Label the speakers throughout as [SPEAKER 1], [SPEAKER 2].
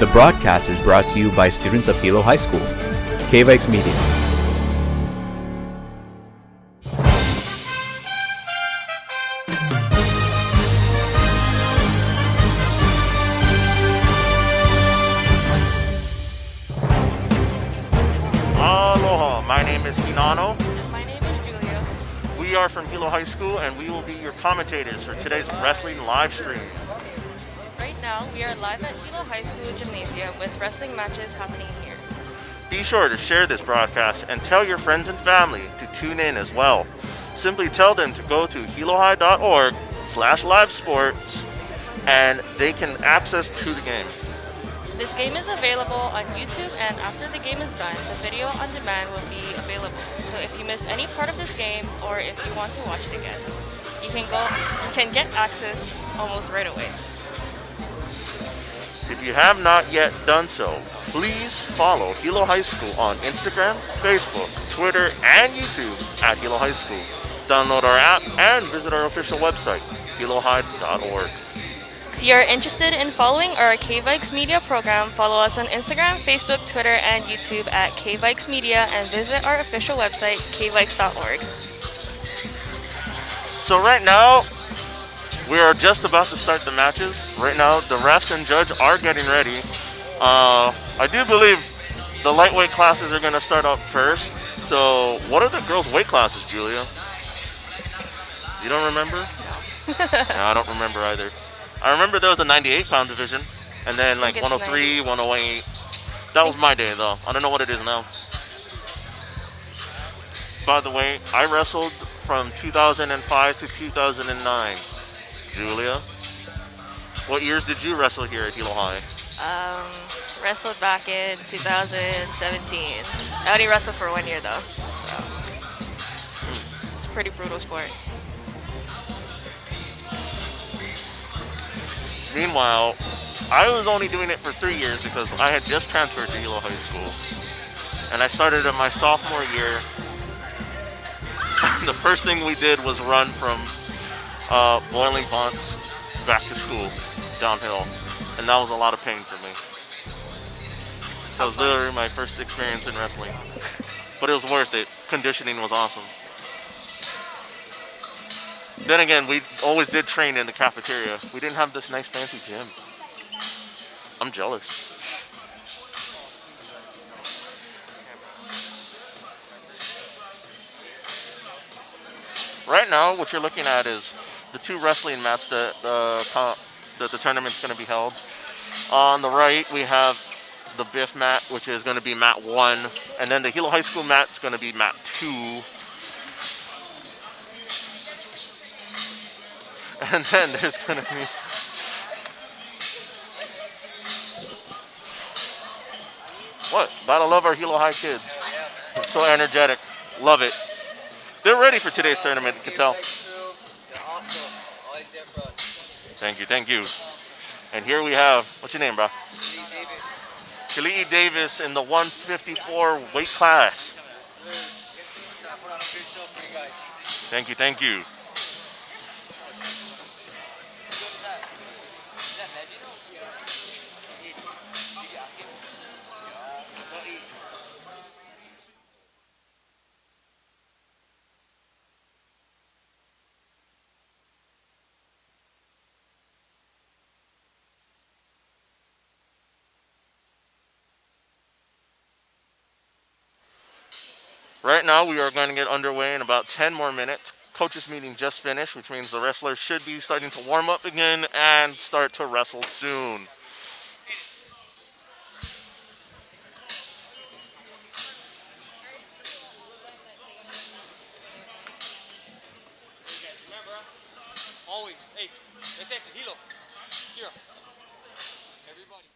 [SPEAKER 1] The broadcast is brought to you by students of Hilo High School. KVIKS Media.
[SPEAKER 2] Aloha, my name is Hinano.
[SPEAKER 3] And my name is Julia.
[SPEAKER 2] We are from Hilo High School and we will be your commentators for today's wrestling live stream.
[SPEAKER 3] Right now, we are live at Hilo High School Gymnasium with wrestling matches happening here.
[SPEAKER 2] Be sure to share this broadcast and tell your friends and family to tune in as well. Simply tell them to go to hilohigh.org/livesports and they can access to the game.
[SPEAKER 3] This game is available on YouTube, and after the game is done, the video on demand will be available. So if you missed any part of this game, or if you want to watch it again, you can get access almost right away.
[SPEAKER 2] If you have not yet done so, please follow Hilo High School on Instagram, Facebook, Twitter, and YouTube at Hilo High School. Download our app and visit our official website, hilohigh.org.
[SPEAKER 3] If you are interested in following our KVIKS Media program, follow us on Instagram, Facebook, Twitter, and YouTube at KVIKS Media, and visit our official website, kviks.org.
[SPEAKER 2] So right now, we are just about to start the matches. Right now, the refs and judge are getting ready. I do believe the lightweight classes are going to start up first. So what are the girls' weight classes, Julia? You don't remember? No, I don't remember either. I remember there was a 98-pound division, and then like 103, 108. That was my day, though. I don't know what it is now. By the way, I wrestled from 2005 to 2009. Julia, what years did you wrestle here at Hilo High?
[SPEAKER 3] Wrestled back in 2017. I only wrestled for 1 year though, so it's a pretty brutal sport.
[SPEAKER 2] Meanwhile, I was only doing it for 3 years because I had just transferred to Hilo High School. And I started in my sophomore year. The first thing we did was run from Boiling Ponce back to school, downhill. And that was a lot of pain for me. That was literally my first experience in wrestling. But it was worth it. Conditioning was awesome. Then again, we always did train in the cafeteria. We didn't have this nice fancy gym. I'm jealous. Right now, what you're looking at is the two wrestling mats that the tournament's going to be held. On the right, we have the Biff mat, which is going to be mat 1. And then the Hilo High School mat is going to be mat 2. And then there's going to be... What? Gotta love our Hilo High kids. So energetic. Love it. They're ready for today's tournament, you can tell. Thank you, thank you. And here we have, what's your name, bro? Kali'i Davis in the 154 weight class. Thank you, thank you. Right now, we are going to get underway in about 10 more minutes. Coaches meeting just finished, which means the wrestlers should be starting to warm up again and start to wrestle soon.
[SPEAKER 4] Always, hey, attention, Hilo. Here. Everybody.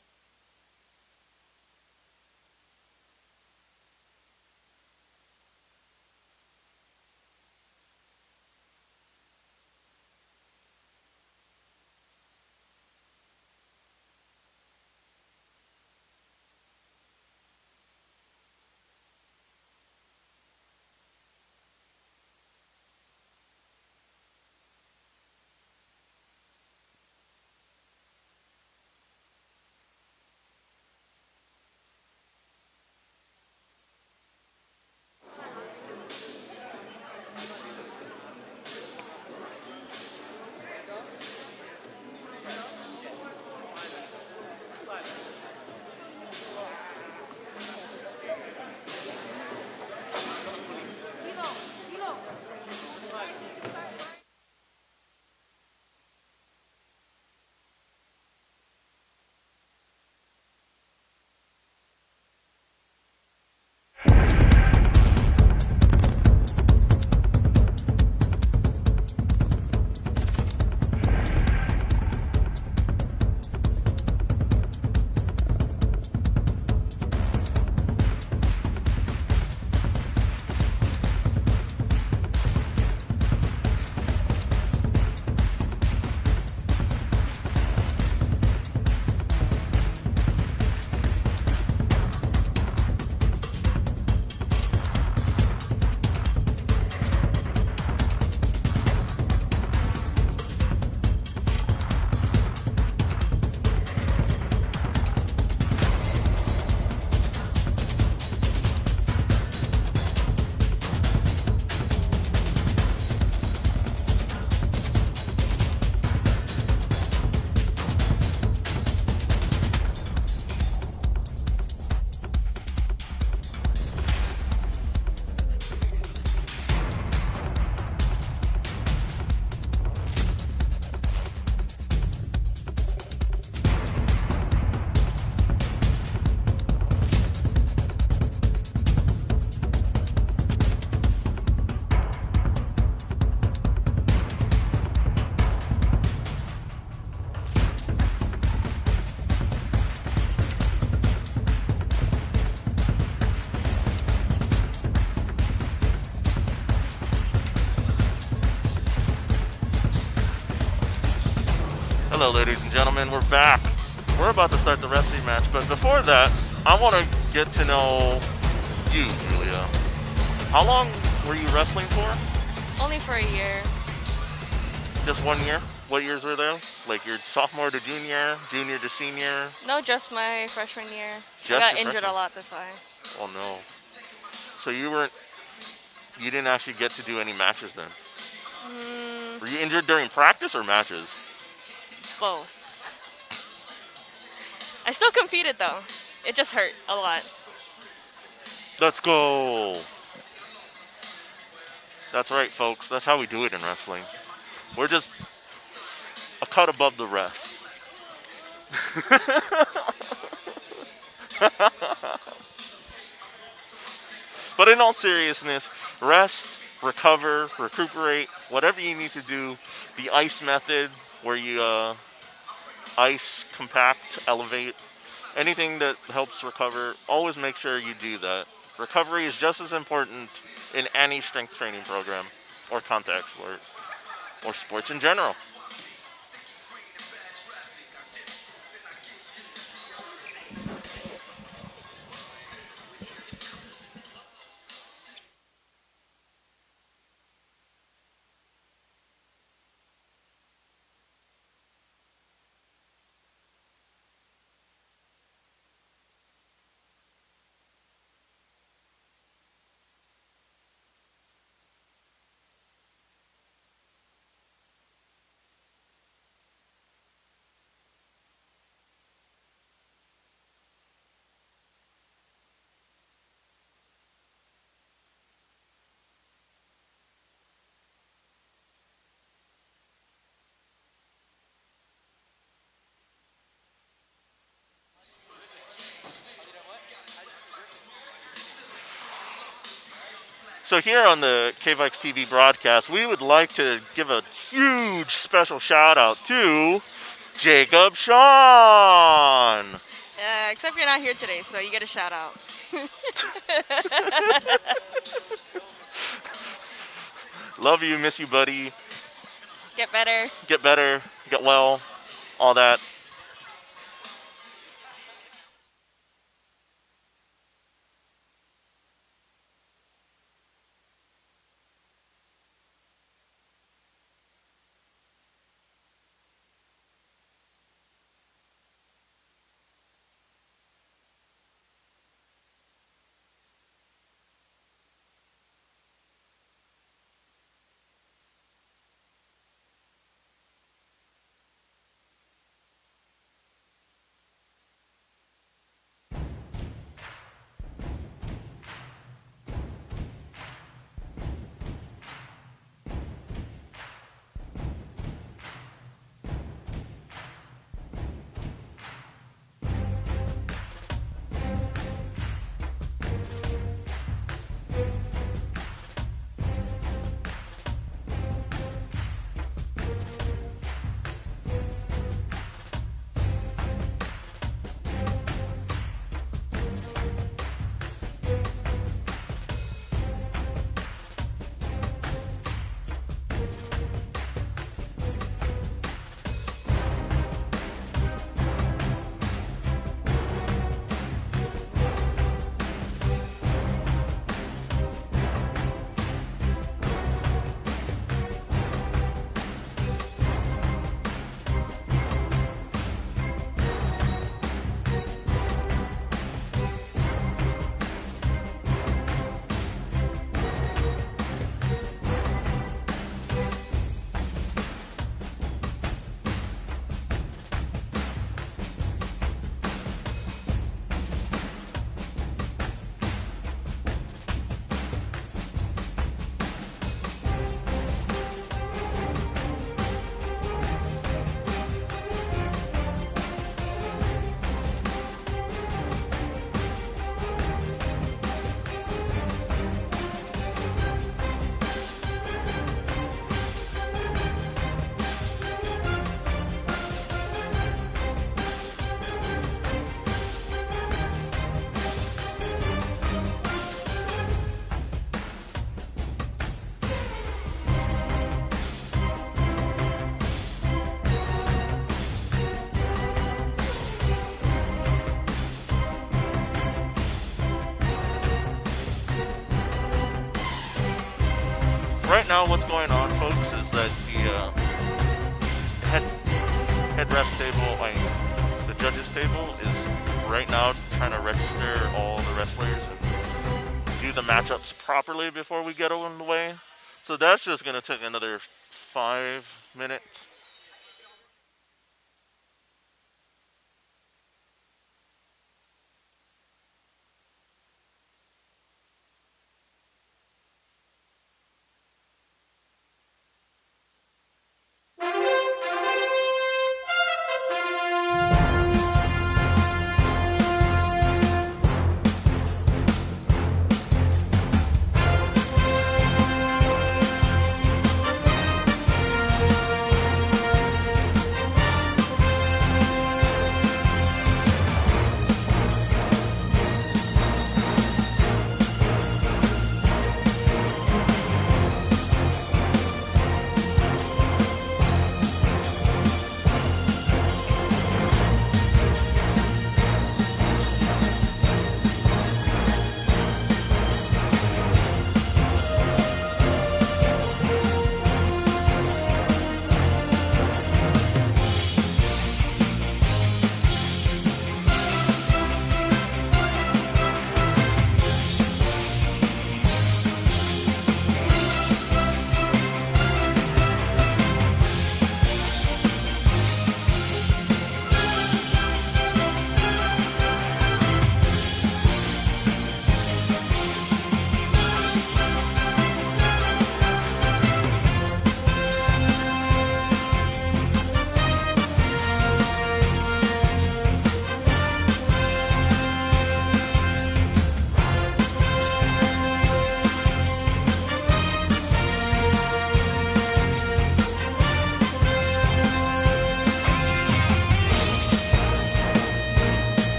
[SPEAKER 2] Hello, ladies and gentlemen. We're back. We're about to start the wrestling match, but before that, I want to get to know you, Julia. How long were you wrestling for?
[SPEAKER 3] Only for a year.
[SPEAKER 2] Just 1 year? What years were there? Like your sophomore to junior, junior to senior?
[SPEAKER 3] No, just my freshman year.
[SPEAKER 2] Just
[SPEAKER 3] I got
[SPEAKER 2] your
[SPEAKER 3] injured
[SPEAKER 2] freshman?
[SPEAKER 3] a lot, that's why.
[SPEAKER 2] Oh no. So you didn't actually get to do any matches then?
[SPEAKER 3] Mm,
[SPEAKER 2] Were you injured during practice or matches?
[SPEAKER 3] both. I still competed though. It just hurt a lot.
[SPEAKER 2] Let's go. That's right, folks. That's how we do it in wrestling. We're just a cut above the rest. But in all seriousness, rest, recover, recuperate, whatever you need to do. The ice method, where you ice, compact, elevate, anything that helps recover, always make sure you do that. Recovery is just as important in any strength training program or contact sport or sports in general. So here on the KVIKS TV broadcast, we would like to give a huge special shout out to Jacob Sean.
[SPEAKER 3] Except you're not here today, so you get a shout out.
[SPEAKER 2] Love you, miss you, buddy.
[SPEAKER 3] Get better.
[SPEAKER 2] Get better, get well, all that. now what's going on, folks, is that the head ref table, the judges table, is right now trying to register all the wrestlers and do the matchups properly before we get on the way. So that's just going to take another 5 minutes.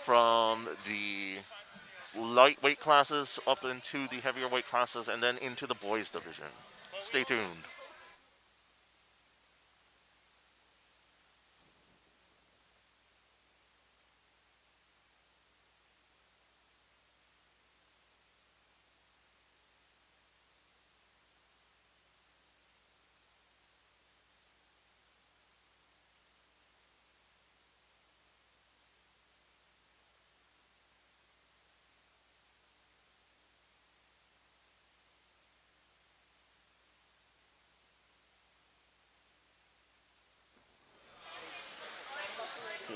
[SPEAKER 2] from the lightweight classes up into the heavier weight classes and then into the boys division. Stay tuned.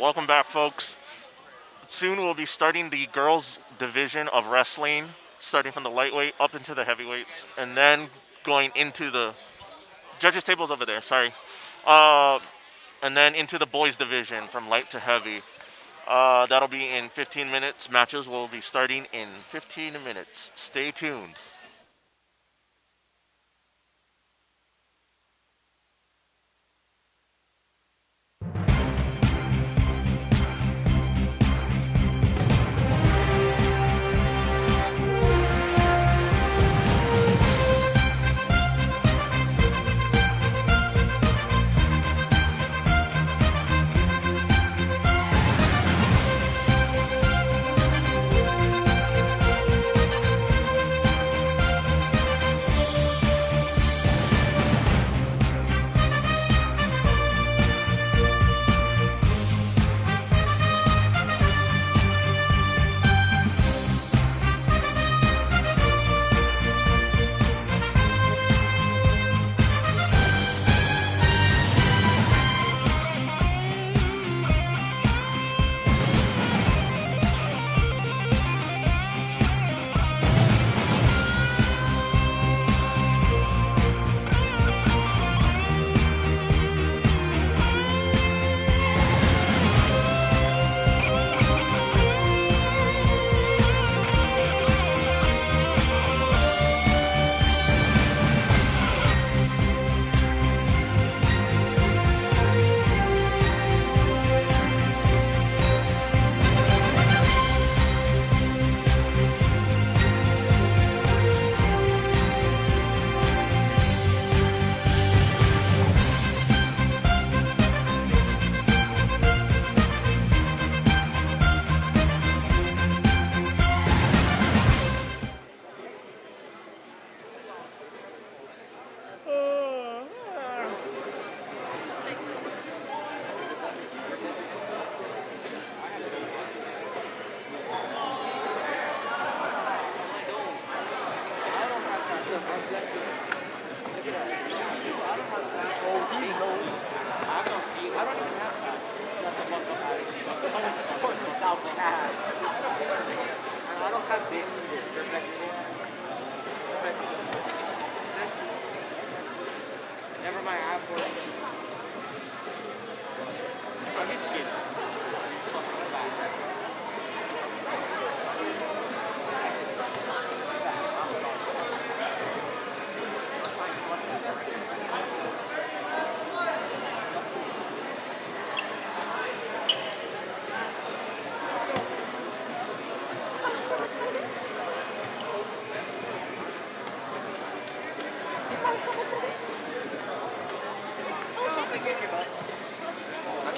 [SPEAKER 2] Welcome back, folks. Soon we'll be starting the girls division of wrestling, starting from the lightweight up into the heavyweights, and then going into the judges tables over there. Sorry, and then into the boys division from light to heavy. That'll be in 15 minutes. Matches will be starting in 15 minutes. Stay tuned.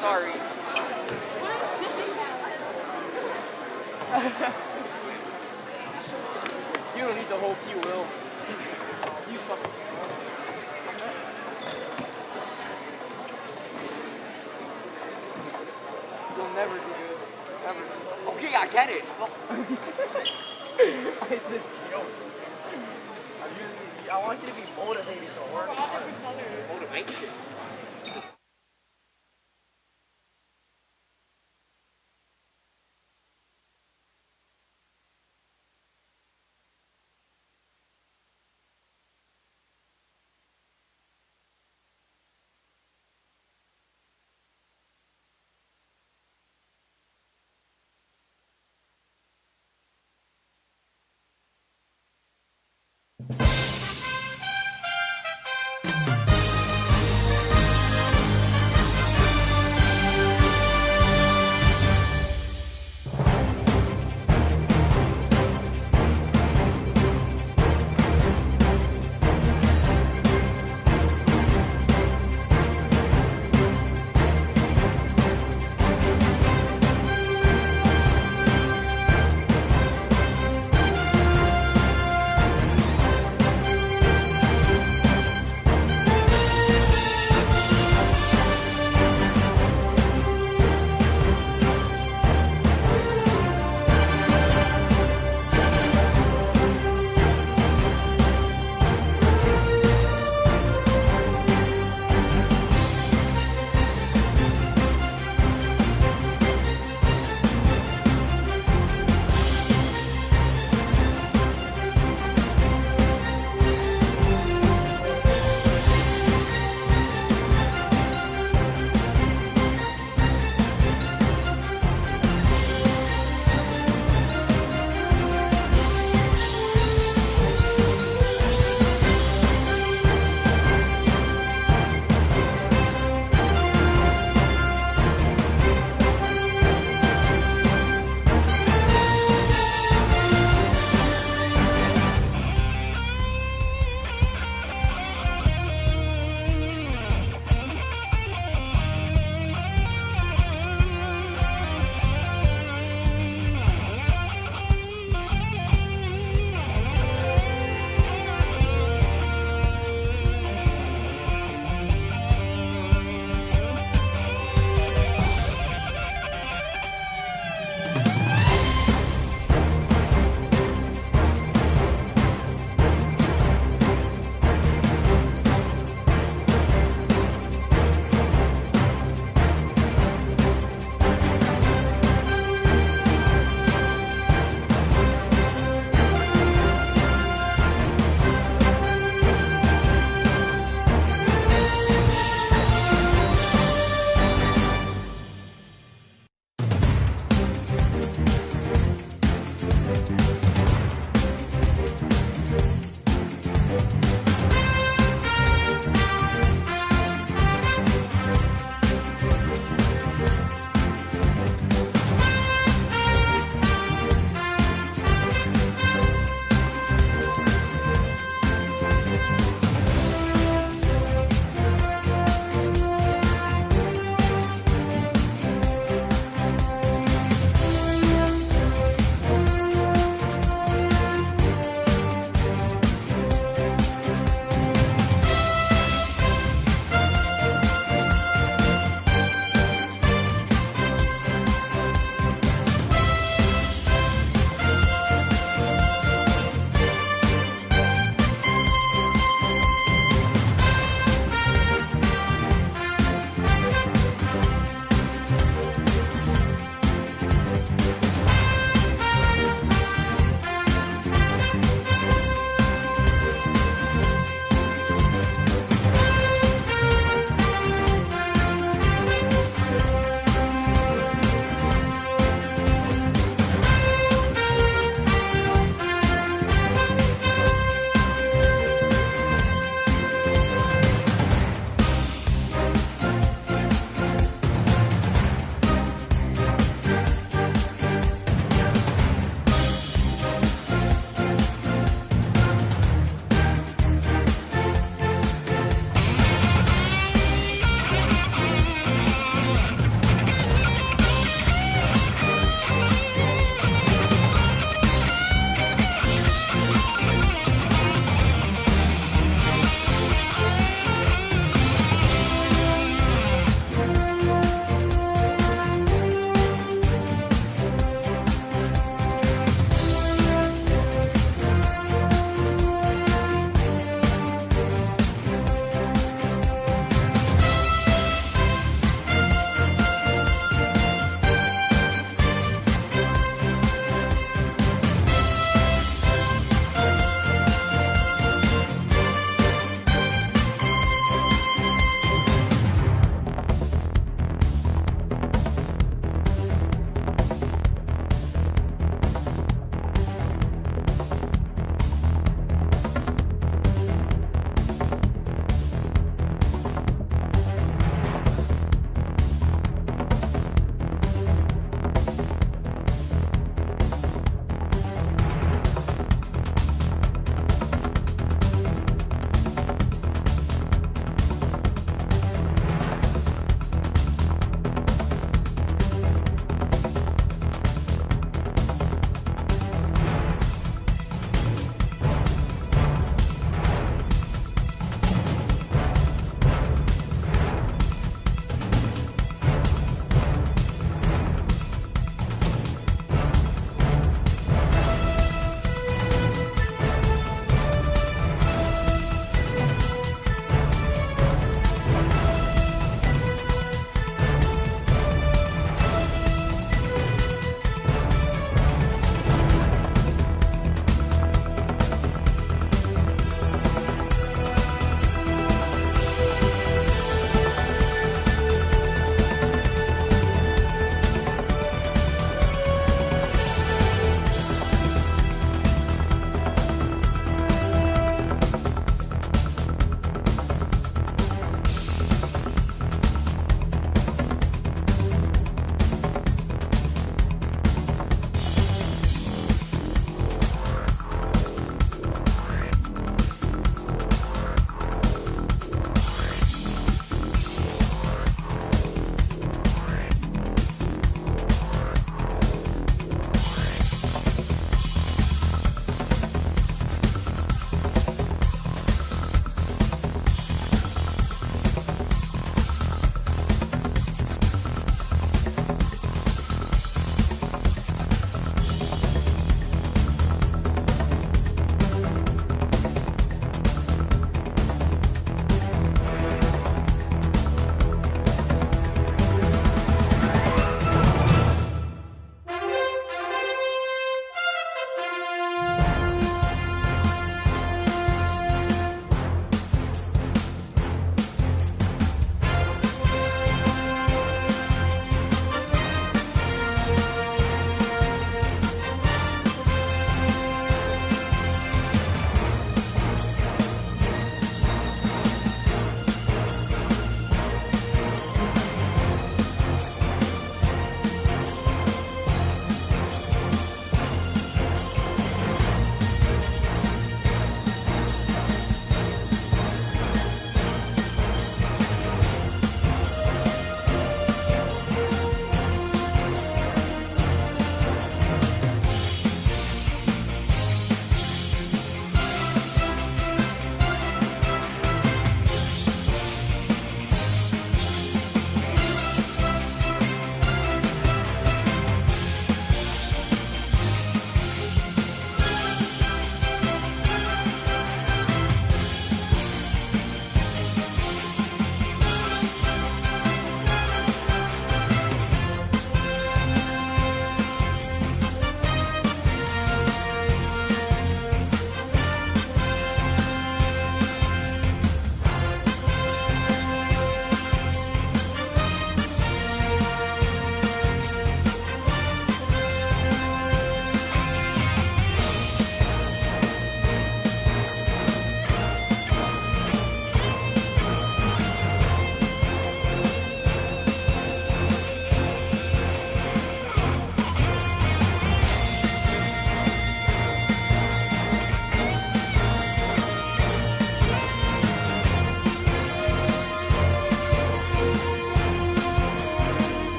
[SPEAKER 4] Sorry. You don't need to hope you will. You fucking. You'll never do good. Ever. Okay, I get it. I said joke. I want you to be motivated to work hard. Motivation.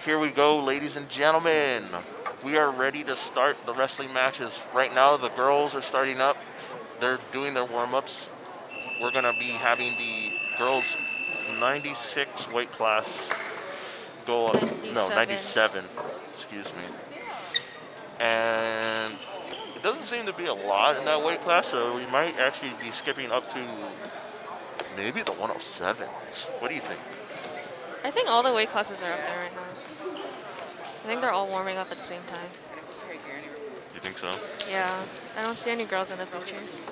[SPEAKER 2] here we go, ladies and gentlemen. We are ready to start the wrestling matches. Right now, the girls are starting up. They're doing their warm-ups. We're going to be having the girls 96 weight class go up.
[SPEAKER 3] 97.
[SPEAKER 2] No, 97. Excuse me. And it doesn't seem to be a lot in that weight class, so we might actually be skipping up to maybe the 107s. What do you think?
[SPEAKER 3] I think all the weight classes are up there right now. I think they're all warming up at the same time.
[SPEAKER 2] You think so?
[SPEAKER 3] Yeah, I don't see any girls in the pictures.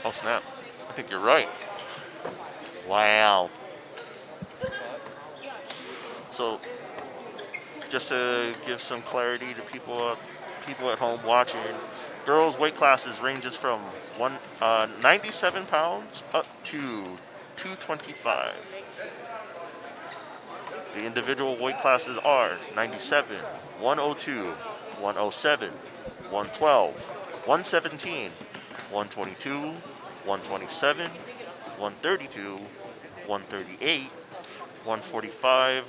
[SPEAKER 2] Oh, snap. I think you're right. Wow. So, just to give some clarity to people at home watching, girls' weight classes ranges from 97 pounds up to 225. The individual weight classes are 97, 102, 107, 112, 117, 122, 127, 132, 138, 145,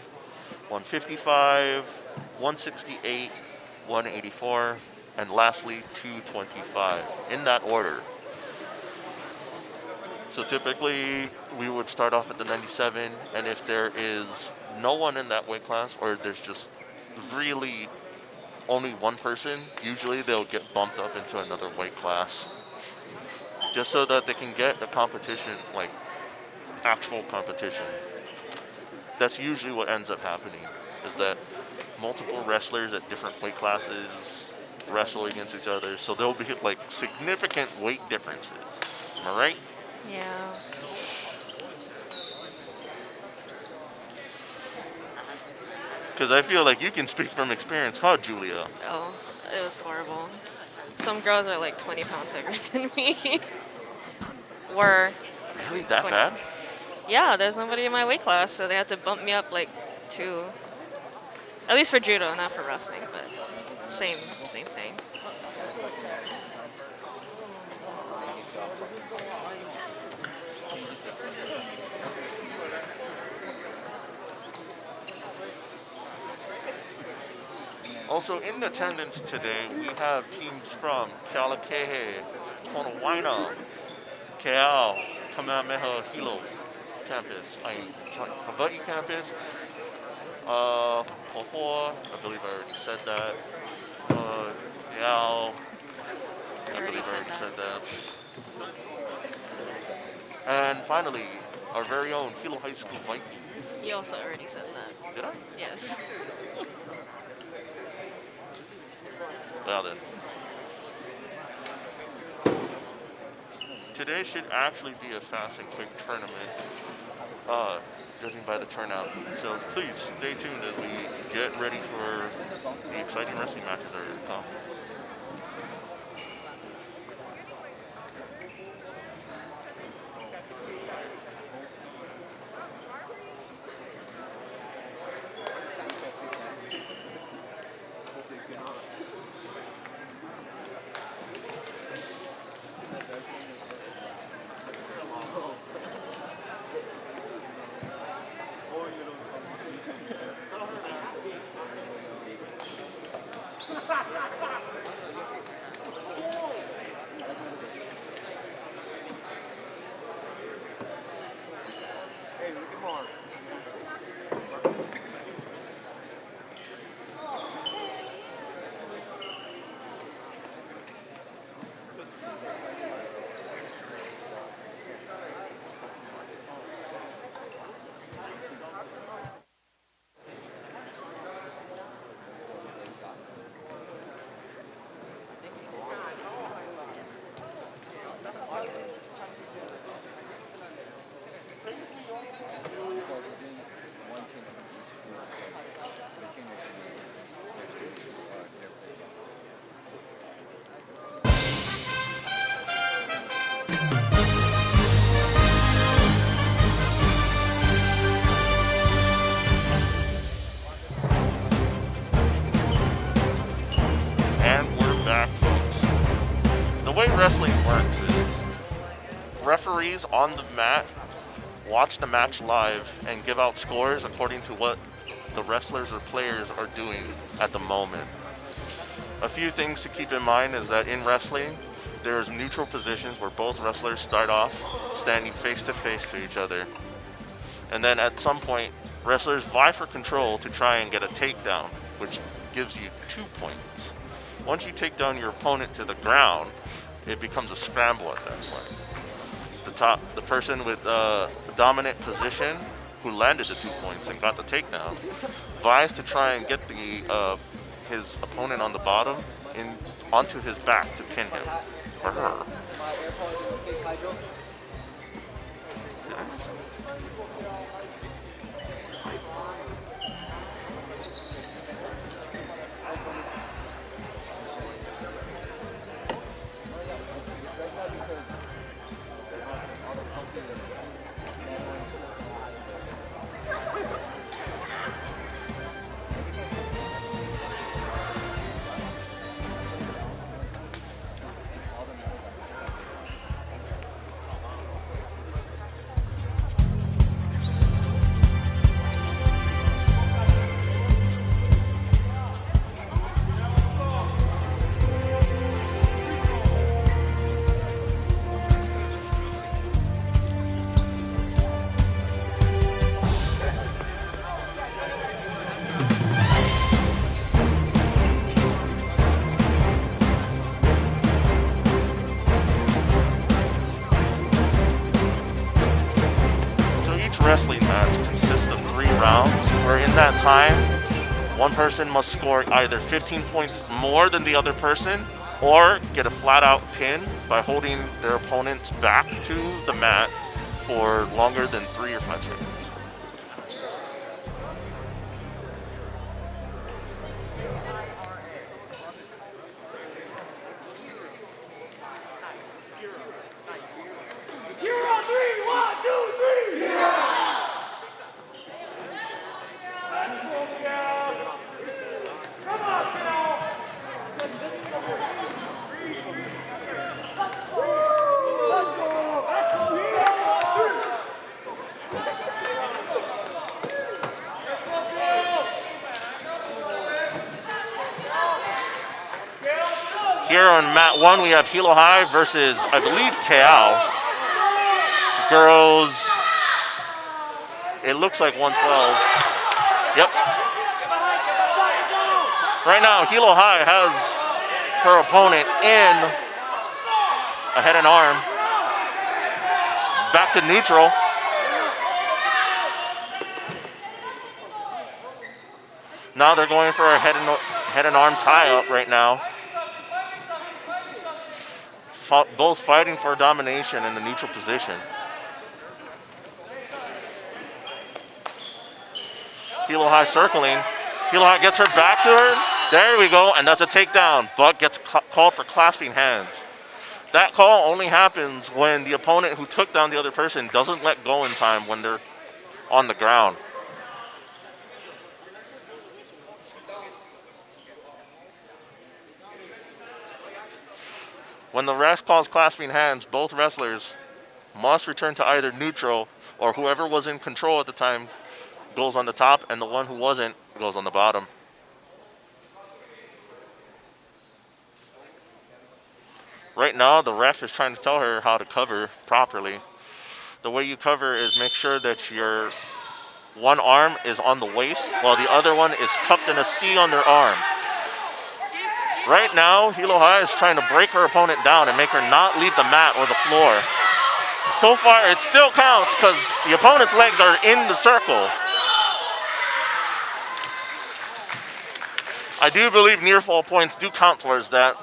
[SPEAKER 2] 155, 168, 184, and lastly 225, in that order. So typically we would start off at the 97, and if there is no one in that weight class, or there's just really only one person, usually they'll get bumped up into another weight class, just so that they can get the competition, like actual competition. That's usually what ends up happening, is that multiple wrestlers at different weight classes wrestle against each other, so there'll be like significant weight differences. Am I right?
[SPEAKER 3] Yeah.
[SPEAKER 2] Because I feel like you can speak from experience, huh, Julia?
[SPEAKER 3] Oh, it was horrible. Some girls are like 20 pounds heavier than me. Were.
[SPEAKER 2] Really? That
[SPEAKER 3] 20.
[SPEAKER 2] bad?
[SPEAKER 3] Yeah, there's nobody in my weight class, so they had to bump me up like 2. At least for judo, not for wrestling, but same thing.
[SPEAKER 2] Also in attendance today, we have teams from Kealakehe, Konawaina, Keao, Kamehameha Hilo campus, Hawaii campus, Pohoa, I believe I already said that, Keao, I believe I already said that. And finally, our very own Hilo High School Vikings.
[SPEAKER 3] You also already said that.
[SPEAKER 2] Did I?
[SPEAKER 3] Yes.
[SPEAKER 2] Well then. Today should actually be a fast and quick tournament, judging by the turnout. So please stay tuned as we get ready for the exciting wrestling matches that are to come. Wrestling works is referees on the mat watch the match live and give out scores according to what the wrestlers or players are doing at the moment. A few things to keep in mind is that in wrestling, there's neutral positions where both wrestlers start off standing face to face to each other. And then at some point, wrestlers vie for control to try and get a takedown, which gives you 2 points. Once you take down your opponent to the ground, it becomes a scramble at that point. The person with the dominant position who landed the 2 points and got the takedown vies to try and get his opponent on the bottom onto his back to pin him or her. Wrestling match consists of 3 rounds, where in that time, one person must score either 15 points more than the other person, or get a flat-out pin by holding their opponent's back to the mat for longer than 3 or 5 seconds. Here on mat 1, we have Hilo High versus, I believe, KL. Girls, it looks like 112. Yep. Right now, Hilo High has her opponent in a head and arm. Back to neutral. Now they're going for a head and arm tie-up right now. Both fighting for domination in the neutral position. Hilo High circling. Hilo High gets her back to her. There we go, and that's a takedown. But gets called for clasping hands. That call only happens when the opponent who took down the other person doesn't let go in time when they're on the ground. When the ref calls clasping hands, both wrestlers must return to either neutral, or whoever was in control at the time goes on the top, and the one who wasn't goes on the bottom. Right now, the ref is trying to tell her how to cover properly. The way you cover is make sure that your one arm is on the waist, while the other one is cupped in a C on their arm. Right now, Hilo High is trying to break her opponent down and make her not leave the mat or the floor. So far, it still counts because the opponent's legs are in the circle. I do believe near fall points do count towards that.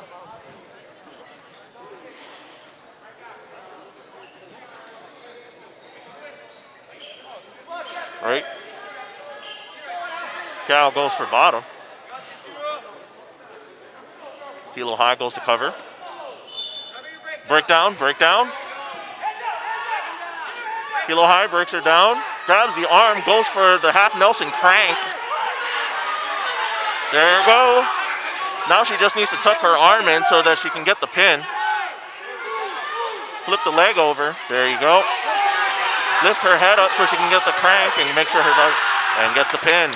[SPEAKER 2] Right? Cal goes for bottom. Hilo High goes to cover. Breakdown, breakdown. Hilo High breaks her down, grabs the arm, goes for the half Nelson crank. There you go. Now she just needs to tuck her arm in so that she can get the pin. Flip the leg over. There you go. Lift her head up so she can get the crank and make sure her and gets the pin.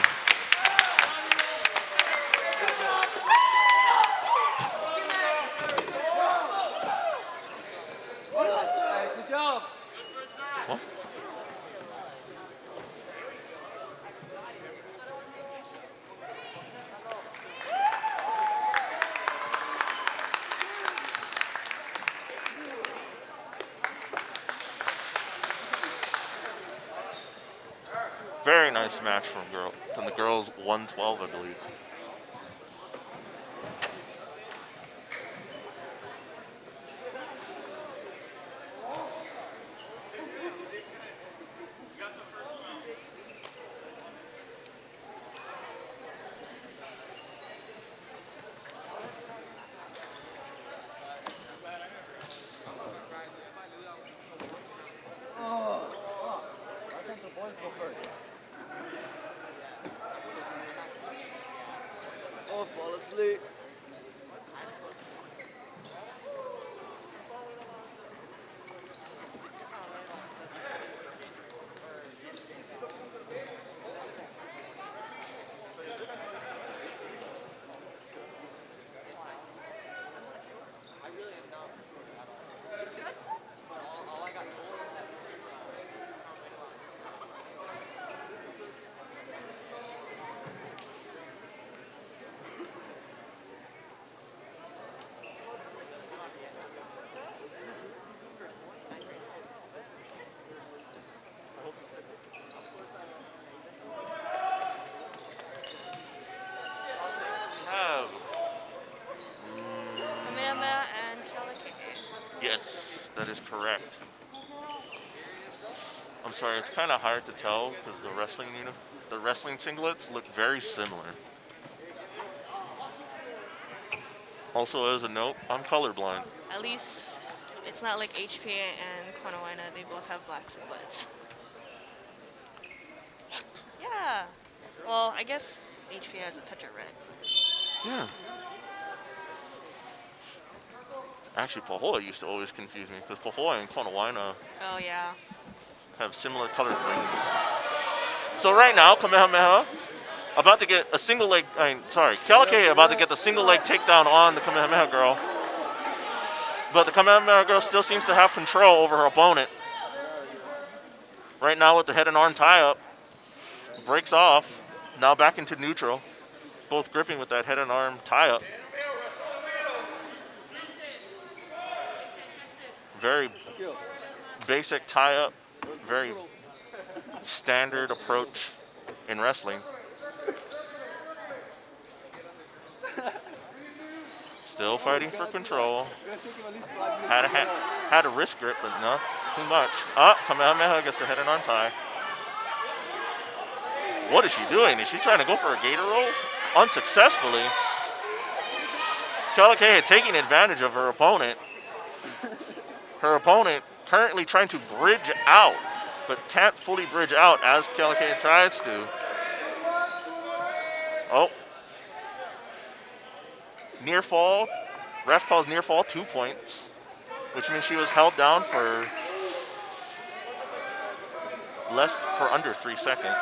[SPEAKER 2] Very nice match from the girls 112, I believe.
[SPEAKER 4] Oh, fall asleep.
[SPEAKER 2] Have
[SPEAKER 3] Kamehameha and Kalakeke.
[SPEAKER 2] yes, that is correct. I'm sorry, it's kind of hard to tell because the wrestling singlets look very similar. Also, as a note, I'm colorblind.
[SPEAKER 3] At least it's not like HPA and Konowaina. They both have black singlets. Yeah. Well, I guess HPA has a touch of red.
[SPEAKER 2] Yeah. Actually, Pahoa used to always confuse me because Pahoa and Konowaina
[SPEAKER 3] Oh, yeah.
[SPEAKER 2] have similar colored rings. So right now, Kamehameha about to get a single leg. Kalake about to get the single leg takedown on the Kamehameha girl. But the Kamehameha girl still seems to have control over her opponent. Right now with the head and arm tie up, breaks off. Now back into neutral. Both gripping with that head and arm tie up. Very basic tie up. Very standard approach in wrestling. Still fighting for control. Had a wrist grip, but no, too much. Kamehameha gets the head and arm tie. What is she doing? Is she trying to go for a gator roll? Unsuccessfully. Kalake taking advantage of her opponent. Her opponent currently trying to bridge out, but can't fully bridge out as Kalake tries to. Oh. Near fall. Ref calls near fall 2 points, which means she was held down for under 3 seconds.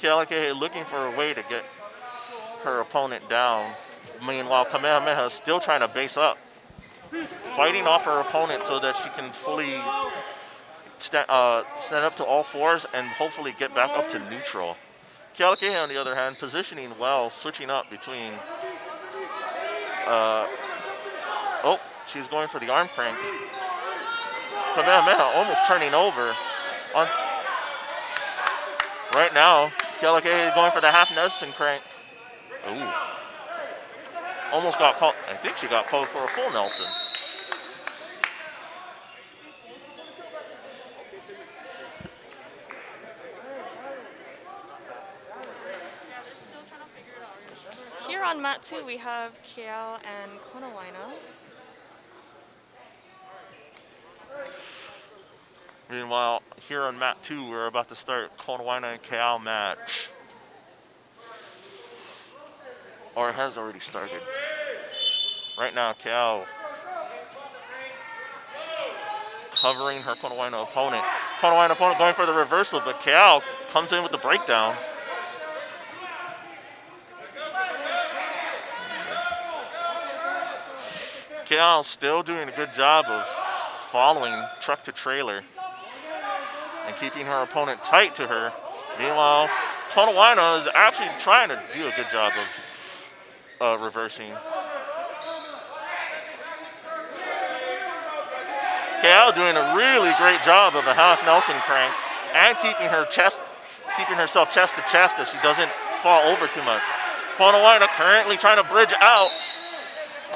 [SPEAKER 2] Kalake looking for a way to get her opponent down. Meanwhile, Kamehameha is still trying to base up, fighting off her opponent so that she can fully stand up to all fours and hopefully get back up to neutral. Kalake, on the other hand, positioning well, switching up between. She's going for the arm crank. Kamehameha almost turning over. Right now, Kalake going for the half Nelson crank. Ooh. Almost got called. I think she got called for a full Nelson.
[SPEAKER 3] Here on mat 2, we have Kiel and Konowaina.
[SPEAKER 2] Meanwhile, here on mat 2, we're about to start Konowaina and Kao match. Or it has already started. Right now, Kao covering her Konowaina opponent. Konowaina opponent going for the reversal, but Kao comes in with the breakdown. Kao still doing a good job of following truck to trailer and keeping her opponent tight to her. Meanwhile, Konowaina is actually trying to do a good job of reversing. KL doing a really great job of a half Nelson crank and keeping herself chest to chest that she doesn't fall over too much. Ponawaina currently trying to bridge out,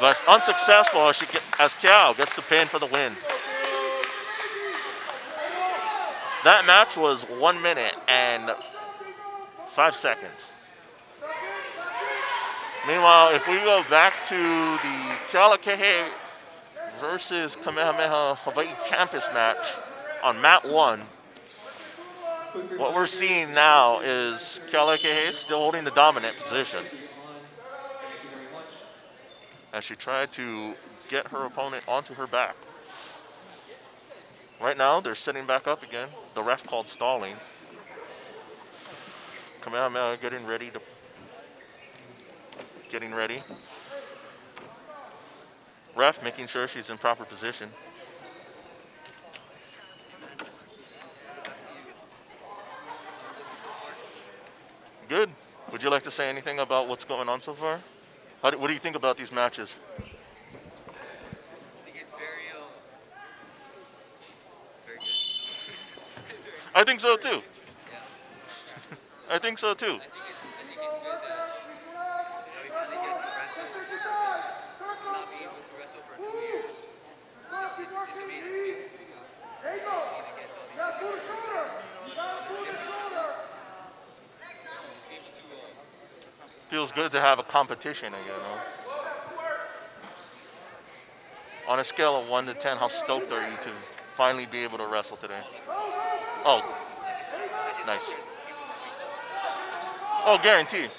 [SPEAKER 2] but unsuccessful as KL gets the pin for the win. That match was 1 minute and 5 seconds. Meanwhile, if we go back to the Kealakehe versus Kamehameha Hawaii campus match on mat 1, what we're seeing now is Kealakehe still holding the dominant position as she tried to get her opponent onto her back. Right now, they're sitting back up again. The ref called stalling. Kamehameha getting ready. Ref making sure she's in proper position. Good. Would you like to say anything about what's going on so far? What do you think about these matches?
[SPEAKER 5] I think it's very good.
[SPEAKER 2] I think so too. I think so too.
[SPEAKER 5] I think it's good that we finally get to wrestle. Not being able to wrestle for 2 years. It's amazing to be wrestling against all these guys.
[SPEAKER 2] Feels good to have a competition again. Huh? On a scale of 1 to 10, how stoked are you to finally be able to wrestle today? Oh, nice. Oh, guaranteed.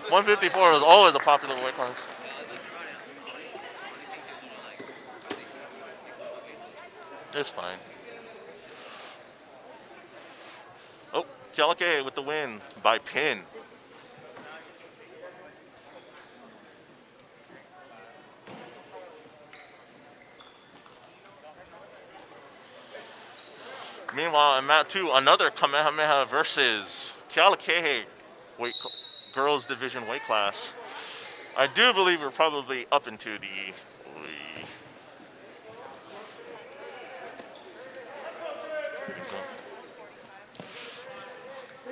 [SPEAKER 2] 154 is always a popular weight class. It's fine. Oh, Kealakehe with the win by pin. Meanwhile, in mat 2, another Kamehameha versus Kealakehe girls division weight class. I do believe we're probably up into the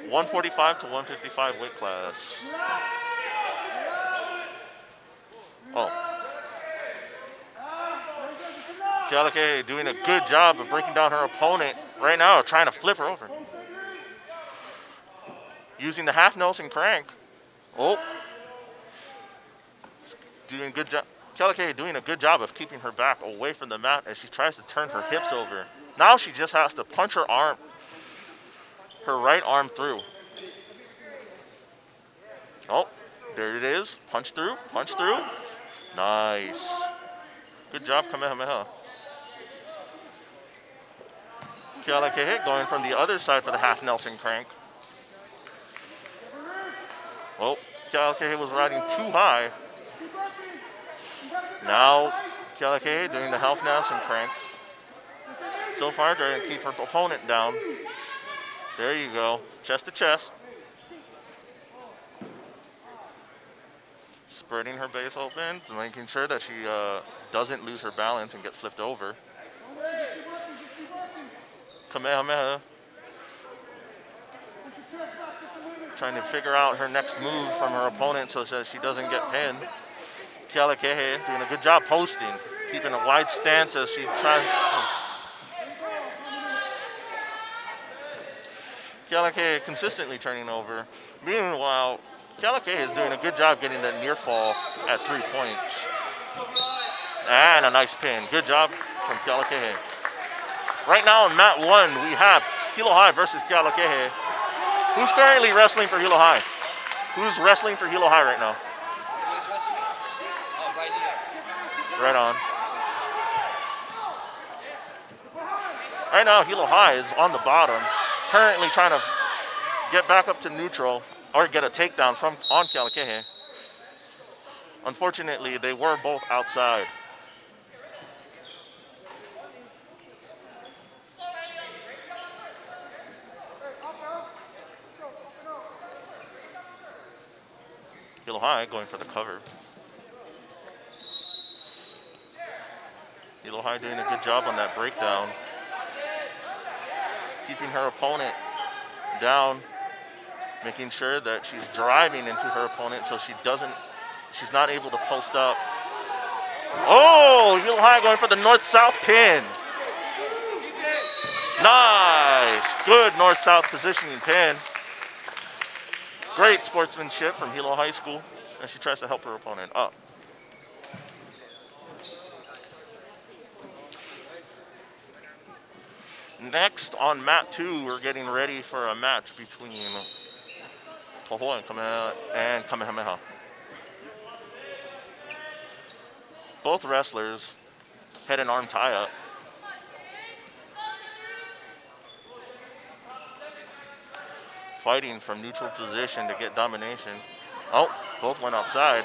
[SPEAKER 2] 145 to 155 weight class. Oh. Kealakehe doing a good job of breaking down her opponent right now, trying to flip her over. Using the half Nelson crank. Oh. Doing a good job. Kealakehe doing a good job of keeping her back away from the mat as she tries to turn her hips over. Now she just has to punch her right arm through. Oh, there it is. Punch through, punch through. Nice. Good job, Kamehameha. Kealakehe going from the other side for the half Nelson crank. Oh, Kealakehe was riding too high. Now, Kealakehe doing the half Nelson crank. So far, trying to keep her opponent down. There you go, chest to chest. Spreading her base open, making sure that she doesn't lose her balance and get flipped over. Kamehameha. Trying to figure out her next move from her opponent so that she doesn't get pinned. Kealakehe doing a good job posting, keeping a wide stance as she tries. Kealakehe consistently turning over. Meanwhile, Kealakehe is doing a good job getting that near fall at 3 points. And a nice pin. Good job from Kealakehe. Right now in mat 1, we have Hilo High versus Kealakehe. Who's currently wrestling for Hilo High? Who's wrestling for Hilo High right now?
[SPEAKER 5] Who's wrestling? Oh, right here.
[SPEAKER 2] Right on. Right now, Hilo High is on the bottom, currently trying to get back up to neutral or get a takedown on Kealakehe. Unfortunately, they were both outside. Hilo High going for the cover. Hilo High doing a good job on that breakdown. Keeping her opponent down, making sure that she's driving into her opponent so she's not able to post up. Oh, Hilo High going for the north-south pin. Nice, good north-south positioning pin. Great sportsmanship from Hilo High School as she tries to help her opponent up. Next on mat 2, we're getting ready for a match between Poho and Kamehameha. Both wrestlers head and arm tie up. Fighting from neutral position to get domination. Oh, both went outside.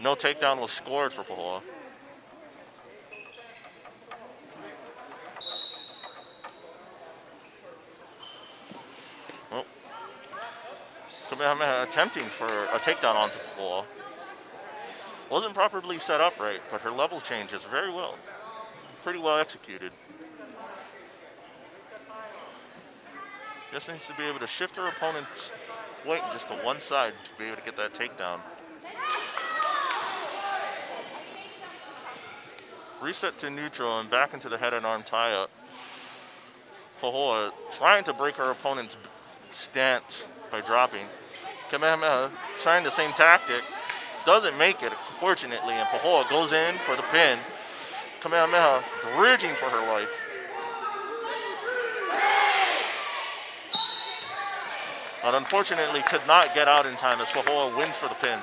[SPEAKER 2] No takedown was scored for Pohoa. Oh. Kamehameha attempting for a takedown onto Pohoa. Wasn't properly set up right, but her level changes very well. Pretty well executed. Just needs to be able to shift her opponent's weight just to one side to be able to get that takedown. Reset to neutral and back into the head and arm tie-up. Pohoa trying to break her opponent's stance by dropping. Kamehameha trying the same tactic. Doesn't make it, fortunately, and Pohoa goes in for the pin. Kamehameha bridging for her life. But unfortunately could not get out in time as Pohoa wins for the pin.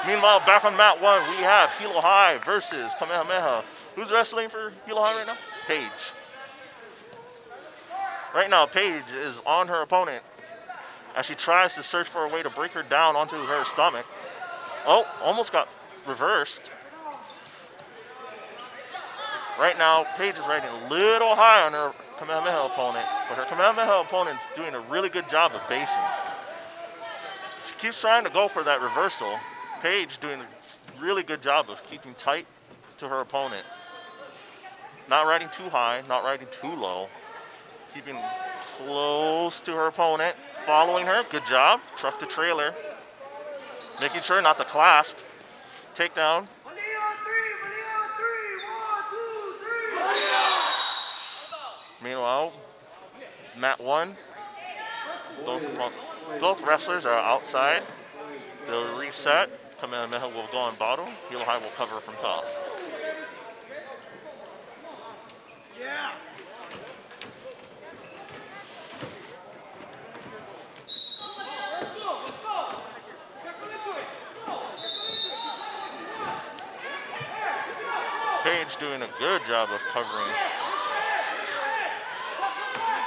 [SPEAKER 2] Meanwhile, back on mat 1, we have Hilo High versus Kamehameha. Who's wrestling for Hilo High right now? Paige. Right now, Paige is on her opponent as she tries to search for a way to break her down onto her stomach. Oh, almost got reversed. Right now, Paige is riding a little high on her Kamehameha opponent, but her Kamehameha opponent's doing a really good job of basing. She keeps trying to go for that reversal. Paige doing a really good job of keeping tight to her opponent. Not riding too high, not riding too low. Keeping close to her opponent. Following her, good job. Truck to trailer. Making sure not to clasp. Takedown. Meanwhile, mat 1. Both wrestlers are outside. They'll reset. Kamehameha will go on bottom. Hilo High will cover from top. Yeah. Paige doing a good job of covering.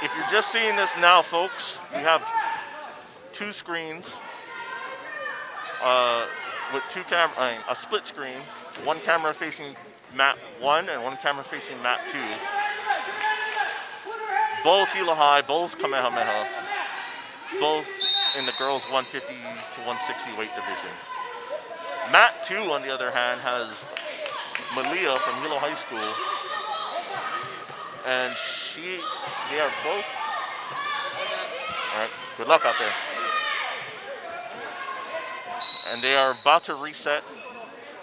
[SPEAKER 2] If you're just seeing this now, folks, we have 2 screens with a split screen, one camera facing mat 1 and one camera facing mat 2. Both Hilo High, both Kamehameha, both in the girls 150 to 160 weight division. Mat 2, on the other hand, has Malia from Hilo High School, and they are both, all right, good luck out there. And they are about to reset.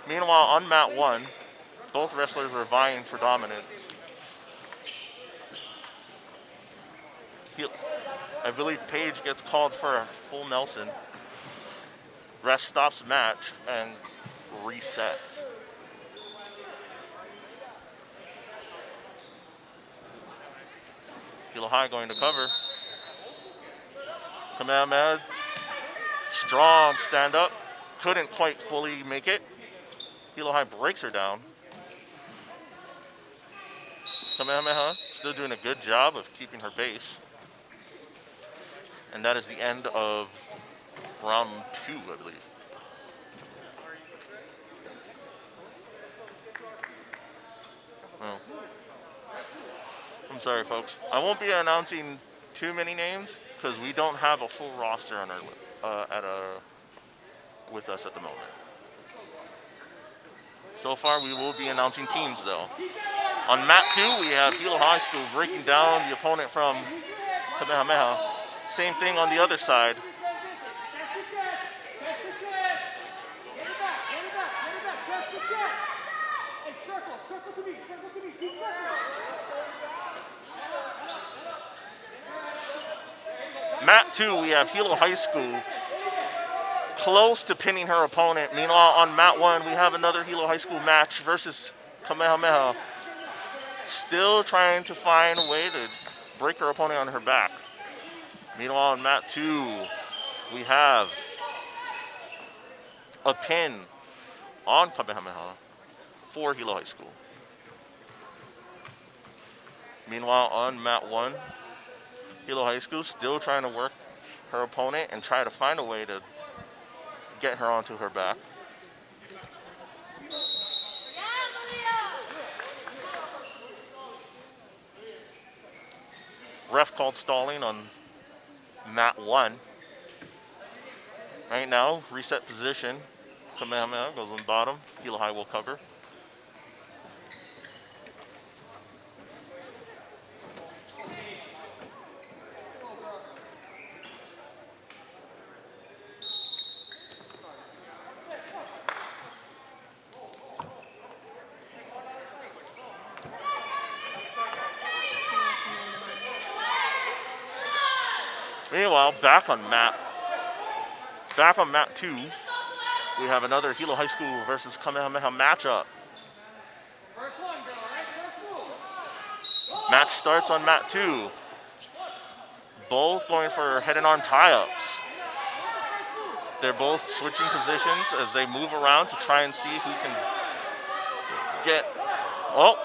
[SPEAKER 2] Meanwhile, on mat 1, both wrestlers are vying for dominance. I believe Paige gets called for a full Nelson. Ref stops match and resets. Hilo High going to cover. Kamehameha, strong stand up. Couldn't quite fully make it. Hilo High breaks her down. Kamehameha still doing a good job of keeping her base. And that is the end of round 2, I believe. I'm sorry, folks. I won't be announcing too many names because we don't have a full roster on with us at the moment. So far, we will be announcing teams, though. On mat 2, we have Hilo High School breaking down the opponent from Kamehameha. Same thing on the other side. Mat 2, we have Hilo High School close to pinning her opponent. Meanwhile, on mat 1, we have another Hilo High School match versus Kamehameha. Still trying to find a way to break her opponent on her back. Meanwhile, on mat 2, we have a pin on Kamehameha for Hilo High School. Meanwhile, on mat 1, Hilo High School still trying to work her opponent and try to find a way to get her onto her back. Ref called stalling on mat 1. Right now, reset position. Kamehameha goes on the bottom. Hilo High will cover. Meanwhile, back on mat 2, we have another Hilo High School versus Kamehameha matchup. Match starts on mat 2. Both going for head and arm tie-ups. They're both switching positions as they move around to try and see who can get. Oh,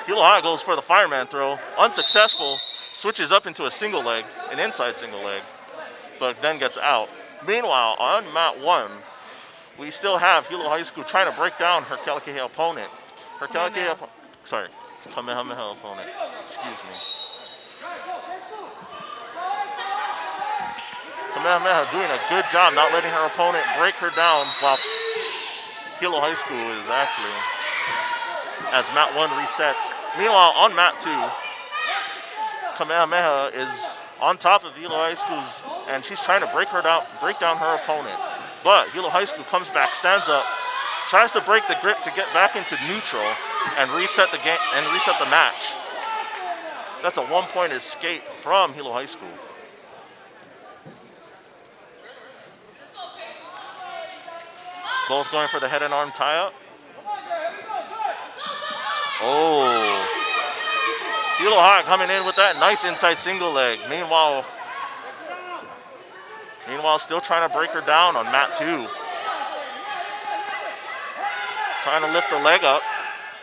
[SPEAKER 2] Hilo High goes for the fireman throw. Unsuccessful. Switches up into a single leg, an inside single leg, but then gets out. Meanwhile, on mat 1, we still have Hilo High School trying to break down her Kamehameha opponent. Kamehameha opponent. Excuse me. Kamehameha doing a good job not letting her opponent break her down while Hilo High School is actually, as mat 1 resets. Meanwhile, on mat 2, Kamehameha is on top of Hilo High School's, and she's trying to break down her opponent. But Hilo High School comes back, stands up, tries to break the grip to get back into neutral and reset the game and reset the match. That's a 1-point escape from Hilo High School. Both going for the head and arm tie-up. Oh. Hilo High coming in with that nice inside single leg. Meanwhile, still trying to break her down on mat 2. Trying to lift the leg up.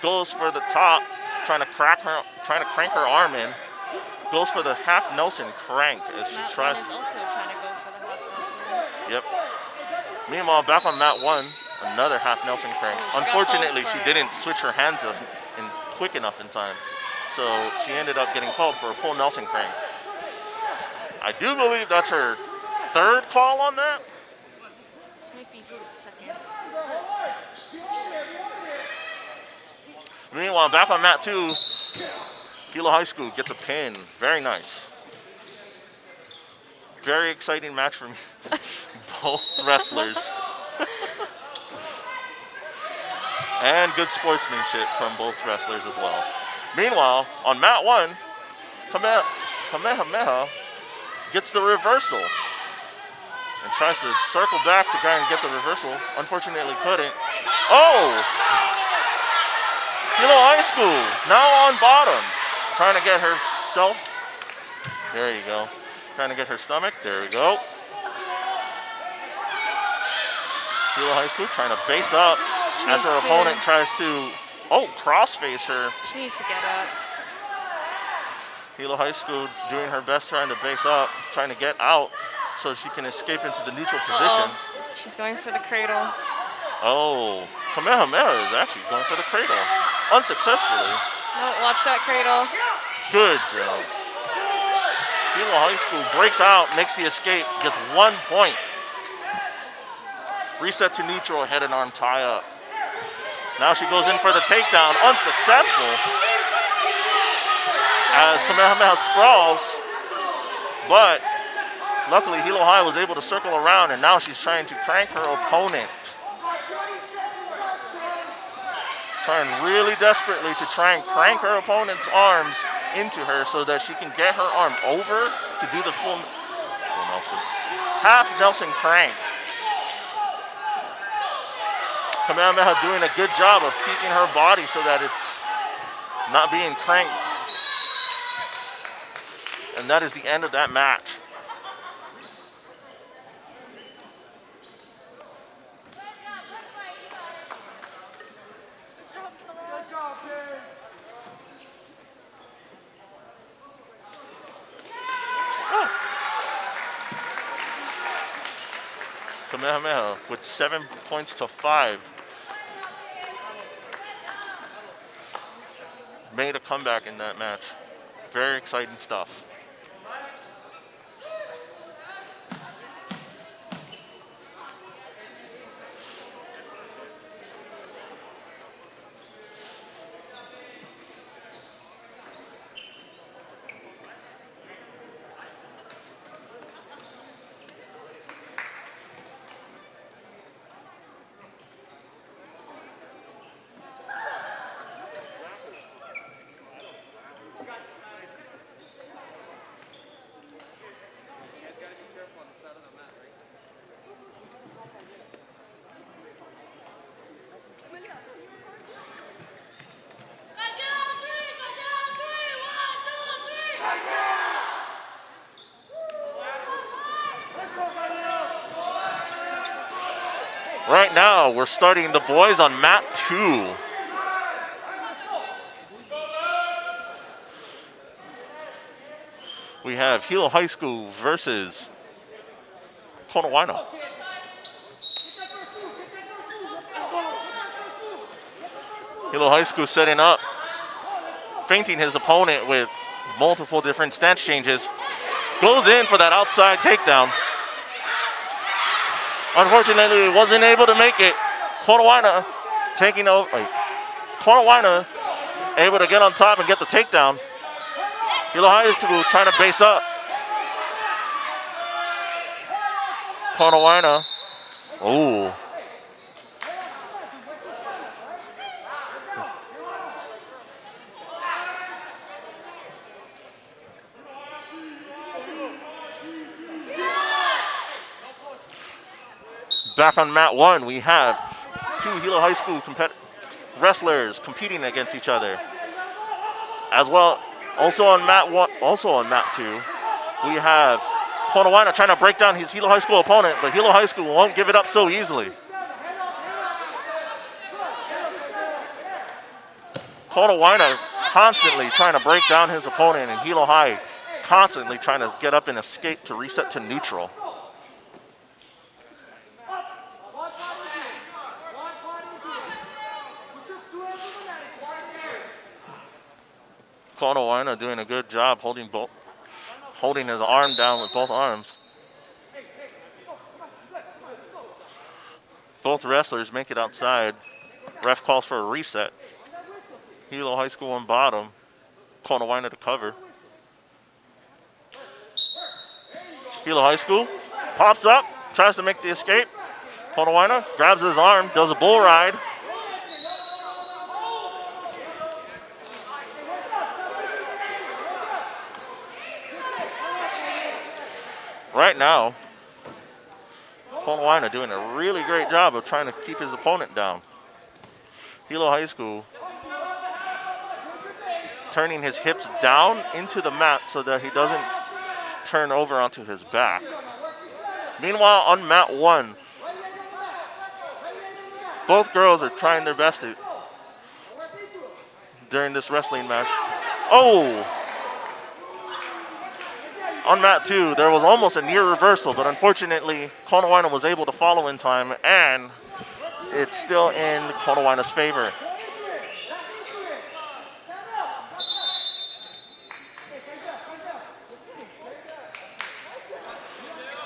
[SPEAKER 2] Goes for the top. Trying to crank her arm in. Goes for the half Nelson crank as she tries.
[SPEAKER 3] Mat 1 is also trying to go for the half Nelson.
[SPEAKER 2] Yep. Meanwhile, back on mat 1, another half Nelson crank. Unfortunately, she didn't switch her hands up in quick enough in time. So she ended up getting called for a full Nelson crank. I do believe that's her 3rd call on that.
[SPEAKER 3] Might be 2nd.
[SPEAKER 2] Meanwhile, back on mat 2, Hilo High School gets a pin. Very nice. Very exciting match for me. Both wrestlers. And good sportsmanship from both wrestlers as well. Meanwhile, on mat 1, Kamehameha gets the reversal and tries to circle back to try and get the reversal. Unfortunately, couldn't. Oh! Hilo High School now on bottom, trying to get herself. There you go. Trying to get her stomach. There we go. Hilo High School trying to base up as her opponent tries to. Oh, crossface her.
[SPEAKER 3] She needs to get up.
[SPEAKER 2] Hilo High School doing her best trying to base up, trying to get out so she can escape into the neutral position.
[SPEAKER 3] She's going for the cradle.
[SPEAKER 2] Oh, Kamehameha is actually going for the cradle. Unsuccessfully.
[SPEAKER 3] No, watch that cradle.
[SPEAKER 2] Good job. Hilo High School breaks out, makes the escape, gets 1 point. Reset to neutral, head and arm tie up. Now she goes in for the takedown, unsuccessful. As Kamehameha sprawls, but luckily Hilo High was able to circle around, and now she's trying to crank her opponent. Trying really desperately to try and crank her opponent's arms into her so that she can get her arm over to do the full Nelson. Half Nelson crank. Kamehameha doing a good job of keeping her body so that it's not being cranked. And that is the end of that match. Kamehameha with 7 points to 5. Made a comeback in that match. Very exciting stuff. Right now, we're starting the boys on mat 2. We have Hilo High School versus Konawaina. Hilo High School setting up, feinting his opponent with multiple different stance changes. Goes in for that outside takedown. Unfortunately, wasn't able to make it. Konawaina taking over. Konawaina able to get on top and get the takedown. Hilo High School trying to base up. Konawaina. Ooh. Back on mat 1, we have 2 Hilo High School wrestlers competing against each other. As well, also on mat 2, we have Konawaina trying to break down his Hilo High School opponent, but Hilo High School won't give it up so easily. Konawaina constantly trying to break down his opponent, and Hilo High constantly trying to get up and escape to reset to neutral. Konawaina doing a good job holding his arm down with both arms. Both wrestlers make it outside. Ref calls for a reset. Hilo High School on bottom. Konawaina to cover. Hilo High School pops up, tries to make the escape. Konawaina grabs his arm, does a bull ride. Right now, Konawaina doing a really great job of trying to keep his opponent down. Hilo High School turning his hips down into the mat so that he doesn't turn over onto his back. Meanwhile, on mat 1, both girls are trying their best during this wrestling match. Oh! On mat 2, there was almost a near reversal, but unfortunately, Konawaina was able to follow in time, and it's still in Konawaina's favor.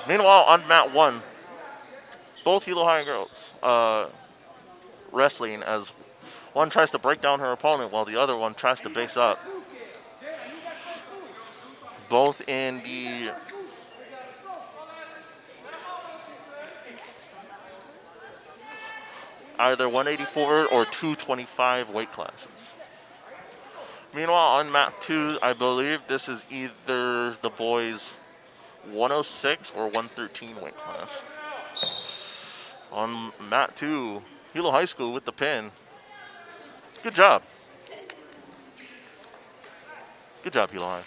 [SPEAKER 2] Meanwhile, on mat 1, both Hilo High girls wrestling as one tries to break down her opponent while the other one tries to base up. Both in the either 184 or 225 weight classes. Meanwhile, on mat 2, I believe this is either the boys' 106 or 113 weight class. On mat 2, Hilo High School with the pin. Good job. Good job, Hilo High.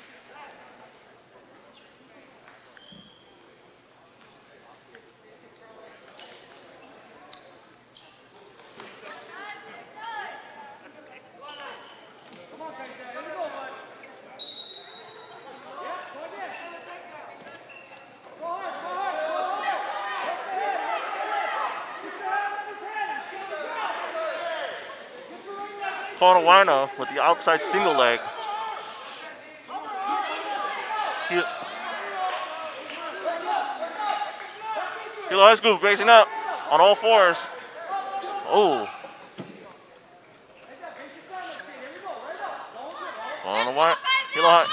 [SPEAKER 2] Kawanawina with the outside single leg. Hilo High School facing up on all fours. Oh. Kawanawina. Hilo High.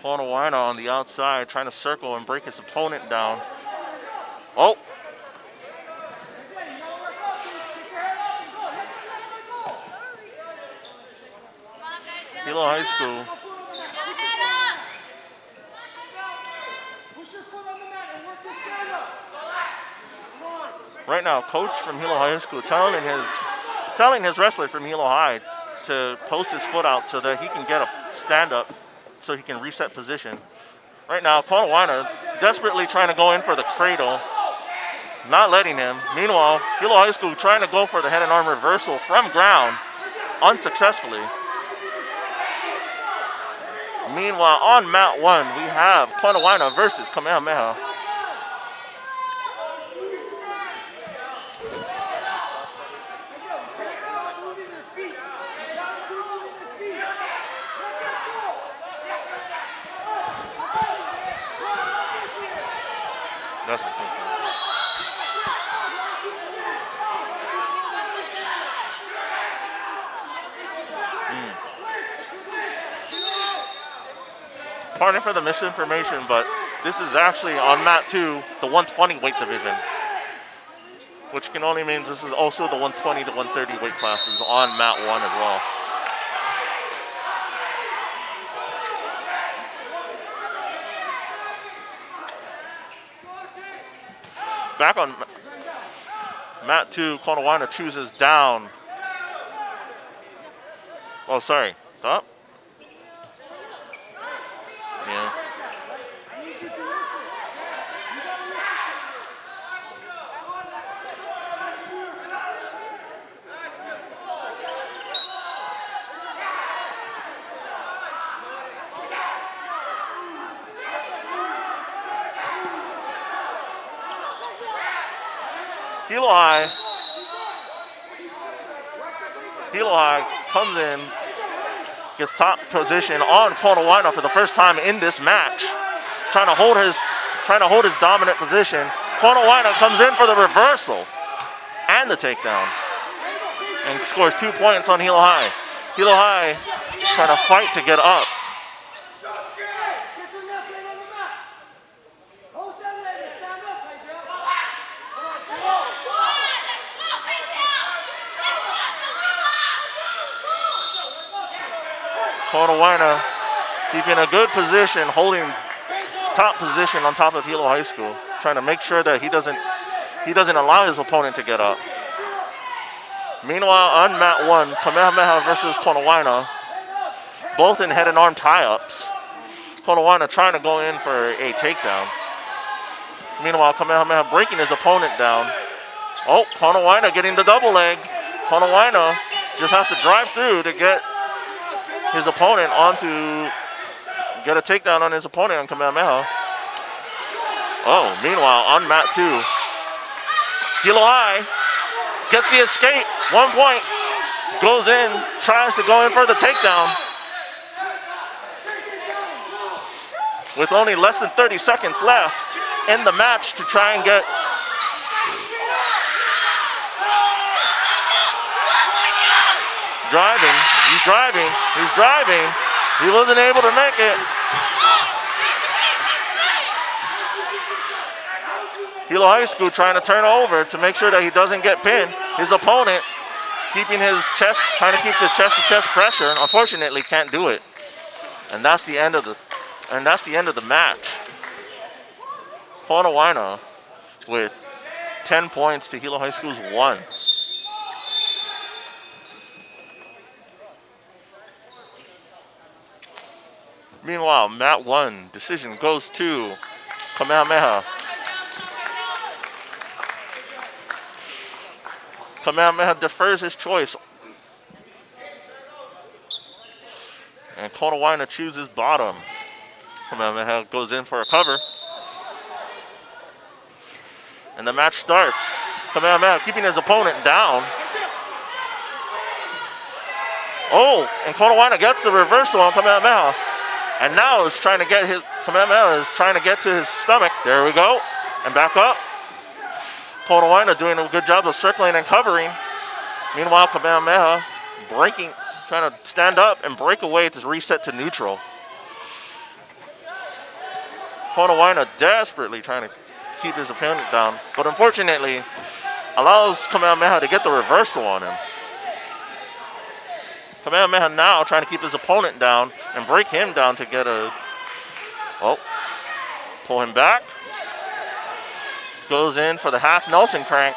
[SPEAKER 2] Kawanawina on the outside trying to circle and break his opponent down. Oh. Hilo High School. Right now, coach from Hilo High School telling his wrestler from Hilo High to post his foot out so that he can get a stand up so he can reset position. Right now, Kawanawina desperately trying to go in for the cradle, not letting him. Meanwhile, Hilo High School trying to go for the head and arm reversal from ground, unsuccessfully. Meanwhile, on mat 1, we have Kawanawina versus Kamehameha. That's the thing. Pardon for the misinformation, but this is actually on mat 2, the 120 weight division, which can only means this is also the 120 to 130 weight classes on mat 1 as well. Back on mat 2, Kawanawina chooses down. Oh, sorry. Up. Yeah. Hilo High comes in, gets top position on Kawanawina for the first time in this match, trying to hold his dominant position. Kawanawina comes in for the reversal and the takedown, and scores 2 points on Hilo High. Hilo High trying to fight to get up. Kawanawina keeping a good position, holding top position on top of Hilo High School, trying to make sure that he doesn't allow his opponent to get up. Meanwhile, on mat 1, Kamehameha versus Kawanawina, both in head and arm tie-ups. Kawanawina trying to go in for a takedown. Meanwhile, Kamehameha breaking his opponent down. Oh, Kawanawina getting the double leg. Kawanawina just has to drive through to get his opponent get a takedown on his opponent on Kamehameha. Oh, meanwhile, on mat 2, Hilo High gets the escape, 1 point, goes in, tries to go in for the takedown. with only less than 30 seconds left in the match to try and get driving. He's driving. He's driving. He wasn't able to make it. Hilo High School trying to turn over to make sure that he doesn't get pinned. His opponent keeping his chest, trying to keep the chest-to-chest pressure. Unfortunately, can't do it. And that's the end of the match. Kawanawina with 10 points to Hilo High School's 1. Meanwhile, mat 1 decision goes to Kamehameha. Kamehameha defers his choice. And Kawanawina chooses bottom. Kamehameha goes in for a cover. And the match starts. Kamehameha keeping his opponent down. Oh, and Kawanawina gets the reversal on Kamehameha. And now is trying to get his, Kamehameha is trying to get to his stomach. There we go. And back up. Kawanawina doing a good job of circling and covering. Meanwhile, Kamehameha breaking, trying to stand up and break away to reset to neutral. Kawanawina desperately trying to keep his opponent down, but unfortunately allows Kamehameha to get the reversal on him. Kamehameha now trying to keep his opponent down and break him down to get a, pull him back. Goes in for the half Nelson crank.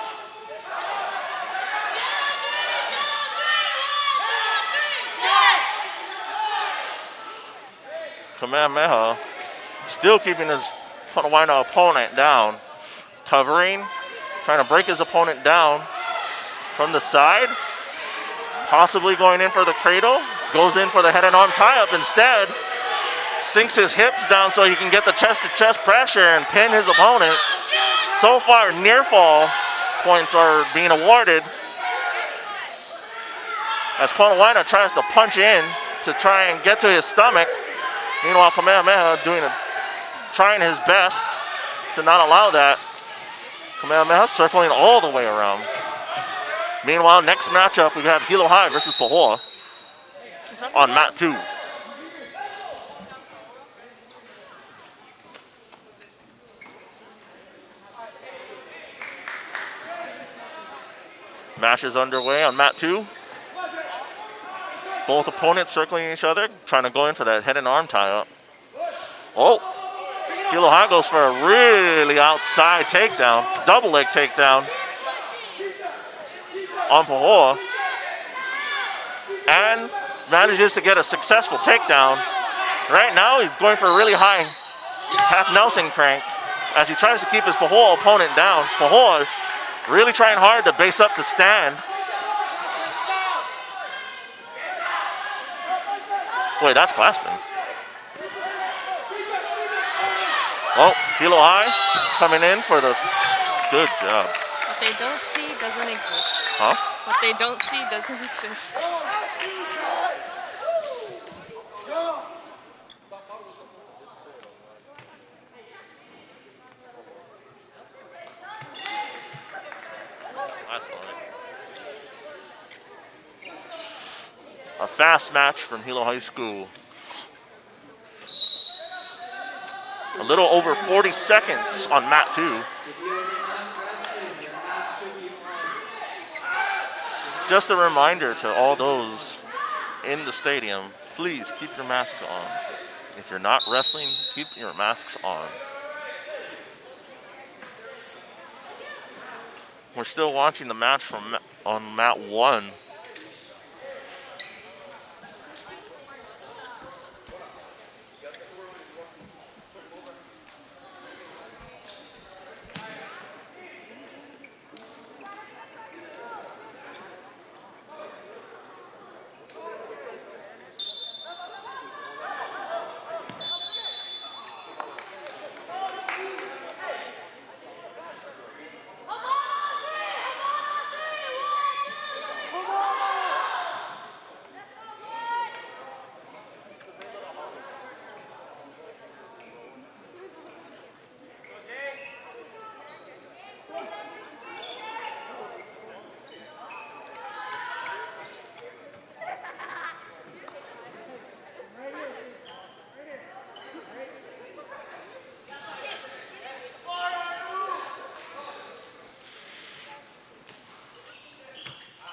[SPEAKER 2] Kamehameha still keeping his Kawanawina opponent down. Covering, trying to break his opponent down from the side. Possibly going in for the cradle. Goes in for the head and arm tie-up instead. Sinks his hips down so he can get the chest-to-chest pressure and pin his opponent. So far, near fall points are being awarded as Kawanawina tries to punch in to try and get to his stomach. Meanwhile, Kamehameha trying his best to not allow that. Kamehameha circling all the way around. Meanwhile, next matchup, we have Hilo High versus Pahoa on mat 2. Match is underway on mat 2. Both opponents circling each other, trying to go in for that head and arm tie-up. Oh, Hilo High goes for a really outside takedown, double leg takedown on Pahoa, and manages to get a successful takedown. Right now, he's going for a really high half Nelson crank as he tries to keep his Pahoa opponent down. Pahoa really trying hard to base up the stand. Wait, that's clasping. Oh, Hilo High coming in for the good job.
[SPEAKER 3] What they don't see doesn't exist.
[SPEAKER 2] Huh?
[SPEAKER 3] What they don't see doesn't exist.
[SPEAKER 2] A fast match from Hilo High School. A little over 40 seconds on mat 2. Just a reminder to all those in the stadium, please keep your mask on. If you're not wrestling, keep your masks on. We're still watching the match from on mat 1.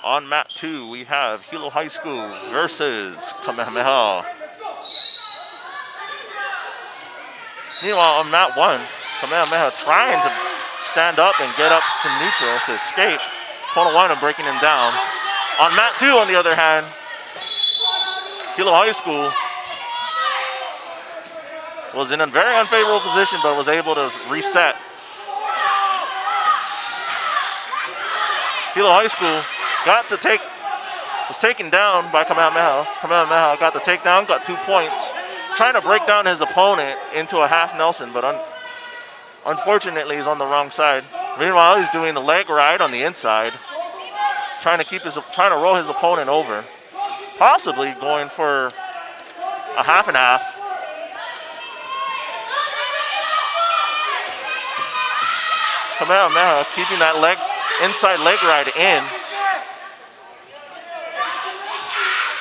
[SPEAKER 2] on mat 2, we have Hilo High School versus Kamehameha. Meanwhile, on mat 1, Kamehameha trying to stand up and get up to neutral to escape. Konawaina breaking him down. On mat 2, on the other hand, Hilo High School was in a very unfavorable position, but was able to reset. Hilo High School was taken down by Kamehameha. Kamehameha got the takedown, got 2 points, trying to break down his opponent into a half Nelson, but unfortunately he's on the wrong side. Meanwhile, he's doing the leg ride on the inside, trying to roll his opponent over, possibly going for a half and half. Kamehameha keeping that inside leg ride in.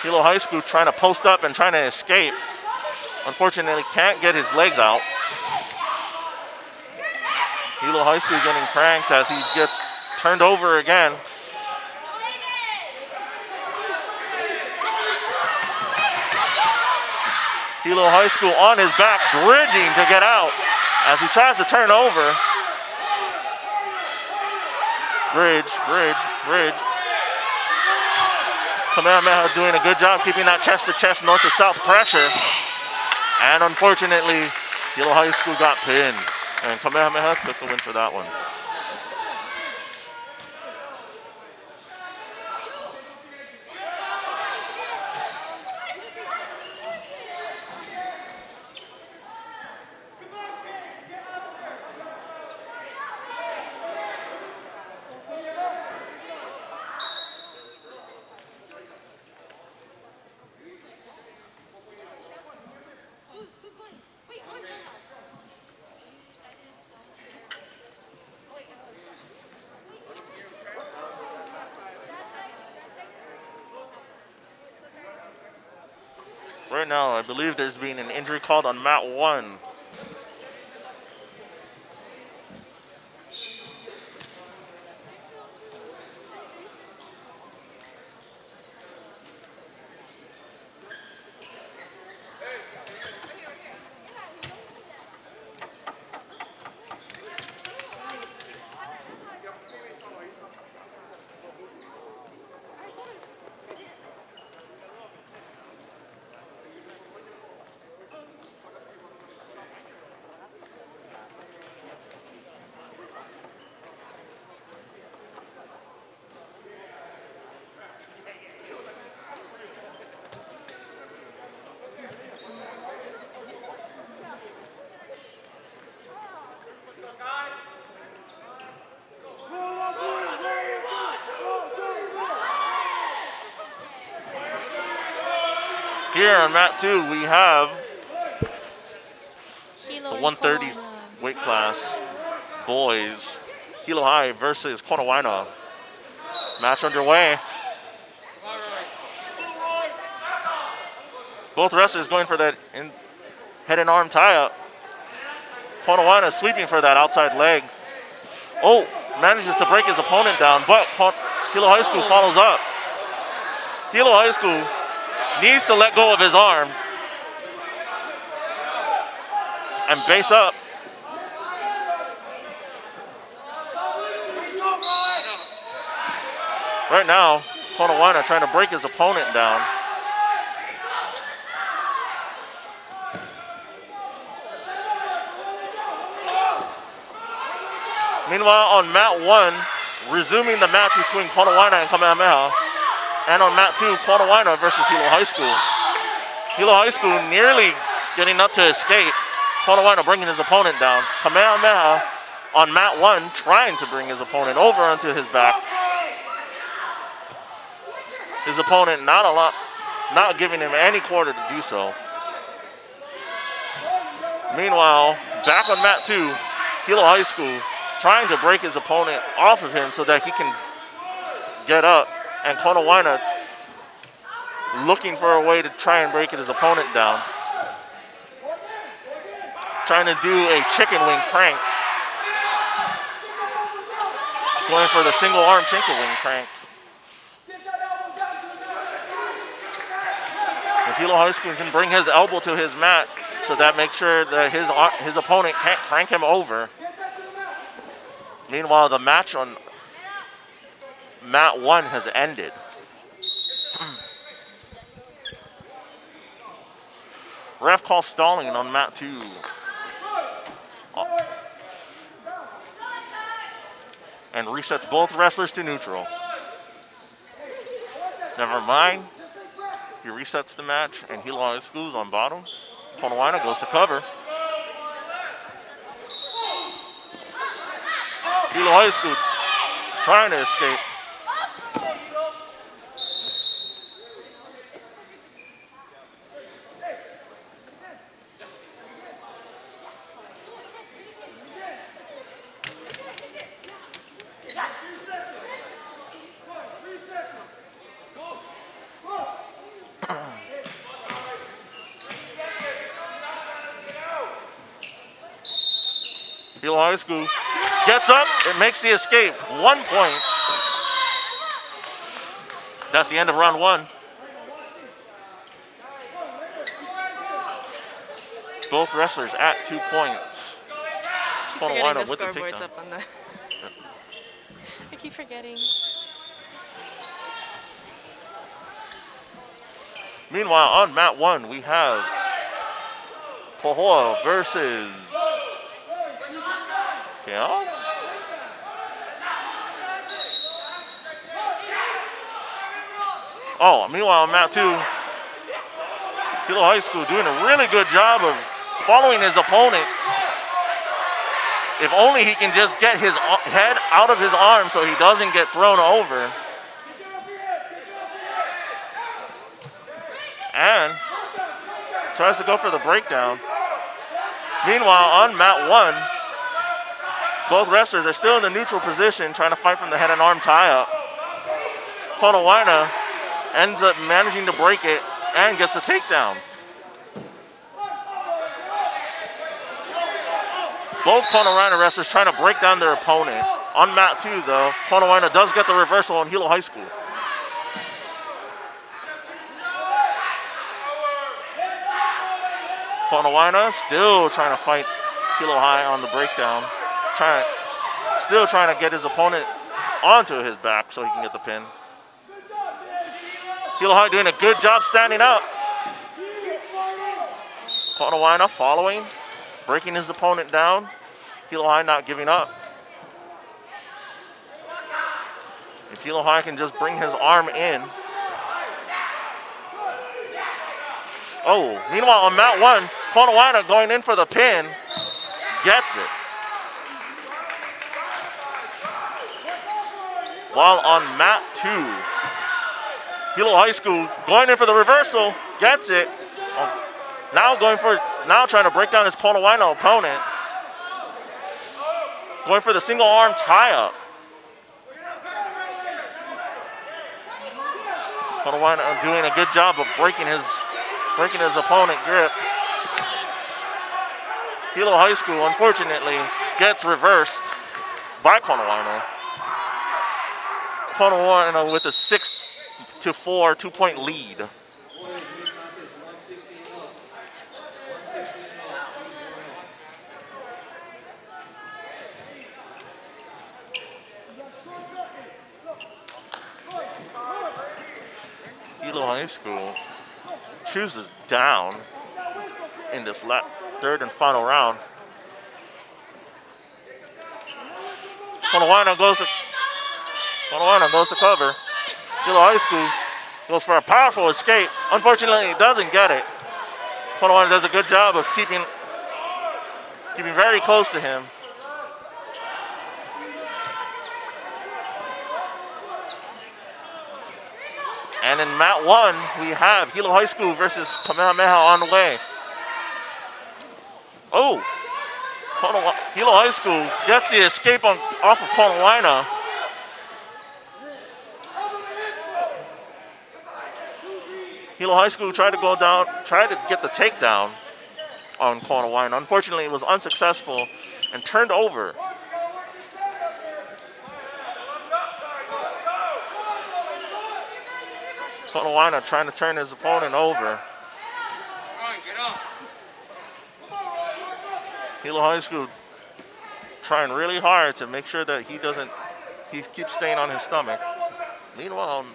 [SPEAKER 2] Hilo High School trying to post up and trying to escape. Unfortunately, can't get his legs out. Hilo High School getting cranked as he gets turned over again. Hilo High School on his back, bridging to get out as he tries to turn over. Bridge. Kamehameha doing a good job keeping that chest-to-chest, north-to-south pressure. And unfortunately, Hilo High School got pinned. And Kamehameha took the win for that one. Right now, I believe there's been an injury called on mat 1. Here on mat 2, we have the 130 weight class boys, Hilo High versus Konawaina. Match underway. Both wrestlers going for that head and arm tie-up. Konawaina sweeping for that outside leg. Oh, manages to break his opponent down, but Hilo High School follows up. Hilo High School needs to let go of his arm and base up. Right now, Konawaina trying to break his opponent down. Meanwhile, on mat 1, resuming the match between Konawaina and Kamehameha. And on mat 2, Konawaina versus Hilo High School. Hilo High School nearly getting up to escape. Konawaina bringing his opponent down. Kamehameha on mat 1 trying to bring his opponent over onto his back. His opponent not giving him any quarter to do so. Meanwhile, back on mat 2, Hilo High School trying to break his opponent off of him so that he can get up. And Konawaina looking for a way to try and break his opponent down. Trying to do a chicken wing crank. Going for the single arm chicken wing crank. Hilo High School can bring his elbow to his mat, so that makes sure that his opponent can't crank him over. Meanwhile, the match on mat 1 has ended. Ref calls stalling on mat 2. And resets both wrestlers to neutral. Never mind. He resets the match, and Hilo High School's on bottom. Konawaina goes to cover. Hilo High School trying to escape. Hilo High School gets up, it makes the escape. 1 point. That's the end of round 1. Both wrestlers at 2 points.
[SPEAKER 3] I keep forgetting the
[SPEAKER 2] with the
[SPEAKER 3] scoreboard's
[SPEAKER 2] takedown.
[SPEAKER 3] up on the... I keep forgetting.
[SPEAKER 2] Meanwhile, on mat 1, we have Pohoa versus Keao. Oh, meanwhile, on mat 2, Hilo High School doing a really good job of following his opponent. If only he can just get his head out of his arm so he doesn't get thrown over. And tries to go for the breakdown. Meanwhile, on mat 1, both wrestlers are still in the neutral position, trying to fight from the head and arm tie-up. Konawaina ends up managing to break it and gets the takedown. Both Konawaina wrestlers trying to break down their opponent. On mat 2, though, Konawaina does get the reversal on Hilo High School. Konawaina still trying to fight Hilo High on the breakdown. Still trying to get his opponent onto his back so he can get the pin. Hilo High doing a good job standing up. Konawaina following, breaking his opponent down. Hilo High not giving up. If Hilo High can just bring his arm in. Oh, meanwhile on mat 1, Konawaina going in for the pin. Gets it. While on mat 2, Hilo High School going in for the reversal. Gets it. Now trying to break down his Konawaina opponent. Going for the single arm tie-up. Konawaina doing a good job of breaking his opponent grip. Hilo High School, unfortunately, gets reversed by Konawaina. Konawaina with a 6-4 2-point lead. Hilo High School chooses down in this third and final round. Konawaina goes to cover. Hilo High School goes for a powerful escape. Unfortunately, he doesn't get it. Konawaina does a good job of keeping very close to him. And in mat 1, we have Hilo High School versus Kamehameha on the way. Oh, Hilo High School gets the escape off of Konawaina. Hilo High School tried to get the takedown on Konawaina. Unfortunately, it was unsuccessful and turned over. Konawaina trying to turn his opponent over. Hilo High School trying really hard to make sure that he keeps staying on his stomach. Meanwhile,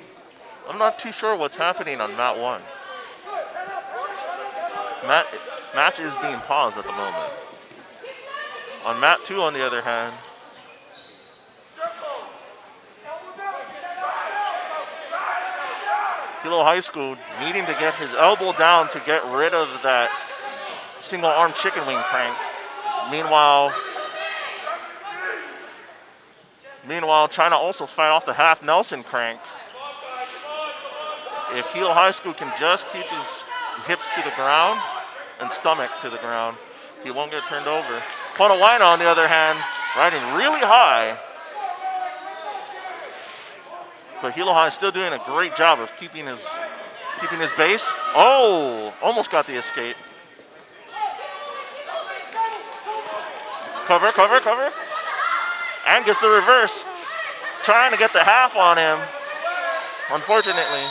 [SPEAKER 2] I'm not too sure what's happening on mat 1. Match is being paused at the moment. On mat 2, on the other hand, Hilo High School needing to get his elbow down to get rid of that single arm chicken wing crank. Meanwhile, trying to also fight off the half Nelson crank. If Hilo High School can just keep his hips to the ground and stomach to the ground, he won't get turned over. Ponawaina, on the other hand, riding really high. But Hilo High is still doing a great job of keeping his base. Oh, almost got the escape. Cover. And gets the reverse. Trying to get the half on him. Unfortunately.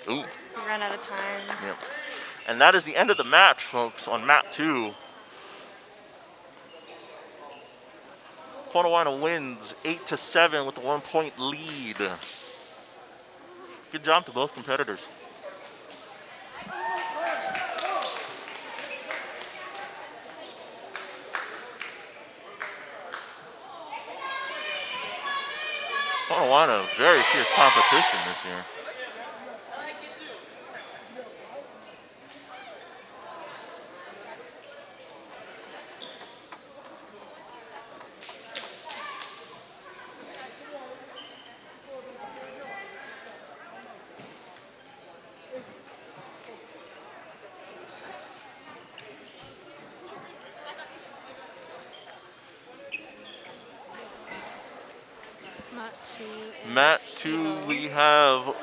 [SPEAKER 2] Ooh.
[SPEAKER 3] He ran out of time.
[SPEAKER 2] Yep. And that is the end of the match, folks, on mat 2. Ponawaina wins 8-7 with a 1-point lead. Good job to both competitors. Ponawaina, very fierce competition this year. Mat 2, we have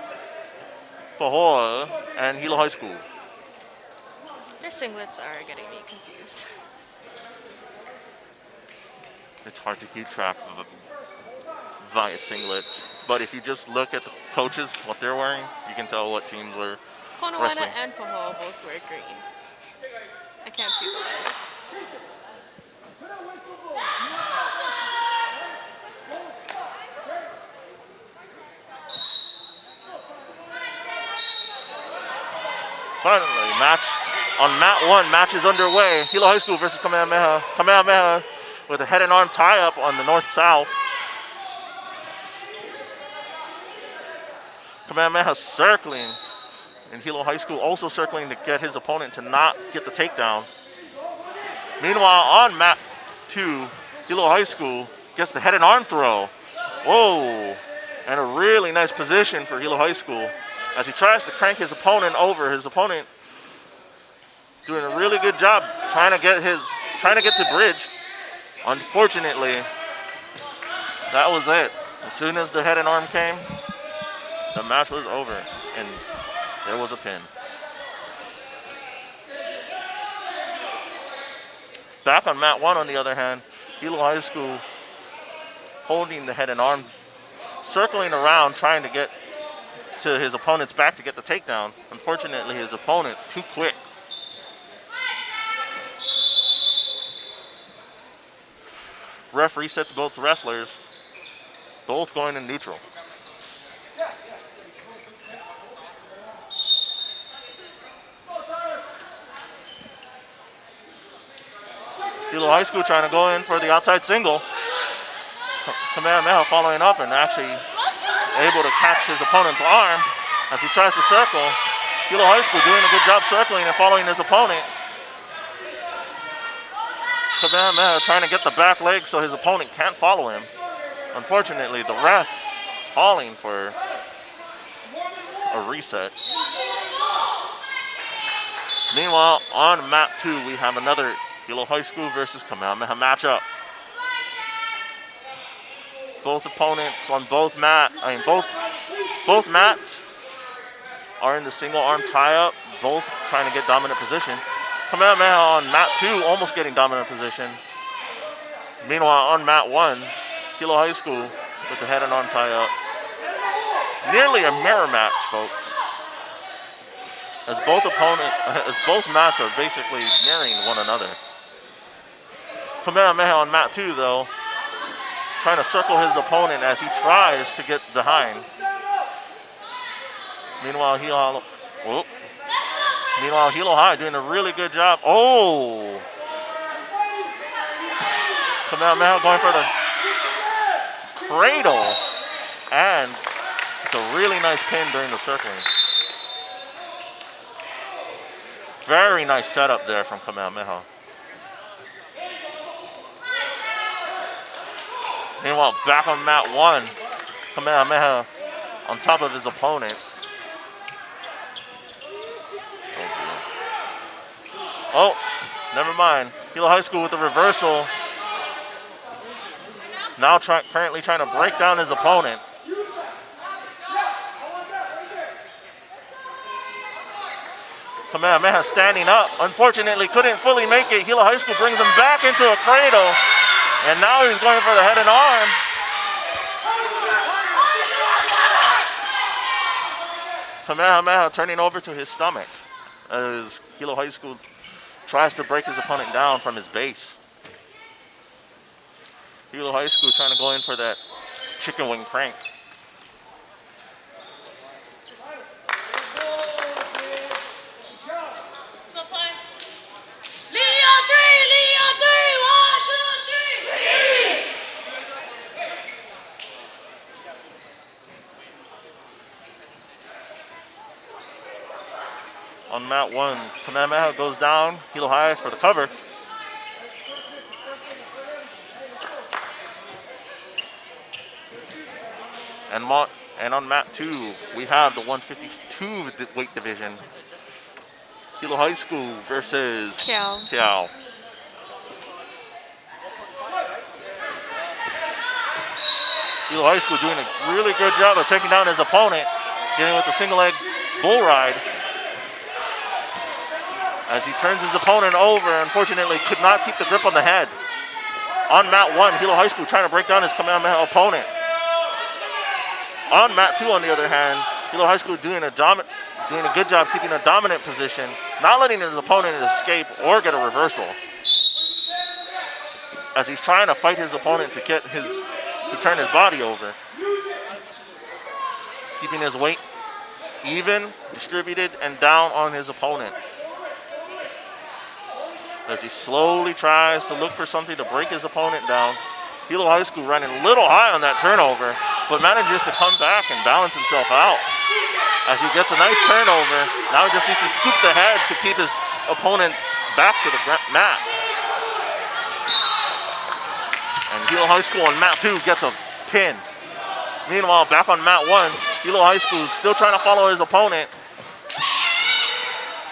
[SPEAKER 2] Pahoa and Hilo High School.
[SPEAKER 3] Their singlets are getting me confused.
[SPEAKER 2] It's hard to keep track of via singlets, but if you just look at the coaches, what they're wearing, you can tell what teams are
[SPEAKER 3] Ponawaina
[SPEAKER 2] wrestling.
[SPEAKER 3] and Pahoa both wear green. I can't see the letters.
[SPEAKER 2] Finally, on mat 1, match is underway. Hilo High School versus Kamehameha. Kamehameha with a head and arm tie-up on the north-south. Kamehameha circling, and Hilo High School also circling to get his opponent to not get the takedown. Meanwhile, on mat 2, Hilo High School gets the head and arm throw. Whoa, and a really nice position for Hilo High School as he tries to crank his opponent over. His opponent doing a really good job trying to get to bridge. Unfortunately, that was it. As soon as the head and arm came, the match was over, and there was a pin. Back on mat 1, on the other hand, Hilo High School holding the head and arm, circling around, trying to get to his opponent's back to get the takedown. Unfortunately, his opponent too quick. Ref resets both wrestlers, both going in neutral. Hilo High School trying to go in for the outside single. Kamehameha following up and actually able to catch his opponent's arm as he tries to circle. Hilo High School doing a good job circling and following his opponent. Kamehameha trying to get the back leg so his opponent can't follow him. Unfortunately, the ref calling for a reset. Meanwhile, on mat 2, we have another Hilo High School versus Kamehameha matchup. Both opponents on both mats are in the single arm tie-up, both trying to get dominant position. Kamehameha on mat 2 almost getting dominant position. Meanwhile, on mat 1, Hilo High School with the head and arm tie-up. Nearly a mirror match, folks. as both mats are basically mirroring one another. Kamehameha on mat 2 though, trying to circle his opponent as he tries to get behind. Meanwhile, Hilo High doing a really good job. Oh! Kamehameha going for the cradle, and it's a really nice pin during the circling. Very nice setup there from Kamehameha. Meanwhile, back on mat 1, Kamehameha on top of his opponent. Oh, never mind. Hilo High School with the reversal. Now currently trying to break down his opponent. Kamehameha standing up. Unfortunately, couldn't fully make it. Hilo High School brings him back into a cradle. And now he's going for the head and arm. Kamehameha turning over to his stomach as Hilo High School tries to break his opponent down from his base. Hilo High School trying to go in for that chicken wing crank. On mat 1, Kamehameha goes down. Hilo High for the cover. And on mat 2, we have the 152 weight division. Hilo High School versus Kiao. Hilo High School doing a really good job of taking down his opponent, getting with the single leg bull ride. As he turns his opponent over, unfortunately could not keep the grip on the head. On mat 1, Hilo High School trying to break down his Kamehameha opponent. On mat 2, on the other hand, Hilo High School doing a good job keeping a dominant position, not letting his opponent escape or get a reversal. As he's trying to fight his opponent to turn his body over. Keeping his weight even, distributed, and down on his opponent. As he slowly tries to look for something to break his opponent down. Hilo High School running a little high on that turnover, but manages to come back and balance himself out. As he gets a nice turnover, now he just needs to scoop the head to keep his opponent's back to the mat. And Hilo High School on mat 2 gets a pin. Meanwhile, back on mat 1, Hilo High School is still trying to follow his opponent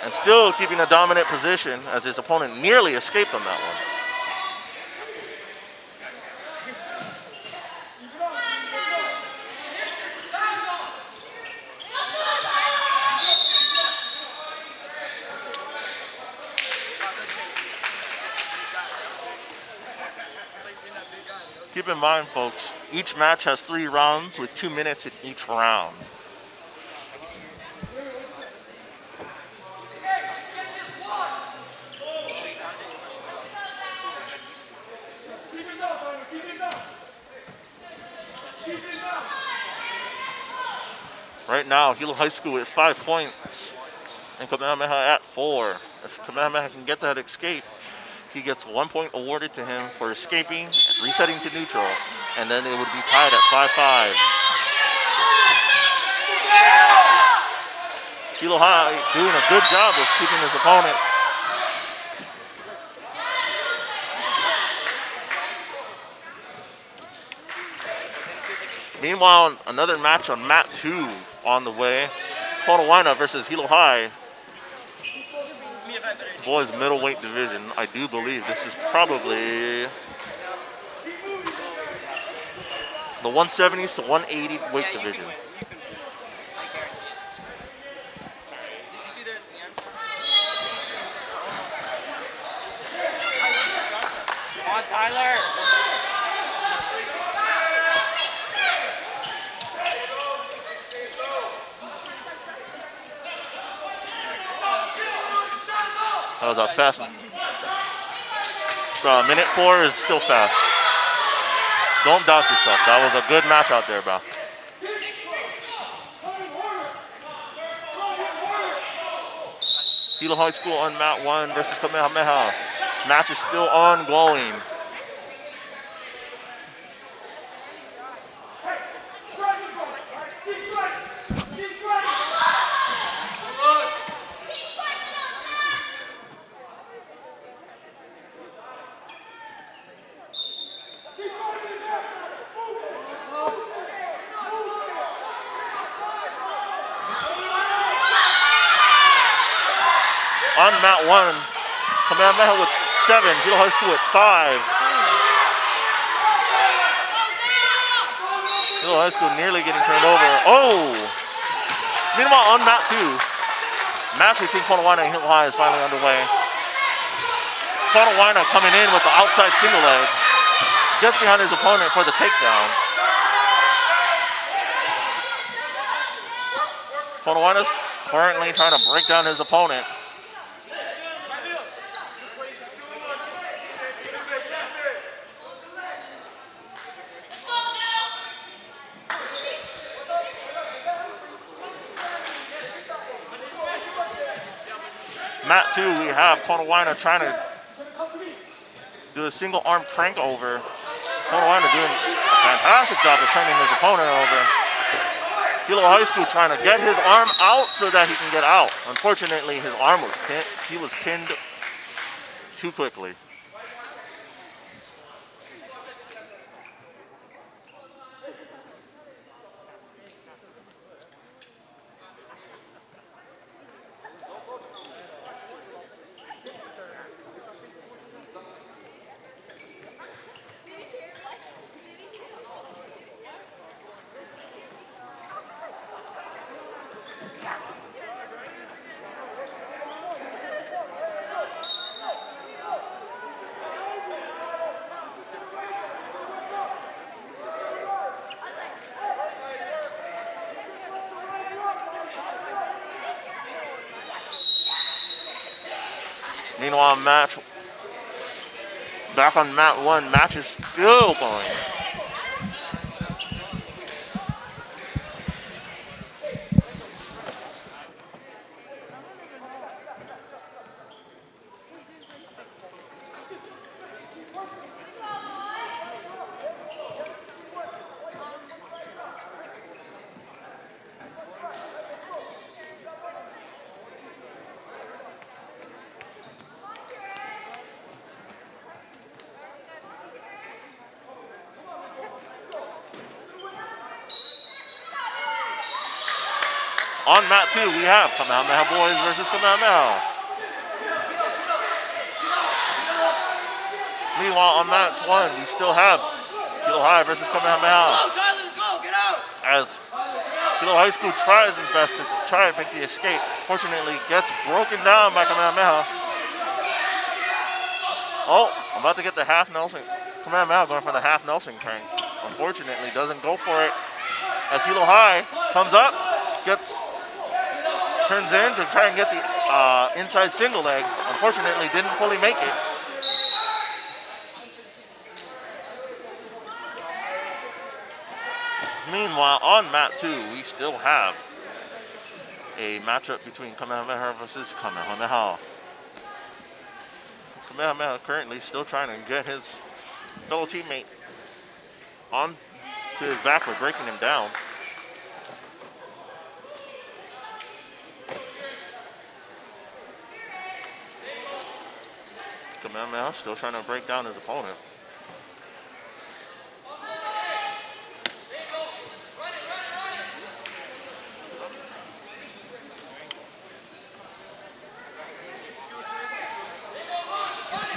[SPEAKER 2] and still keeping a dominant position as his opponent nearly escaped on that one. Keep in mind, folks, each match has 3 rounds with 2 minutes in each round. Right now, Hilo High School at 5 points and Kamehameha at 4. If Kamehameha can get that escape, he gets 1 point awarded to him for escaping, resetting to neutral, and then it would be tied at 5-5. Hilo High doing a good job of keeping his opponent. Meanwhile, another match on mat 2 on the way. Konawaina versus Hilo High. Boys middleweight division. I do believe this is probably the 170s to 180 weight division.
[SPEAKER 4] Come on, Tyler.
[SPEAKER 2] was a fast. Minute 4 is still fast. Don't doubt yourself. That was a good match out there, bro. Hilo High School on mat 1 versus Kamehameha. Match is still ongoing. On mat 1, Kamehameha with 7, Hilo High School with 5. Hilo High School nearly getting turned over. Oh! Meanwhile, on mat 2, match between Konawaina and Hilo High is finally underway. Konawaina coming in with the outside single leg. Gets behind his opponent for the takedown. Konawaina's currently trying to break down his opponent. Mat 2, we have Konawaina trying to do a single arm crank over. Konawaina doing a fantastic job of turning his opponent over. Hilo High School trying to get his arm out so that he can get out. Unfortunately, his arm was pinned. He was pinned too quickly. Meanwhile, back on mat 1, match is still going. On mat 2, we have Kamehameha boys versus Kamehameha. Meanwhile, on mat 1, we still have Hilo High versus Kamehameha.
[SPEAKER 5] Let's go, get out!
[SPEAKER 2] As Hilo High School tries his best to try and make the escape. Fortunately, gets broken down by Kamehameha. Oh, about to get the half Nelson. Kamehameha going for the half Nelson crank. Unfortunately, doesn't go for it. As Hilo High comes up, turns in to try and get the inside single leg. Unfortunately, didn't fully make it. Meanwhile, on mat 2, we still have a matchup between Kamehameha versus Kamehameha. Kamehameha currently still trying to get his fellow teammate on to his back by breaking him down. Kamehameha still trying to break down his opponent.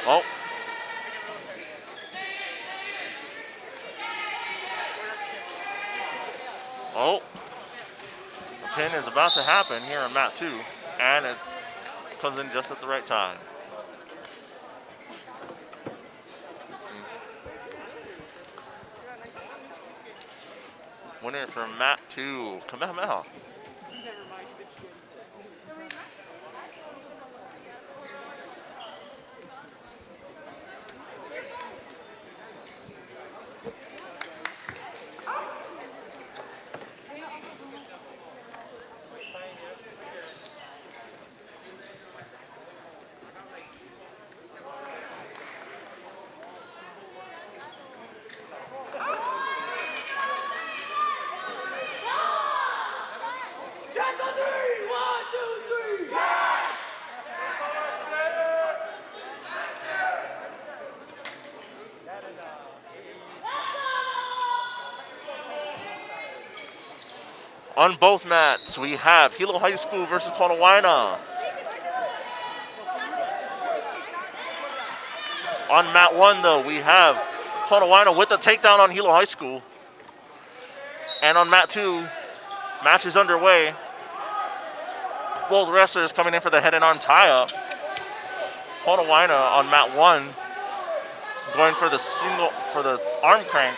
[SPEAKER 2] Oh. Oh. The pin is about to happen here on mat 2, and it comes in just at the right time. Winner from mat 2, Kamehameha. On both mats, we have Hilo High School versus Ponawaina. On mat 1, though, we have Ponawaina with the takedown on Hilo High School. And on mat 2, match is underway. Both wrestlers coming in for the head and arm tie-up. Ponawaina on mat 1 going for the arm crank.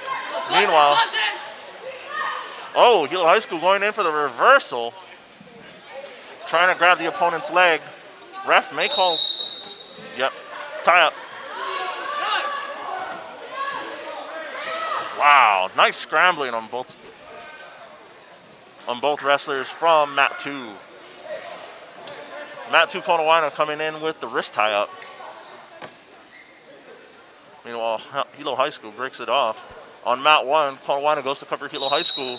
[SPEAKER 2] Meanwhile, Hilo High School going in for the reversal. Trying to grab the opponent's leg. Ref may call. Yep, tie-up. Wow, nice scrambling on both wrestlers from mat 2. Mat 2 Ponawaina coming in with the wrist tie-up. Meanwhile, Hilo High School breaks it off. On mat 1, Ponawaina goes to cover Hilo High School.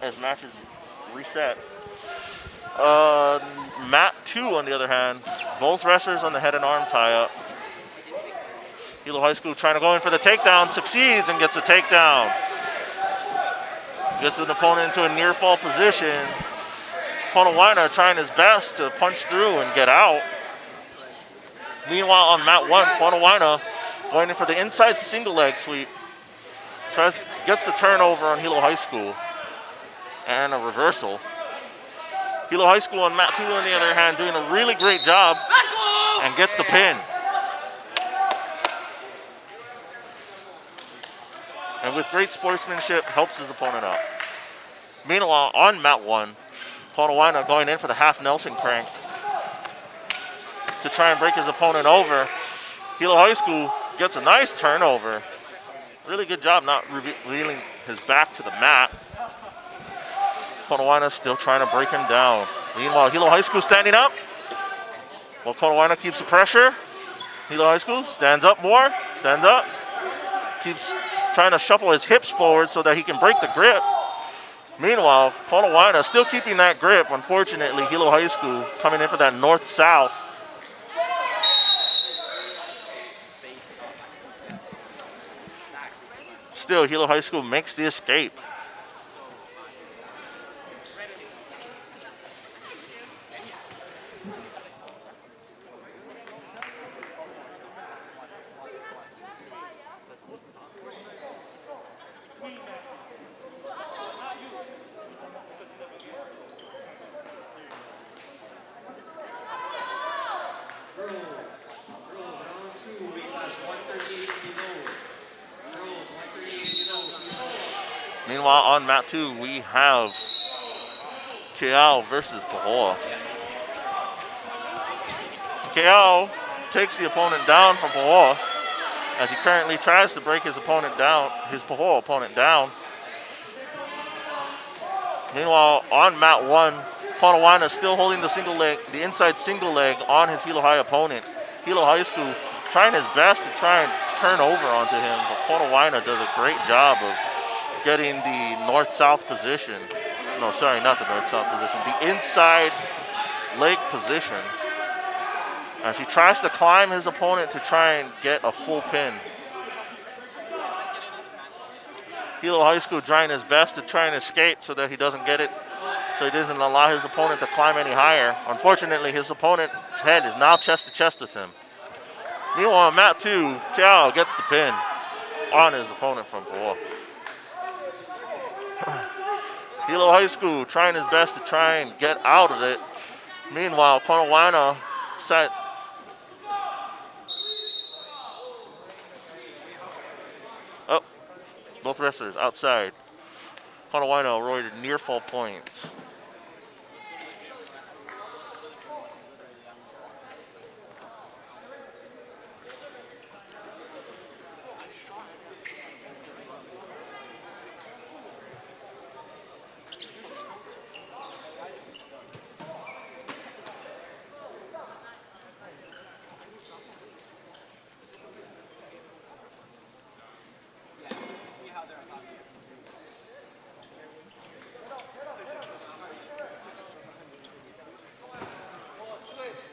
[SPEAKER 2] As match is reset. Mat 2, on the other hand, both wrestlers on the head and arm tie-up. Hilo High School trying to go in for the takedown, succeeds and gets a takedown. Gets an opponent into a near fall position. Ponawaina trying his best to punch through and get out. Meanwhile, on mat 1, Ponawaina going in for the inside single leg sweep. Gets the turnover on Hilo High School. And a reversal. Hilo High School on mat 2, on the other hand, doing a really great job. And gets the pin. And with great sportsmanship, helps his opponent out. Meanwhile, on mat 1, Ponawaina going in for the half Nelson crank to try and break his opponent over. Hilo High School gets a nice turnover. Really good job not revealing his back to the mat. Ponawaina still trying to break him down. Meanwhile, Hilo High School standing up. While Ponawaina keeps the pressure. Hilo High School stands up more, stands up. Keeps trying to shuffle his hips forward so that he can break the grip. Meanwhile, Ponawaina still keeping that grip. Unfortunately, Hilo High School coming in for that north-south. Still, Hilo High School makes the escape. Meanwhile, on mat 2, we have Keao versus Pahoa. Keao takes the opponent down from Pahoa as he currently tries to break his opponent down, his Pahoa opponent down. Meanwhile, on mat 1, Ponawaina still holding the inside single leg on his Hilo High opponent. Hilo High School trying his best to try and turn over onto him, but Ponawaina does a great job of getting the north-south position. No, sorry, not the north-south position. The inside leg position. As he tries to climb his opponent to try and get a full pin. Hilo High School trying his best to try and escape so that he doesn't get it, so he doesn't allow his opponent to climb any higher. Unfortunately, his opponent's head is now chest to chest with him. Meanwhile, on mat 2, Keao gets the pin on his opponent from Pahoa. Hilo High School trying his best to try and get out of it. Meanwhile, Ponawaina set. Oh, both wrestlers outside. Ponawaina avoided near fall points.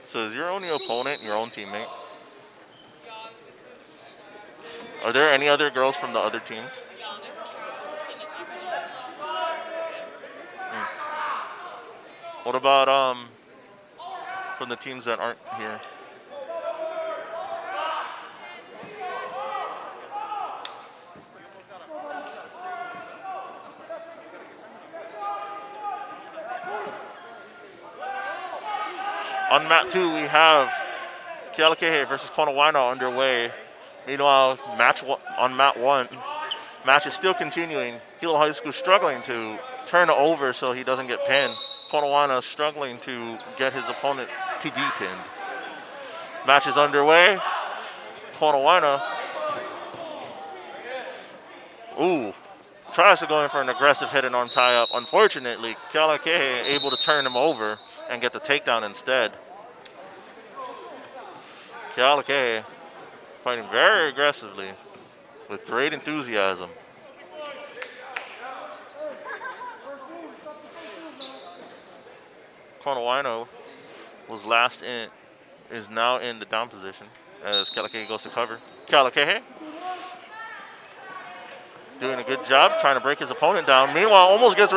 [SPEAKER 2] So is your only opponent your own teammate? Are there any other girls from the other teams?
[SPEAKER 3] Yeah, there's Carol, Phoenix,
[SPEAKER 2] What about from the teams that aren't here? On mat 2, we have Kealakekee versus Konawaina underway. Meanwhile, on mat 1, match is still continuing. Hilo High School struggling to turn over so he doesn't get pinned. Konawaina struggling to get his opponent to be pinned. Match is underway. Konawaina, tries to go in for an aggressive hit and on tie-up. Unfortunately, Kealakekee able to turn him over and get the takedown instead. Kealakekee fighting very aggressively with great enthusiasm. Konawaina is now in the down position as Kealakekee goes to cover. Kealakekee doing a good job trying to break his opponent down. Meanwhile, almost gets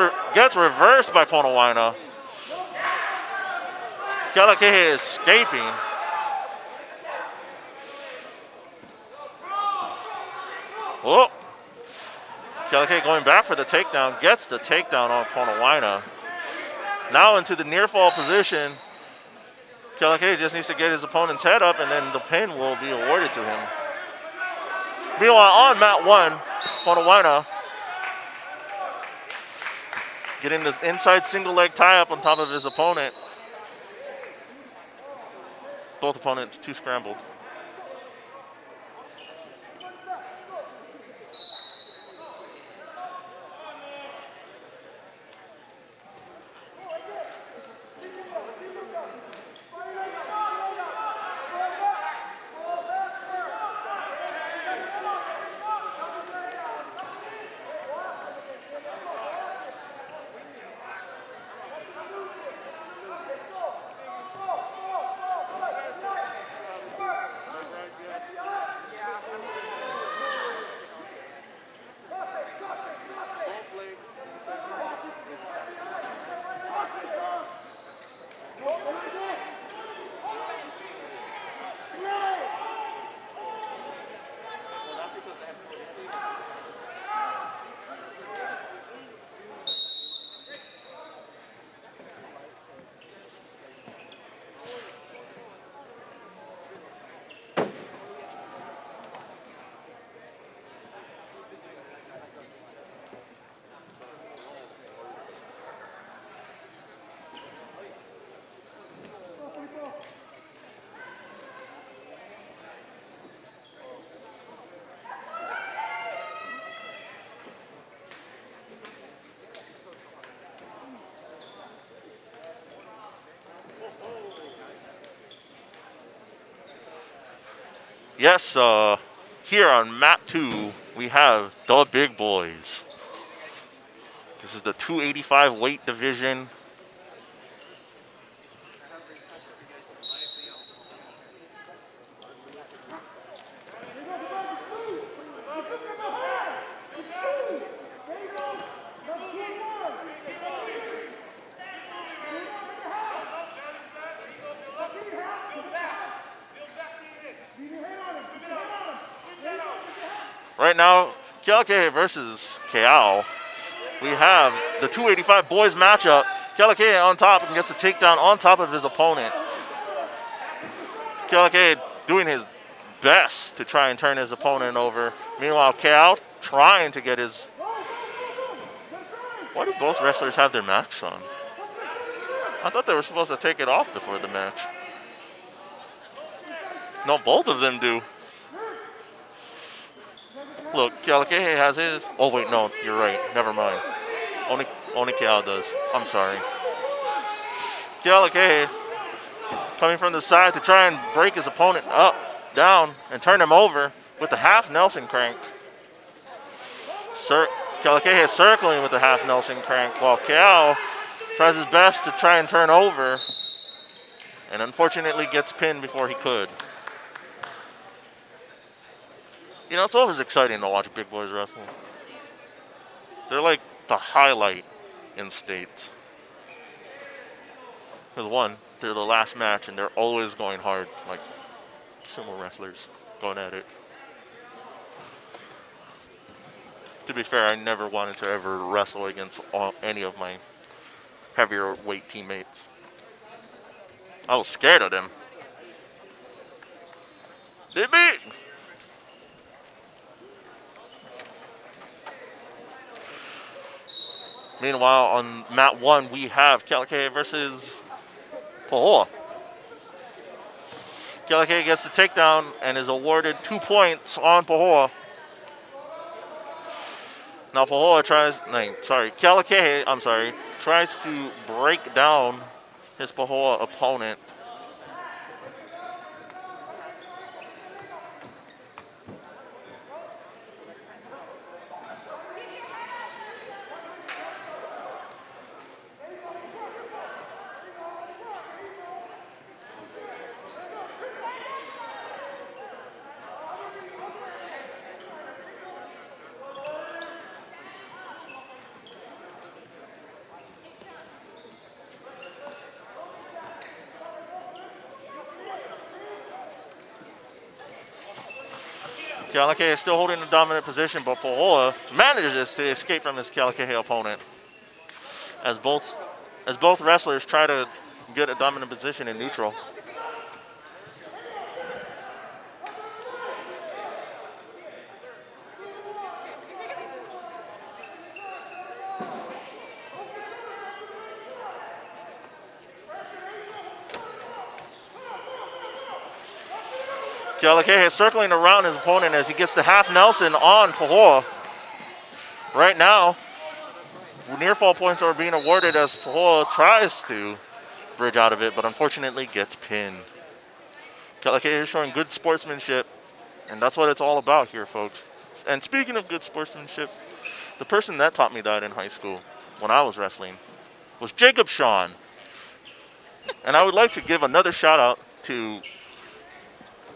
[SPEAKER 2] reversed by Konawaina. Kealakekee escaping. Oh, Kealakekee going back for the takedown, gets the takedown on Konawaina. Now into the near fall position. Kealakekee just needs to get his opponent's head up and then the pin will be awarded to him. Meanwhile, on mat 1, Konawaina getting this inside single leg tie up on top of his opponent. Both opponents too scrambled. Yes, here on mat 2, we have the big boys. This is the 285 weight division. Right now, Kealakekee versus Keao. We have the 285 boys matchup. Kealakekee on top and gets the takedown on top of his opponent. Kealakekee doing his best to try and turn his opponent over. Meanwhile, Keao trying to get his... Why do both wrestlers have their masks on? I thought they were supposed to take it off before the match. No, both of them do. Look, Kealakekee has his. Oh wait, no, you're right. Never mind. Only Keao does. I'm sorry. Kealakekee coming from the side to try and break his opponent up, down, and turn him over with the half Nelson crank. Kealakekee is circling with the half Nelson crank while Keao tries his best to try and turn over, and unfortunately gets pinned before he could. You know, it's always exciting to watch big boys wrestle. They're like the highlight in states. has won through the last match, and they're always going hard, like sumo wrestlers going at it. To be fair, I never wanted to ever wrestle against any of my heavier weight teammates. I was scared of them. They beat. Meanwhile, on mat 1, we have KVIKS versus Pahoa. KVIKS gets the takedown and is awarded 2 points on Pahoa. Now KVIKS tries to break down his Pahoa opponent. KVIKS is still holding the dominant position, but Pahoa manages to escape from his KVIKS opponent as both wrestlers try to get a dominant position in neutral. KVIKS is circling around his opponent as he gets the half Nelson on Pahoa. Right now, near fall points are being awarded as Pahoa tries to bridge out of it, but unfortunately gets pinned. KVIKS is showing good sportsmanship, and that's what it's all about here, folks. And speaking of good sportsmanship, the person that taught me that in high school when I was wrestling was Jacob Shawn. And I would like to give another shout out to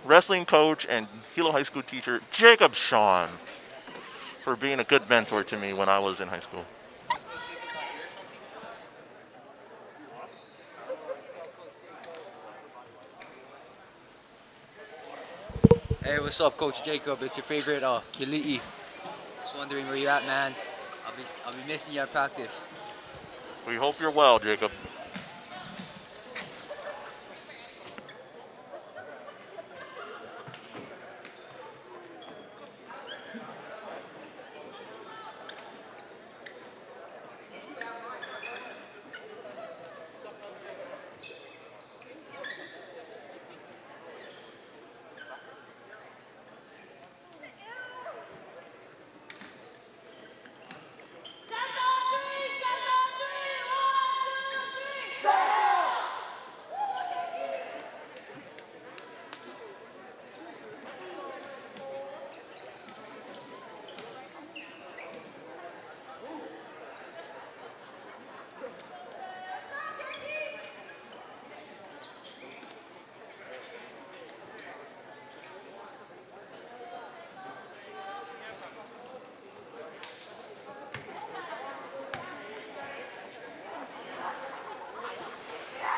[SPEAKER 2] wrestling coach and Hilo High School teacher Jacob Shawn for being a good mentor to me when I was in high school.
[SPEAKER 6] Hey, what's up, Coach Jacob? It's your favorite Kili'i. Just wondering where you're at, man. I'll be missing you at practice.
[SPEAKER 2] We hope you're well, Jacob.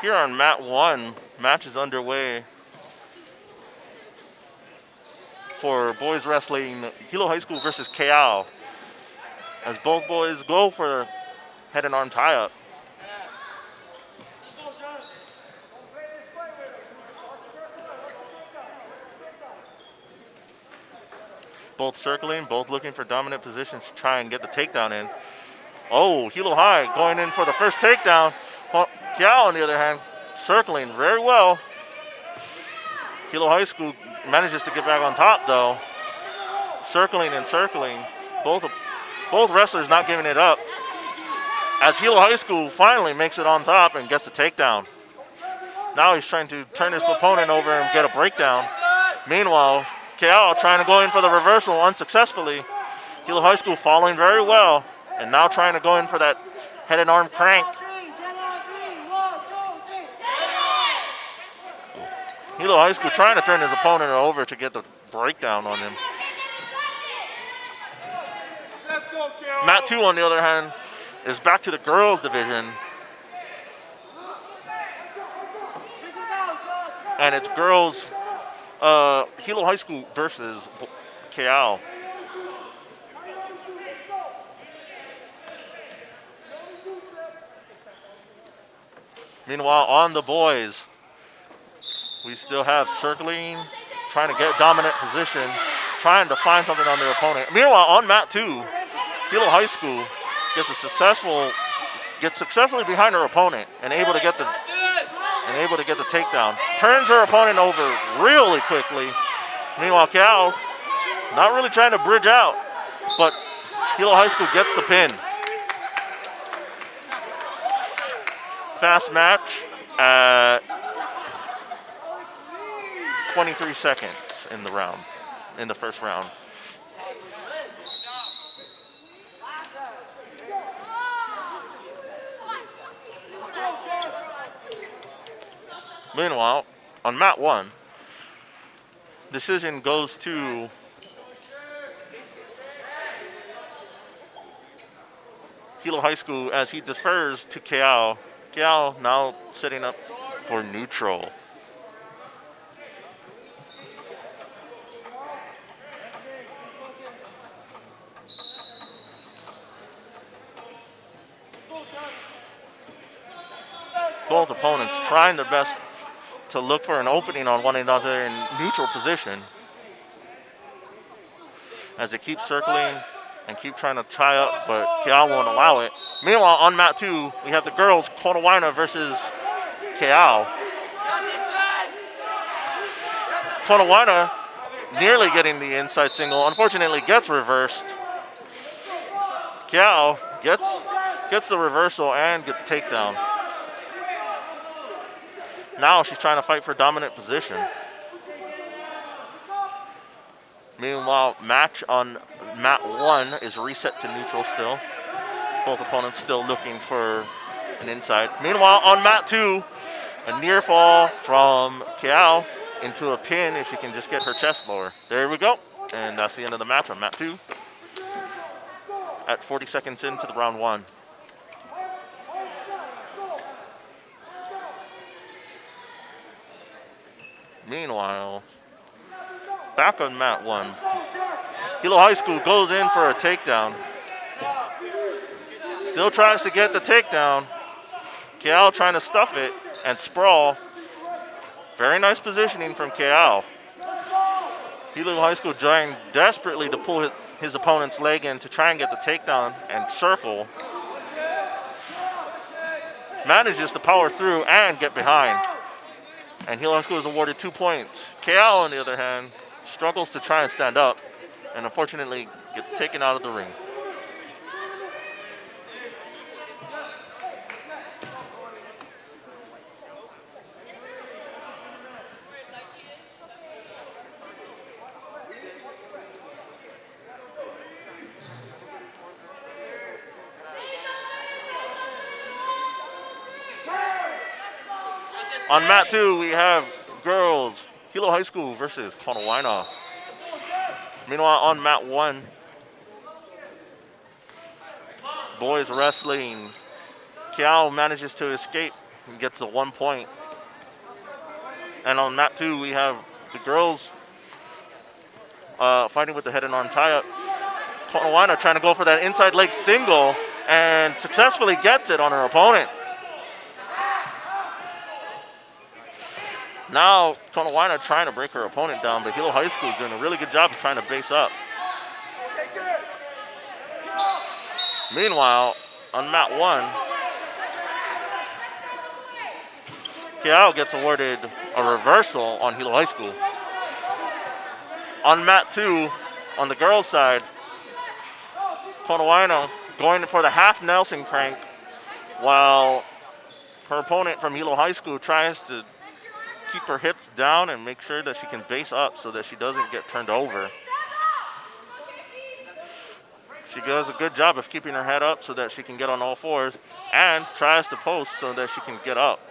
[SPEAKER 2] Here on mat 1, match is underway for boys wrestling Hilo High School versus KL, as both boys go for head and arm tie-up. Both circling, both looking for dominant positions to try and get the takedown in. Oh, Hilo High going in for the first takedown. KL, on the other hand, circling very well. Hilo High School manages to get back on top, though. Circling and circling. Both wrestlers not giving it up, as Hilo High School finally makes it on top and gets the takedown. Now he's trying to turn his opponent over and get a breakdown. Meanwhile, KL trying to go in for the reversal unsuccessfully. Hilo High School following very well, and now trying to go in for that head and arm crank. Hilo High School trying to turn his opponent over to get the breakdown on him. Mat 2, on the other hand, is back to the girls division. and it's girls Hilo High School versus KL. Meanwhile, on the boys, we still have circling, trying to get dominant position, trying to find something on their opponent. Meanwhile, on mat 2, Hilo High School gets successfully behind her opponent and able to get the takedown. Turns her opponent over really quickly. Meanwhile, Cal not really trying to bridge out, but Hilo High School gets the pin. Fast match at 23 seconds in the first round. Meanwhile, on mat 1, decision goes to Hilo High School as he defers to Keao. Keao now setting up for neutral. Both opponents trying their best to look for an opening on one another in neutral position as they keep circling and keep trying to tie up, but Keao won't allow it. Meanwhile, on mat 2, we have the girls, Konawaina versus Keao. Konawaina nearly getting the inside single, unfortunately gets reversed. Keao gets the reversal and gets the takedown. Now she's trying to fight for dominant position. Meanwhile, match on mat 1 is reset to neutral still. Both opponents still looking for an inside. Meanwhile, on mat 2, a near fall from Keao into a pin if she can just get her chest lower. There we go. And that's the end of the match on mat 2. At 40 seconds into the round 1. Meanwhile, back on mat 1, Hilo High School goes in for a takedown. Still tries to get the takedown. Keao trying to stuff it and sprawl. Very nice positioning from Keao. Hilo High School trying desperately to pull his opponent's leg in to try and get the takedown and circle. Manages to power through and get behind. And Hilo High School is awarded 2 points. Keao, on the other hand, struggles to try and stand up and unfortunately gets taken out of the ring. On mat 2, we have girls, Hilo High School versus Konawaina. Meanwhile, on mat 1, boys wrestling. Keao manages to escape and gets the 1 point. And on mat 2, we have the girls fighting with the head and arm tie-up. Konawaina trying to go for that inside leg single and successfully gets it on her opponent. Now, Konawaina trying to break her opponent down, but Hilo High School is doing a really good job of trying to base up. Meanwhile, on mat 1, Keao gets awarded a reversal on Hilo High School. On mat 2, on the girls' side, Konawaina going for the half Nelson crank while her opponent from Hilo High School tries to keep her hips down and make sure that she can base up so that she doesn't get turned over. She does a good job of keeping her head up so that she can get on all fours and tries to post so that she can get up.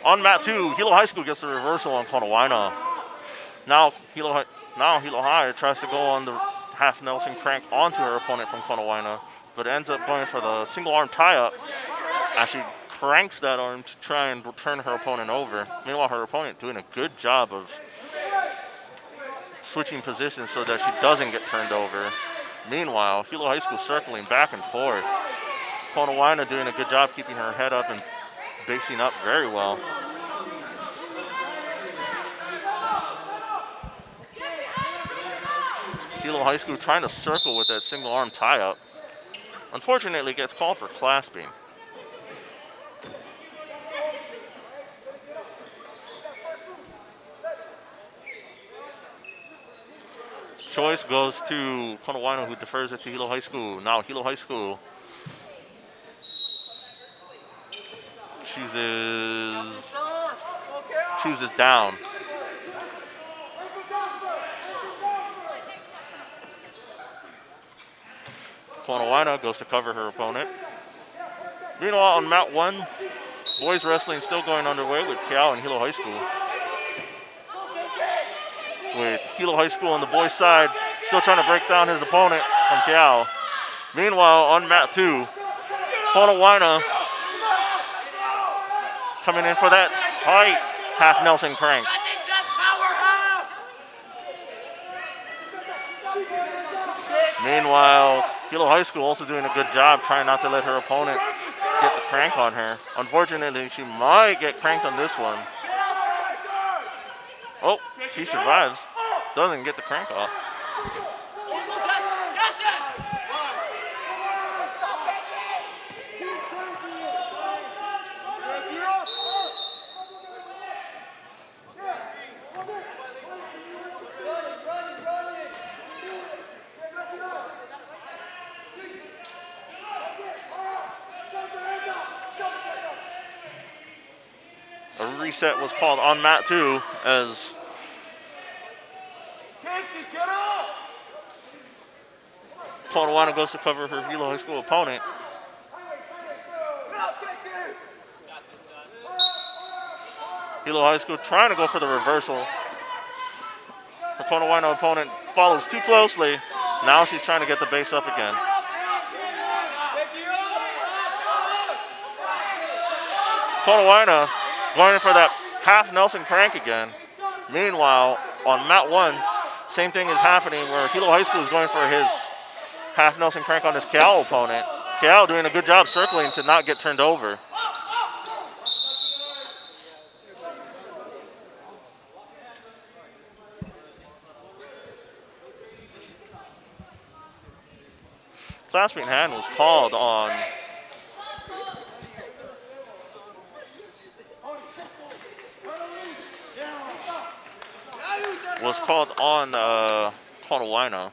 [SPEAKER 2] on mat 2, Hilo High School gets the reversal on Konawaina. Now Hilo High tries to go on the half Nelson crank onto her opponent from Konawaina, but ends up going for the single arm tie-up as she cranks that arm to try and turn her opponent over. Meanwhile, her opponent doing a good job of switching positions so that she doesn't get turned over. Meanwhile, Hilo High School circling back and forth. Konawaina doing a good job keeping her head up and basing up very well. Hilo High School trying to circle with that single arm tie-up. Unfortunately, gets called for clasping. Choice goes to Konawaina, who defers it to Hilo High School. Now Hilo High School chooses down. Konawaina goes to cover her opponent. Meanwhile, on mat 1, boys wrestling still going underway with Kiao and Hilo High School. With Hilo High School on the boys' side, still trying to break down his opponent from Kiao. Meanwhile, on mat 2, Konawaina coming in for that tight half Nelson crank. Meanwhile, Hilo High School also doing a good job trying not to let her opponent get the crank on her. Unfortunately, she might get cranked on this one. Oh, she survives. Doesn't get the crank off. A reset was called on mat 2 as Konawaina goes to cover her Hilo High School opponent. Hilo High School trying to go for the reversal. Her Konawaina opponent follows too closely. Now she's trying to get the base up again. Konawaina going for that half Nelson crank again. Meanwhile, on mat 1, same thing is happening where Hilo High School is going for his half Nelson crank on his Kiao opponent. Kiao doing a good job circling to not get turned over. Clasping hand was called on Konawaina,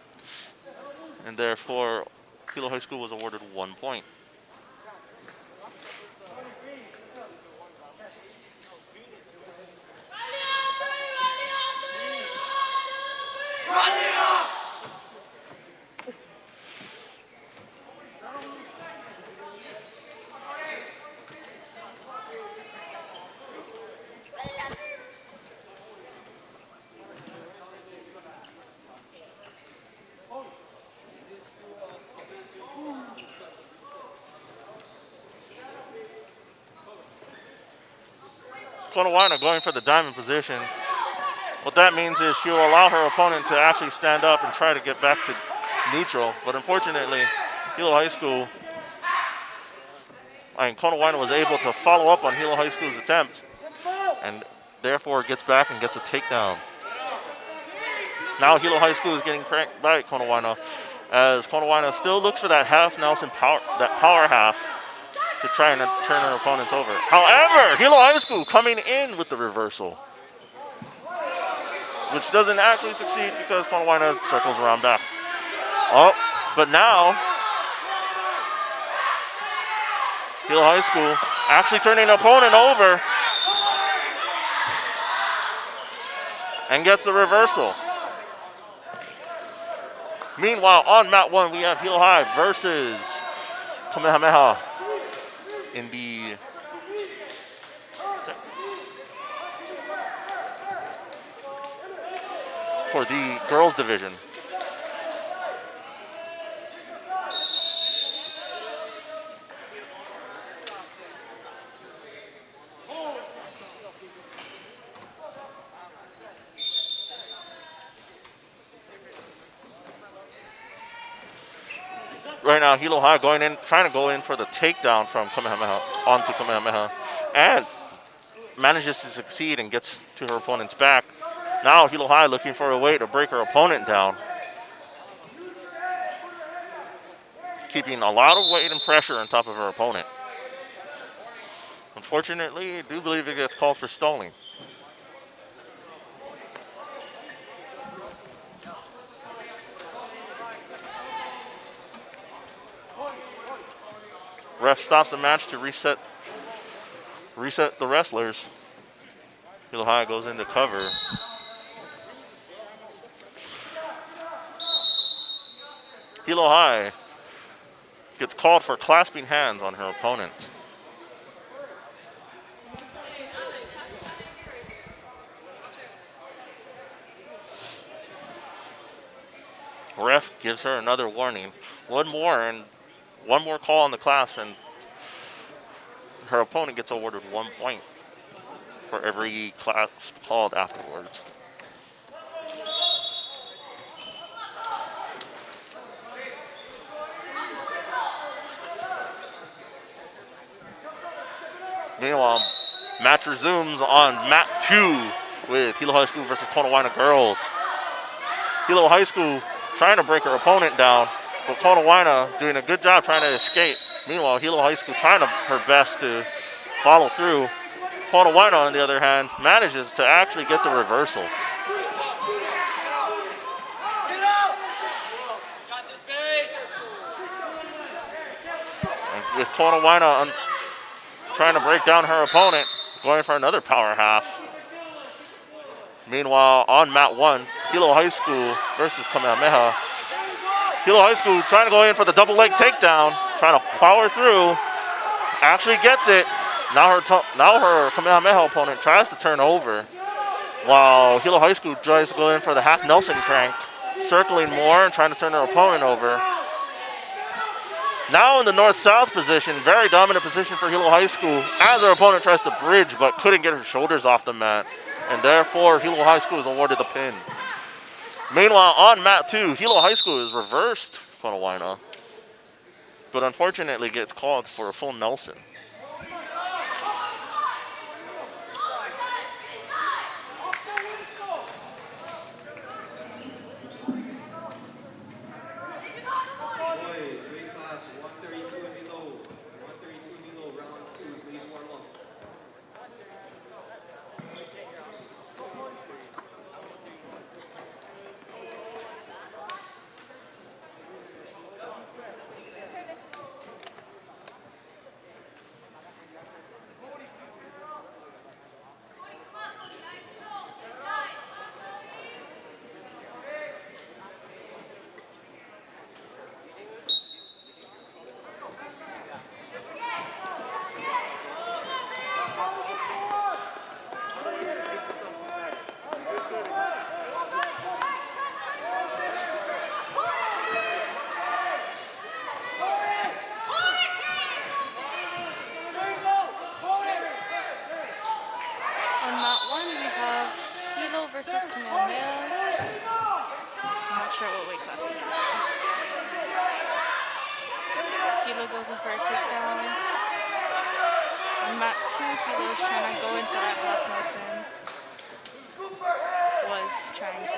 [SPEAKER 2] and therefore Hilo High School was awarded 1 point. Konawaina going for the diamond position. What that means is she'll allow her opponent to actually stand up and try to get back to neutral. But unfortunately, Hilo High School, Konawaina was able to follow up on Hilo High School's attempt and therefore gets back and gets a takedown. Now Hilo High School is getting cranked by Konawaina as Konawaina still looks for that half Nelson power, that power half, to try and turn her opponents over. However, Hilo High School coming in with the reversal, which doesn't actually succeed because Konawaina circles around back. Oh, but now Hilo High School actually turning the opponent over and gets the reversal. Meanwhile, on mat 1, we have Hilo High versus Kamehameha in the for the girls division. Right now, Hilo High going in, trying to go in for the takedown from Kamehameha onto Kamehameha, and manages to succeed and gets to her opponent's back. Now Hilo High looking for a way to break her opponent down, keeping a lot of weight and pressure on top of her opponent. Unfortunately, I do believe it gets called for stalling. Ref stops the match to reset the wrestlers. Hilo High goes into cover. Hilo High gets called for clasping hands on her opponent. Ref gives her another warning. One more call on the clasp, and her opponent gets awarded 1 point for every clasp called afterwards. Meanwhile, match resumes on mat 2 with Hilo High School versus Konawaina girls. Hilo High School trying to break her opponent down, but Konawaina doing a good job trying to escape. Meanwhile, Hilo High School trying her best to follow through. Konawaina, on the other hand, manages to actually get the reversal. And with Konawaina trying to break down her opponent, going for another power half. Meanwhile, on mat 1, Hilo High School versus Kamehameha. Hilo High School trying to go in for the double leg takedown, trying to power through, actually gets it. Now her Kamehameha opponent tries to turn over, while Hilo High School tries to go in for the half Nelson crank, circling more and trying to turn her opponent over. Now in the north-south position, very dominant position for Hilo High School, as her opponent tries to bridge but couldn't get her shoulders off the mat, and therefore Hilo High School is awarded the pin. Meanwhile, on mat 2, Hilo High School is reversed Konawaina, but unfortunately gets called for a full Nelson.
[SPEAKER 3] Versus Kamehameha. I'm not sure what weight class it is. Hilo goes in for a takedown. On mat 2, Hilo is trying to go in for that half Nelson. Was trying to.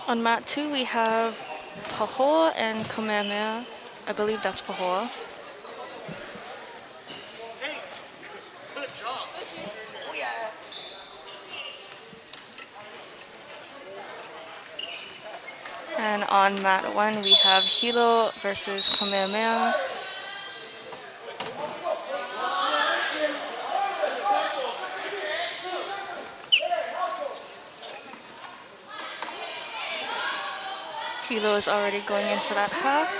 [SPEAKER 3] On mat 2, we have Pahoa and Kamehameha. I believe that's Pahoa. And on mat 1, we have Hilo versus Kamehameha. Hilo is already going in for that half.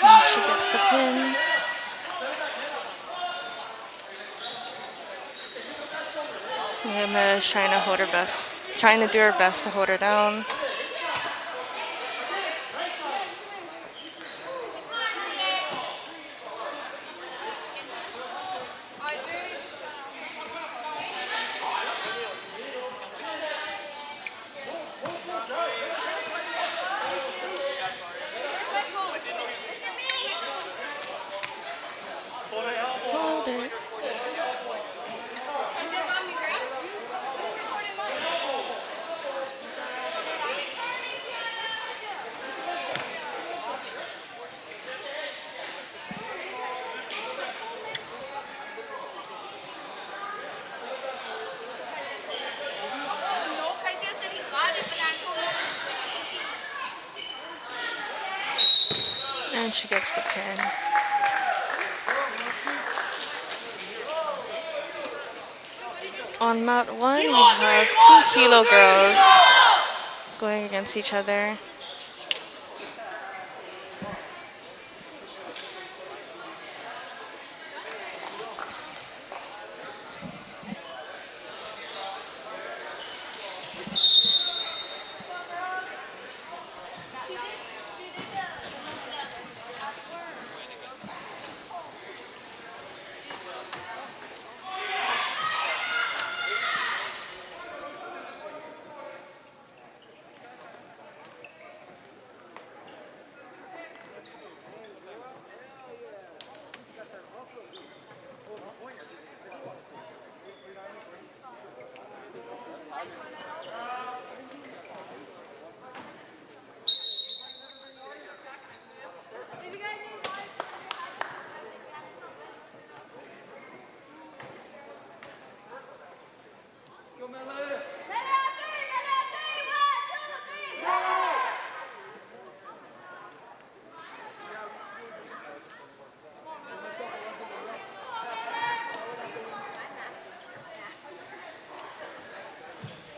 [SPEAKER 3] And she gets the pin. Kamehameha is trying to hold her best, trying to do her best to hold her down. Hold it. And she gets the pin. On mat 1, we have two Hilo girls going against each other.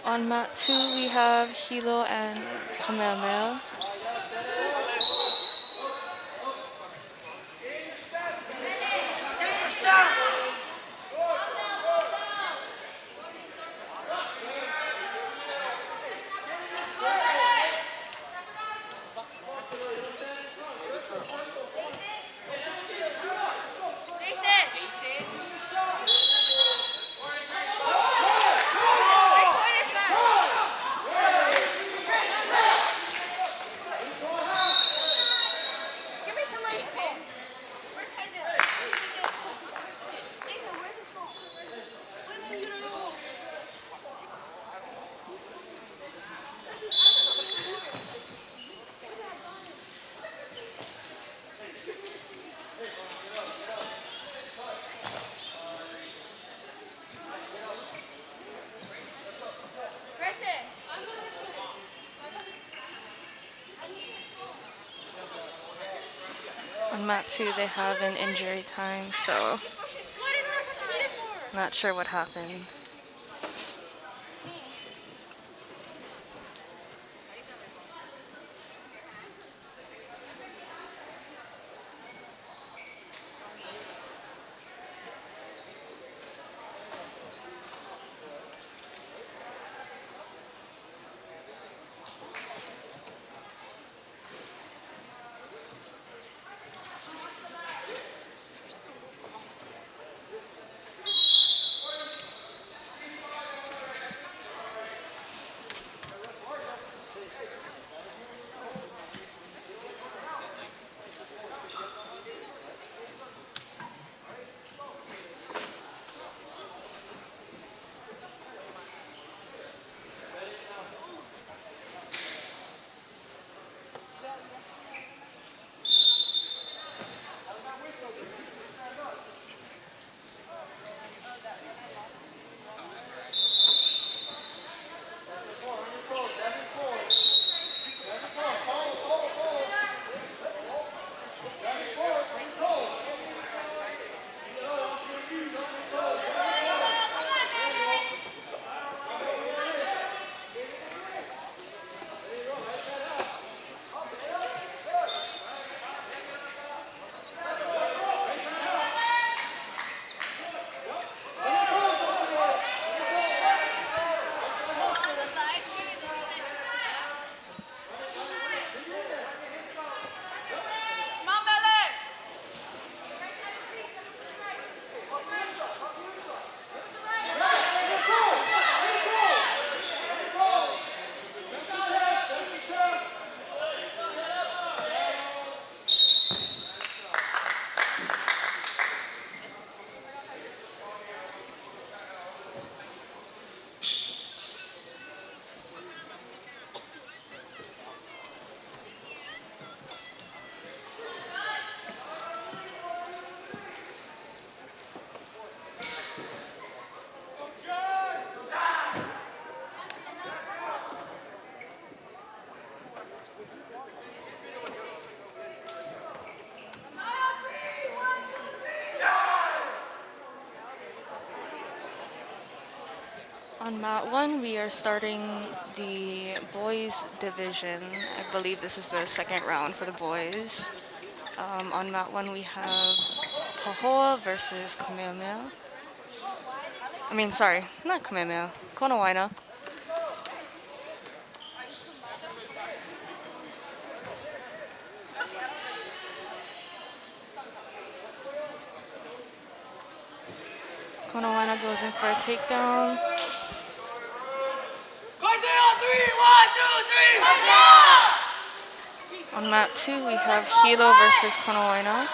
[SPEAKER 3] On mat 2, we have Hilo and Kamehameha. On mat 2, they have an injury time, so not sure what happened. On mat 1, we are starting the boys division. I believe this is the second round for the boys. On mat 1, we have Pahoa versus Kamehameha. Sorry, not Kamehameha, Konawaina. Konawaina goes in for a takedown. On mat 2, we have Hilo versus Konawaina.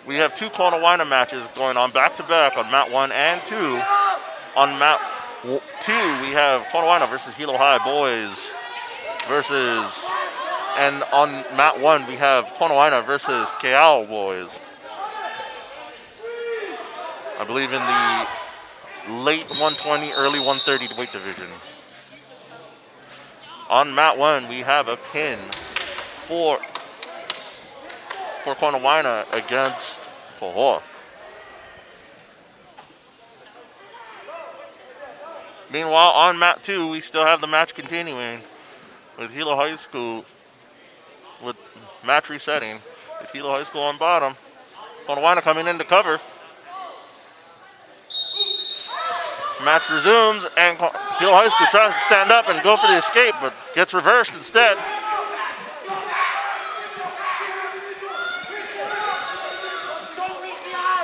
[SPEAKER 2] We have two Konawaina matches going on back-to-back on mat 1 and 2. On mat 2, we have Konawaina versus Hilo High boys versus, and on mat 1, we have Konawaina versus Keao boys. I believe in the late 120, early 130 weight division. On mat 1, we have a pin for Konawaina against Pahoa. Meanwhile, on mat 2, we still have the match continuing with Hilo High School with match resetting. With Hilo High School on bottom. Konawaina coming in to cover. Match resumes, and Hilo High School tries to stand up and go for the escape, but gets reversed instead.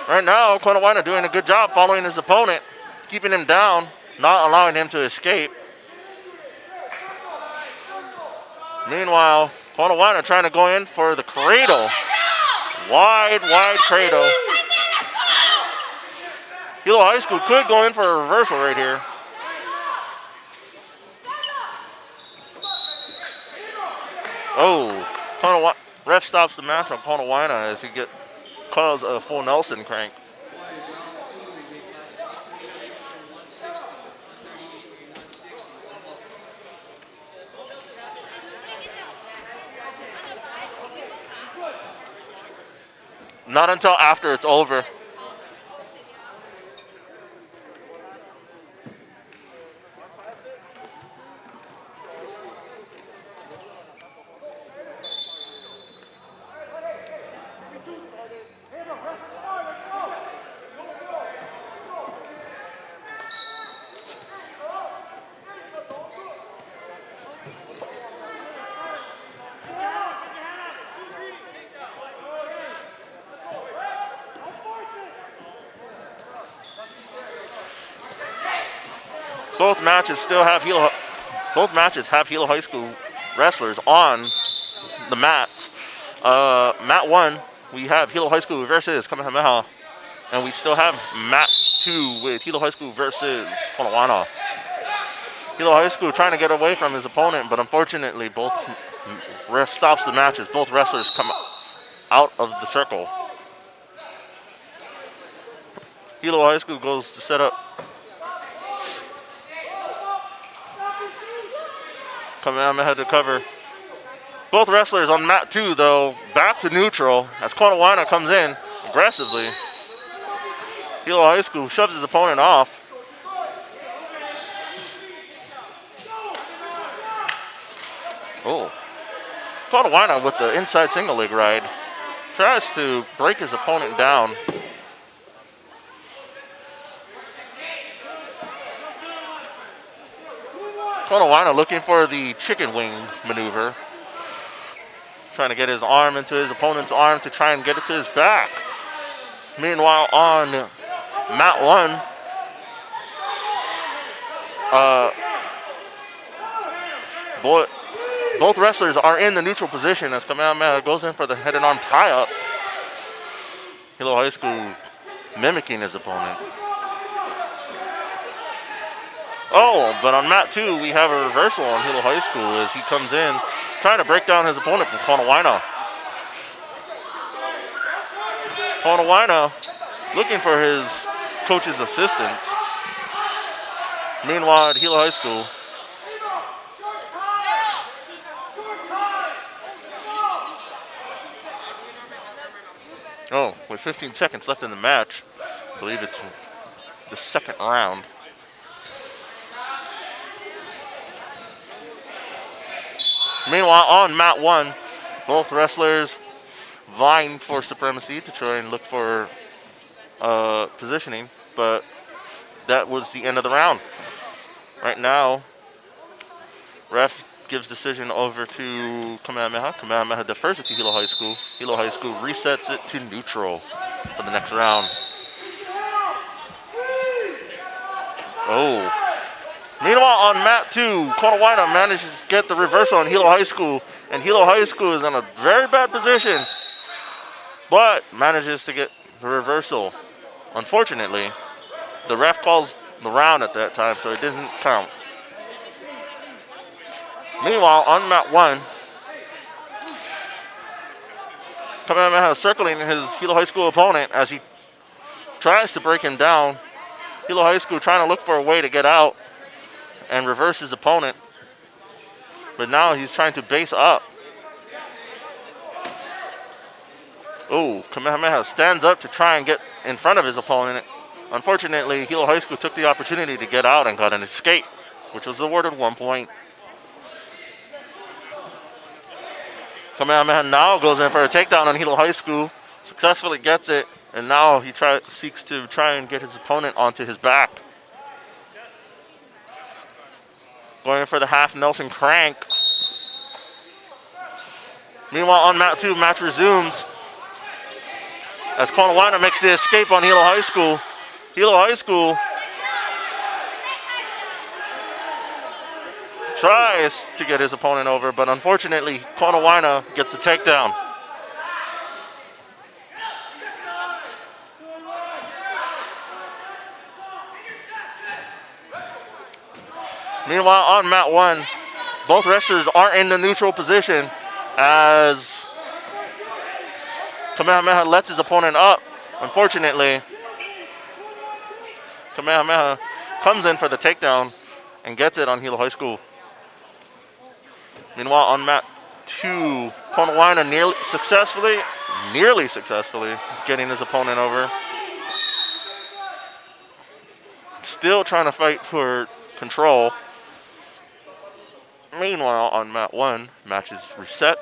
[SPEAKER 2] Right now, Konawaina doing a good job following his opponent, keeping him down, not allowing him to escape. Meanwhile, Konawaina trying to go in for the cradle. Wide cradle. Hilo High School could go in for a reversal right here. Oh, ref stops the match on Konawaina as he calls a full Nelson crank. Not until after it's over. Both matches have Hilo High School wrestlers on the mats. Mat 1, we have Hilo High School versus Kamehameha. And we still have Mat 2 with Hilo High School versus Konawana. Hilo High School trying to get away from his opponent, but unfortunately both ref stops the matches. Both wrestlers come out of the circle. Hilo High School goes to set up. Kamehameha to cover. Both wrestlers on mat 2, though, back to neutral as Konawana comes in aggressively. Hilo High School shoves his opponent off. Oh. Konawana with the inside single leg ride. Tries to break his opponent down. Konawana looking for the chicken wing maneuver. Trying to get his arm into his opponent's arm to try and get it to his back. Meanwhile, on mat 1, both wrestlers are in the neutral position as Kamehameha goes in for the head and arm tie-up. Hilo High School mimicking his opponent. Oh, but on mat 2, we have a reversal on Hilo High School as he comes in trying to break down his opponent from Konawana. Konawana looking for his coach's assistant. Meanwhile, at Hilo High School, with 15 seconds left in the match, I believe it's the second round. Meanwhile, on mat 1, both wrestlers vying for supremacy to try and look for positioning, but that was the end of the round. Right now, ref gives decision over to Kamehameha. Kamehameha defers it to Hilo High School. Hilo High School resets it to neutral for the next round. Oh. Meanwhile, on mat 2, Konawana manages to get the reversal on Hilo High School, and Hilo High School is in a very bad position, but manages to get the reversal. Unfortunately, the ref calls the round at that time, so it doesn't count. Meanwhile, on mat 1, Kamehameha circling his Hilo High School opponent as he tries to break him down. Hilo High School trying to look for a way to get out and reverse his opponent. But now he's trying to base up. Oh, Kamehameha stands up to try and get in front of his opponent. Unfortunately, Hilo High School took the opportunity to get out and got an escape, which was awarded 1 point. Kamehameha now goes in for a takedown on Hilo High School, successfully gets it, and now he seeks to try and get his opponent onto his back. Going for the half Nelson crank. Meanwhile, on mat 2, match resumes as Konawana makes the escape on Hilo High School. Hilo High School tries to get his opponent over, but unfortunately, Konawana gets the takedown. Meanwhile, on mat 1, both wrestlers are in the neutral position as Kamehameha lets his opponent up. Unfortunately, Kamehameha comes in for the takedown and gets it on Hilo High School. Meanwhile, on mat 2, Konawana nearly successfully getting his opponent over. Still trying to fight for control. Meanwhile, on mat 1, match is reset.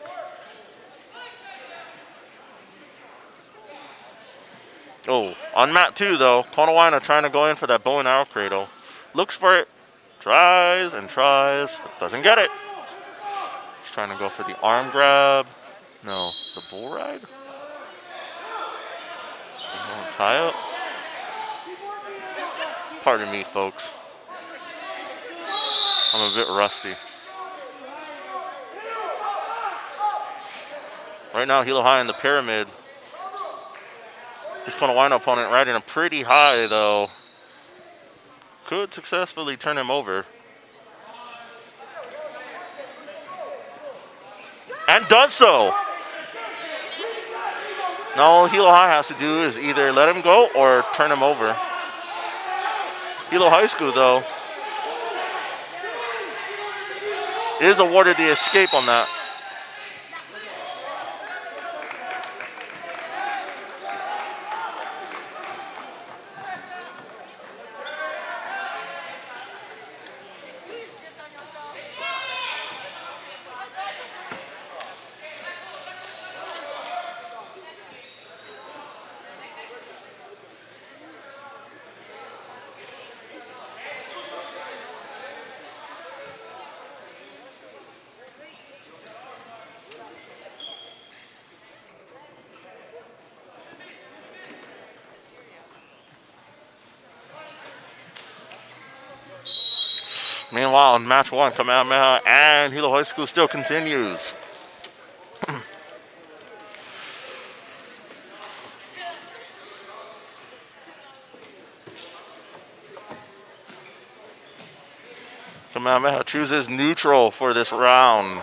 [SPEAKER 2] Oh, on mat 2, though, Konawana trying to go in for that bow and arrow cradle. Looks for it, tries and tries, but doesn't get it. He's trying to go for the arm grab. No, the bull ride? Tie up. Pardon me, folks. I'm a bit rusty. Right now, Hilo High in the pyramid. His Konawaina opponent riding him pretty high, though. Could successfully turn him over. And does so. Now all Hilo High has to do is either let him go or turn him over. Hilo High School, though, is awarded the escape on that. Meanwhile, in match one, Kamehameha and Hilo High School still continues. Kamehameha chooses neutral for this round.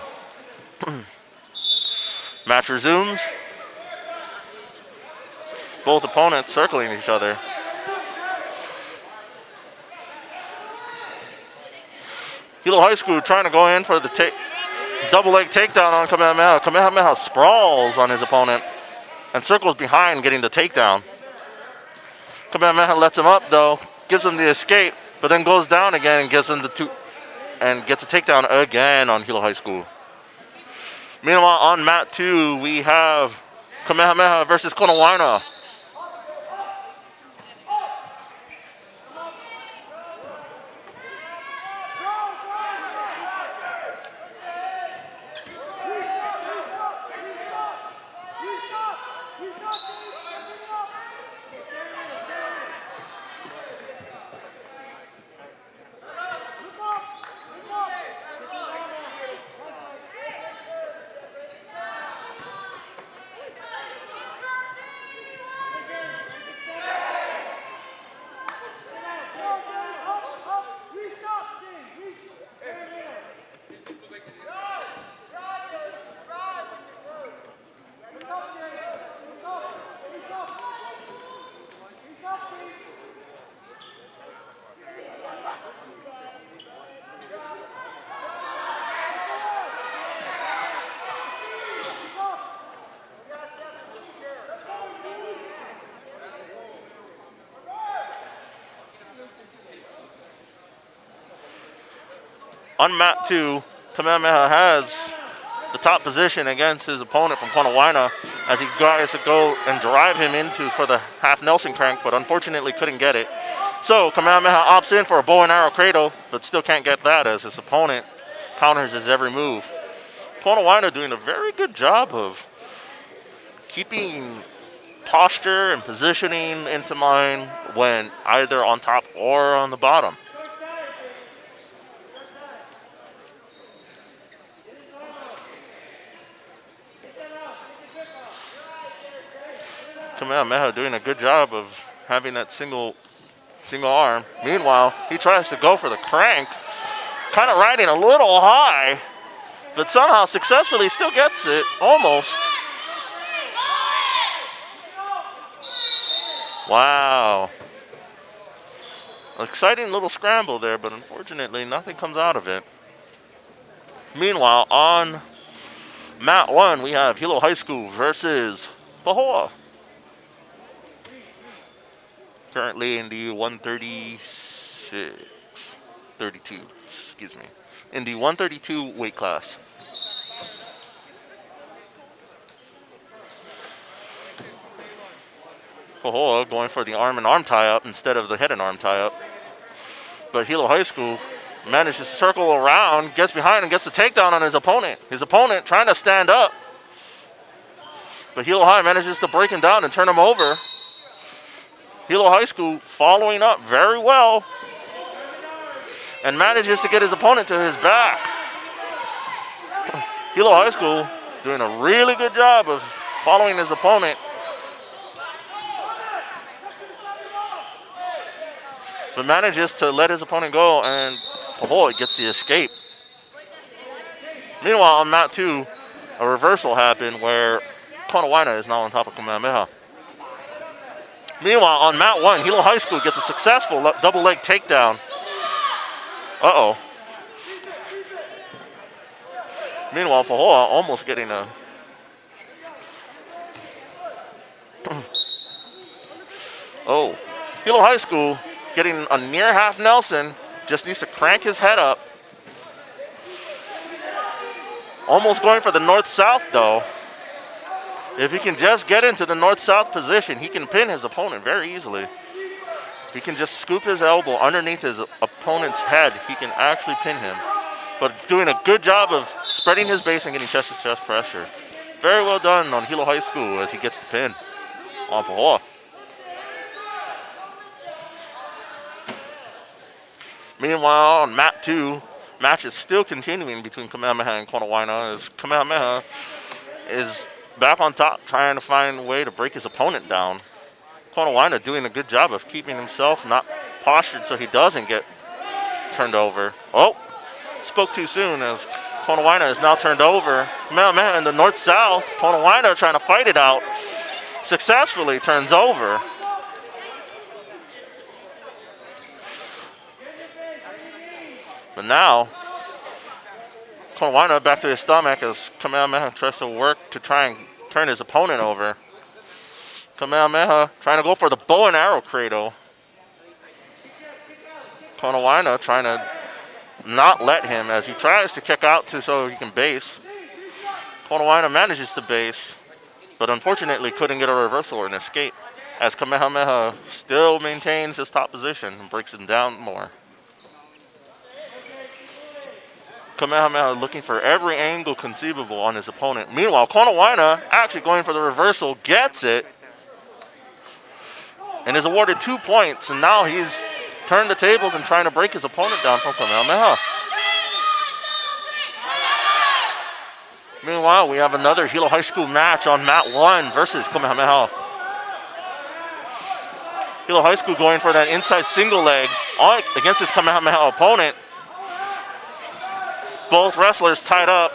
[SPEAKER 2] Match resumes. Both opponents circling each other. Hilo High School trying to go in for the double leg takedown on Kamehameha. Kamehameha sprawls on his opponent and circles behind, getting the takedown. Kamehameha lets him up though, gives him the escape, but then goes down again and gets him and gets a takedown again on Hilo High School. Meanwhile, on mat 2, we have Kamehameha versus Konawaina. On mat 2, Kamehameha has the top position against his opponent from Konawaina as he tries to go and drive him into for the half Nelson crank, but unfortunately couldn't get it. So Kamehameha opts in for a bow and arrow cradle, but still can't get that as his opponent counters his every move. Konawaina doing a very good job of keeping posture and positioning into mind when either on top or on the bottom. Kamehameha doing a good job of having that single arm. Meanwhile, he tries to go for the crank, kind of riding a little high, but somehow successfully still gets it, almost. Wow. Exciting little scramble there, but unfortunately nothing comes out of it. Meanwhile, on mat 1, we have Hilo High School versus Pahoa. Currently in the 32, excuse me, in the 132 weight class. Pahoa going for the arm and arm tie-up instead of the head and arm tie-up. But Hilo High School manages to circle around, gets behind and gets the takedown on his opponent. His opponent trying to stand up. But Hilo High manages to break him down and turn him over. Hilo High School following up very well and manages to get his opponent to his back. Hilo High School doing a really good job of following his opponent. But manages to let his opponent go, and Pahoa gets the escape. Meanwhile, on mat 2, a reversal happened where Konawaina is now on top of Kamehameha. Meanwhile, on mat 1, Hilo High School gets a successful double leg takedown. Uh-oh. Meanwhile, Pahoa almost getting a... Oh. Hilo High School getting a near half Nelson. Just needs to crank his head up. Almost going for the north-south, though. If he can just get into the north-south position, he can pin his opponent very easily. If he can just scoop his elbow underneath his opponent's head, he can actually pin him. But doing a good job of spreading his base and getting chest-to-chest pressure. Very well done on Hilo High School as he gets the pin on Pahoa. Meanwhile, on mat 2, match is still continuing between Kamehameha and Konawaina as Kamehameha is back on top trying to find a way to break his opponent down. Konawaina doing a good job of keeping himself not postured so he doesn't get turned over. Oh, spoke too soon as Konawaina is now turned over. Kamehameha in the north-south. Konawaina trying to fight it out. Successfully turns over. But now, Konawaina back to his stomach as Kamehameha tries to work to try and turn his opponent over. Kamehameha trying to go for the bow and arrow cradle. Konawaina trying to not let him as he tries to kick out so he can base. Konawaina manages to base, but unfortunately couldn't get a reversal or an escape as Kamehameha still maintains his top position and breaks him down more. Kamehameha looking for every angle conceivable on his opponent. Meanwhile, Konawaina actually going for the reversal, gets it, and is awarded 2 points. And now he's turned the tables and trying to break his opponent down from Kamehameha. Meanwhile, we have another Hilo High School match on mat 1 versus Kamehameha. Hilo High School going for that inside single leg against his Kamehameha opponent. Both wrestlers tied up.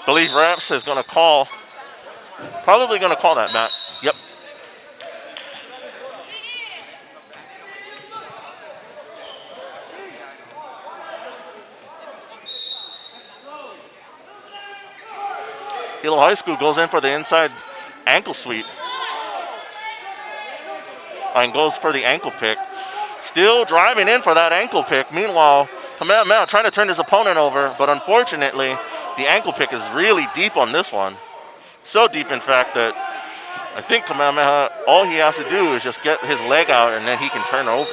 [SPEAKER 2] Believe Reps is going to call. Probably going to call that, Matt. Yep. Hilo High School goes in for the inside ankle sweep. And goes for the ankle pick. Still driving in for that ankle pick. Meanwhile, Kamehameha trying to turn his opponent over, but unfortunately, the ankle pick is really deep on this one. So deep, in fact, that I think Kamehameha, all he has to do is just get his leg out and then he can turn over.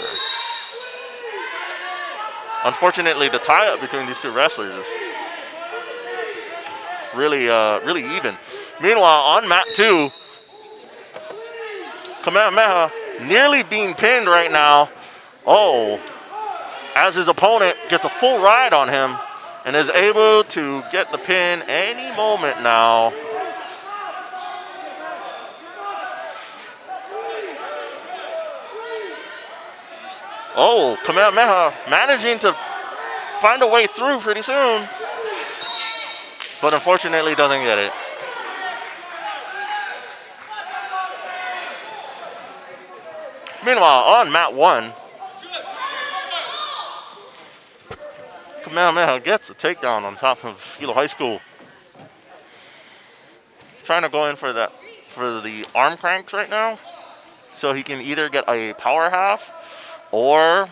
[SPEAKER 2] Unfortunately, the tie-up between these two wrestlers is really even. Meanwhile, on mat 2, Kamehameha nearly being pinned right now. Oh, as his opponent gets a full ride on him and is able to get the pin any moment now. Oh, Kamehameha managing to find a way through pretty soon, but unfortunately doesn't get it. Meanwhile, on mat 1, Kamehameha gets a takedown on top of Hilo High School. Trying to go in for the arm cranks right now, so he can either get a power half or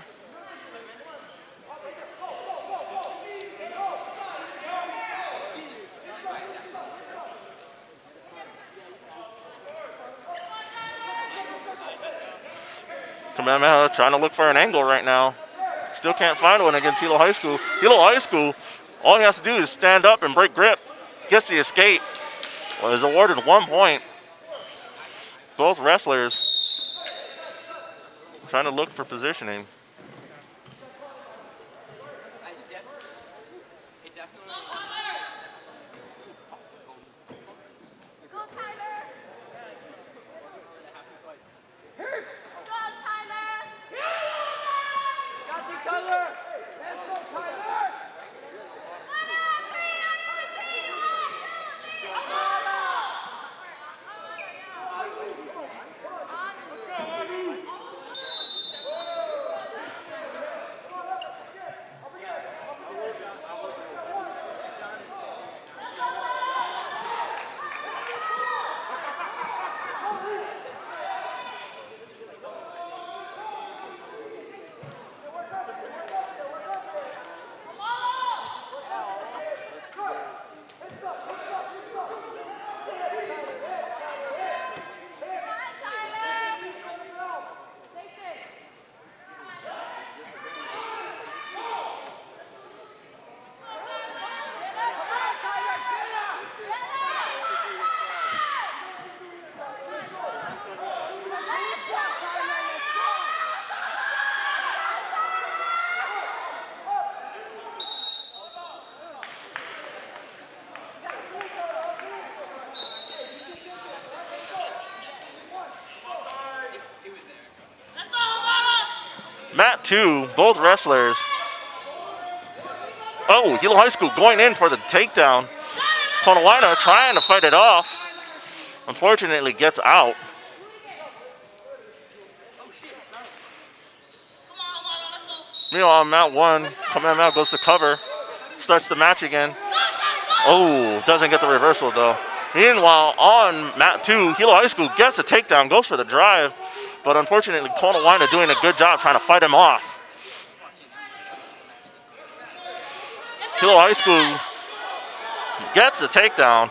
[SPEAKER 2] Kamehameha trying to look for an angle right now. Still can't find one against Hilo High School. Hilo High School, all he has to do is stand up and break grip. Gets the escape. Well, is awarded 1 point. Both wrestlers trying to look for positioning. mat 2, both wrestlers. Oh, Hilo High School going in for the takedown. Konawaina trying to fight it off. Unfortunately, gets out. Meanwhile, mat 1, Kamehameha goes to cover. Starts the match again. Oh, doesn't get the reversal though. Meanwhile, on mat 2, Hilo High School gets a takedown, goes for the drive. But unfortunately, Konawaina doing a good job trying to fight him off. Hilo High School gets the takedown,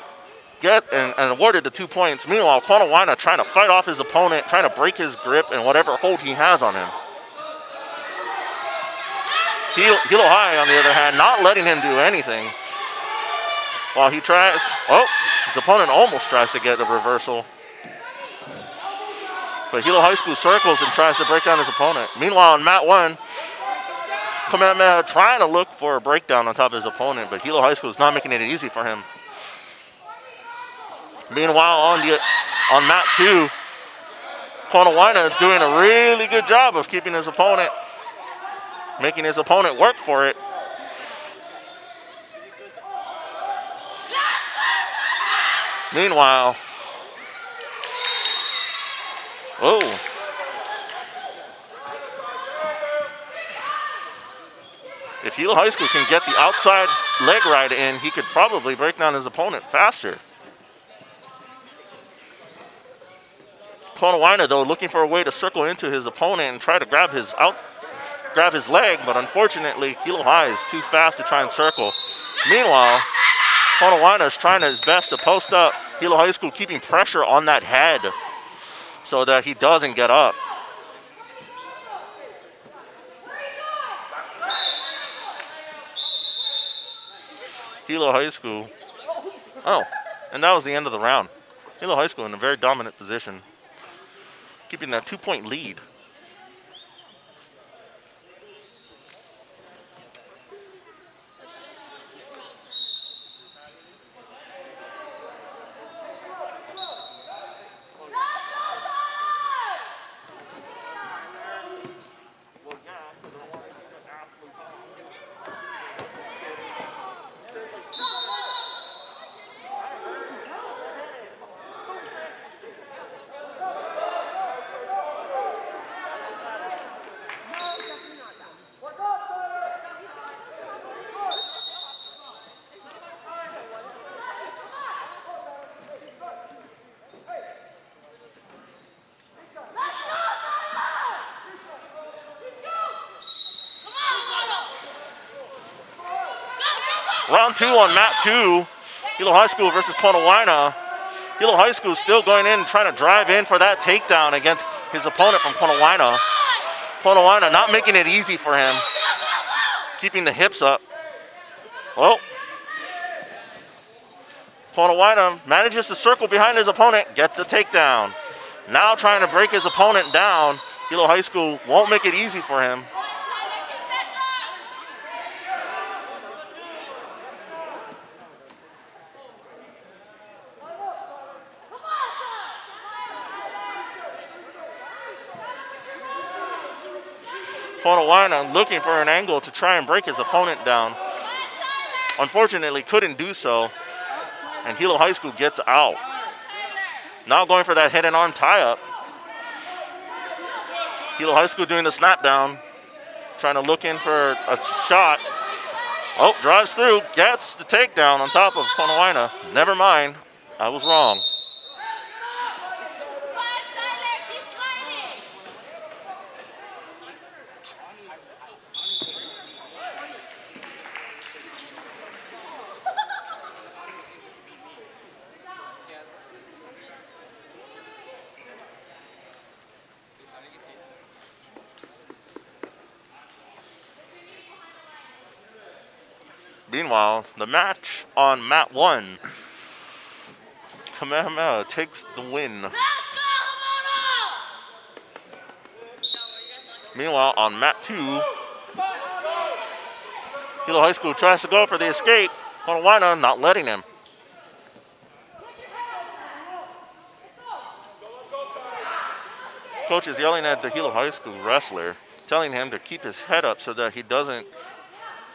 [SPEAKER 2] and awarded the 2 points. Meanwhile, Konawaina trying to fight off his opponent, trying to break his grip and whatever hold he has on him. Hilo High, on the other hand, not letting him do anything. While he tries, his opponent almost tries to get a reversal. But Hilo High School circles and tries to break down his opponent. Meanwhile, on mat 1, Kamehameha trying to look for a breakdown on top of his opponent, but Hilo High School is not making it easy for him. Meanwhile, on mat 2, Konawaina doing a really good job of keeping his opponent, making his opponent work for it. Meanwhile, if Hilo High School can get the outside leg right in, he could probably break down his opponent faster. Konawaina, though, looking for a way to circle into his opponent and try to grab his leg, but unfortunately, Hilo High is too fast to try and circle. Meanwhile, Konawaina is trying his best to post up. Hilo High School keeping pressure on that head so that he doesn't get up. Hilo High School. Oh, and that was the end of the round. Hilo High School in a very dominant position, keeping that 2-point lead. Round 2 on mat 2, Hilo High School versus Konawaina. Hilo High School still going in and trying to drive in for that takedown against his opponent from Konawaina. Konawaina not making it easy for him, keeping the hips up. Well, Konawaina manages to circle behind his opponent, gets the takedown. Now trying to break his opponent down. Hilo High School won't make it easy for him. Konawaina looking for an angle to try and break his opponent down. Unfortunately, couldn't do so, and Hilo High School gets out. Now going for that head and arm tie-up. Hilo High School doing the snap down, trying to look in for a shot. Oh, drives through, gets the takedown on top of Konawaina. Never mind, I was wrong. Meanwhile, the match on mat 1. Kamehameha takes the win. Meanwhile, on mat 2, Hilo High School tries to go for the escape. Konawaina not letting him. Coach is yelling at the Hilo High School wrestler. telling him to keep his head up so that he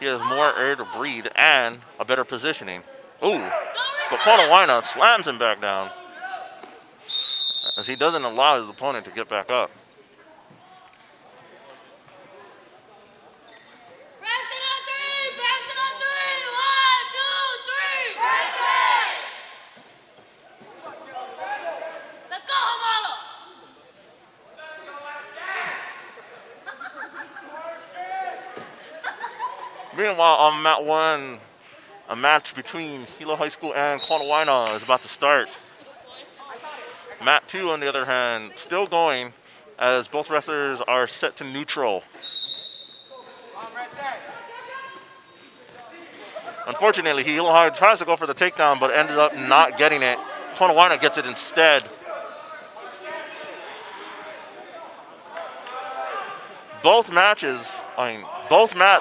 [SPEAKER 2] has more air to breathe and a better positioning. Ooh, but Konawaina slams him back down as he doesn't allow his opponent to get back up. Meanwhile, on mat 1, a match between Hilo High School and Konawaina is about to start. Mat 2, on the other hand, still going as both wrestlers are set to neutral. Unfortunately, Hilo High tries to go for the takedown but ended up not getting it. Konawaina gets it instead. Both mats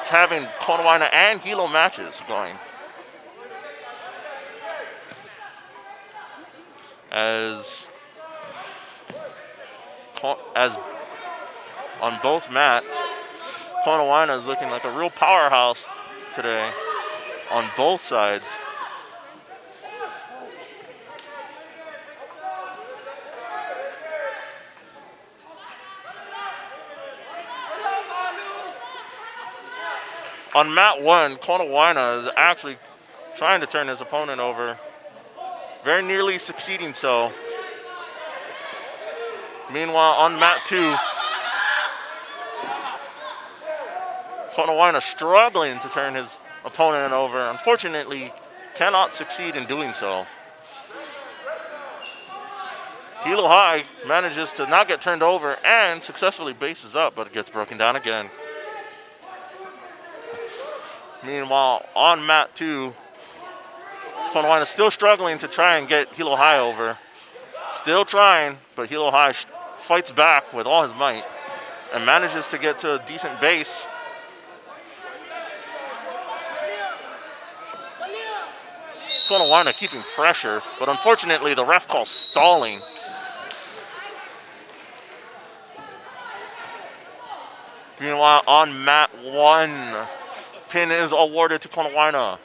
[SPEAKER 2] having Konawaina and Hilo matches going. As on both mats, Konawaina is looking like a real powerhouse today on both sides. On mat 1, Konawaina is actually trying to turn his opponent over, very nearly succeeding so. Meanwhile, on mat 2, Konawaina struggling to turn his opponent over. Unfortunately, cannot succeed in doing so. Hilo High manages to not get turned over and successfully bases up, but it gets broken down again. Meanwhile, on mat 2, Konawaina still struggling to try and get Hilo High over. Still trying, but Hilo High fights back with all his might and manages to get to a decent base. Konawaina keeping pressure, but unfortunately the ref calls stalling. Meanwhile, on mat 1, pin is awarded to Konawaina.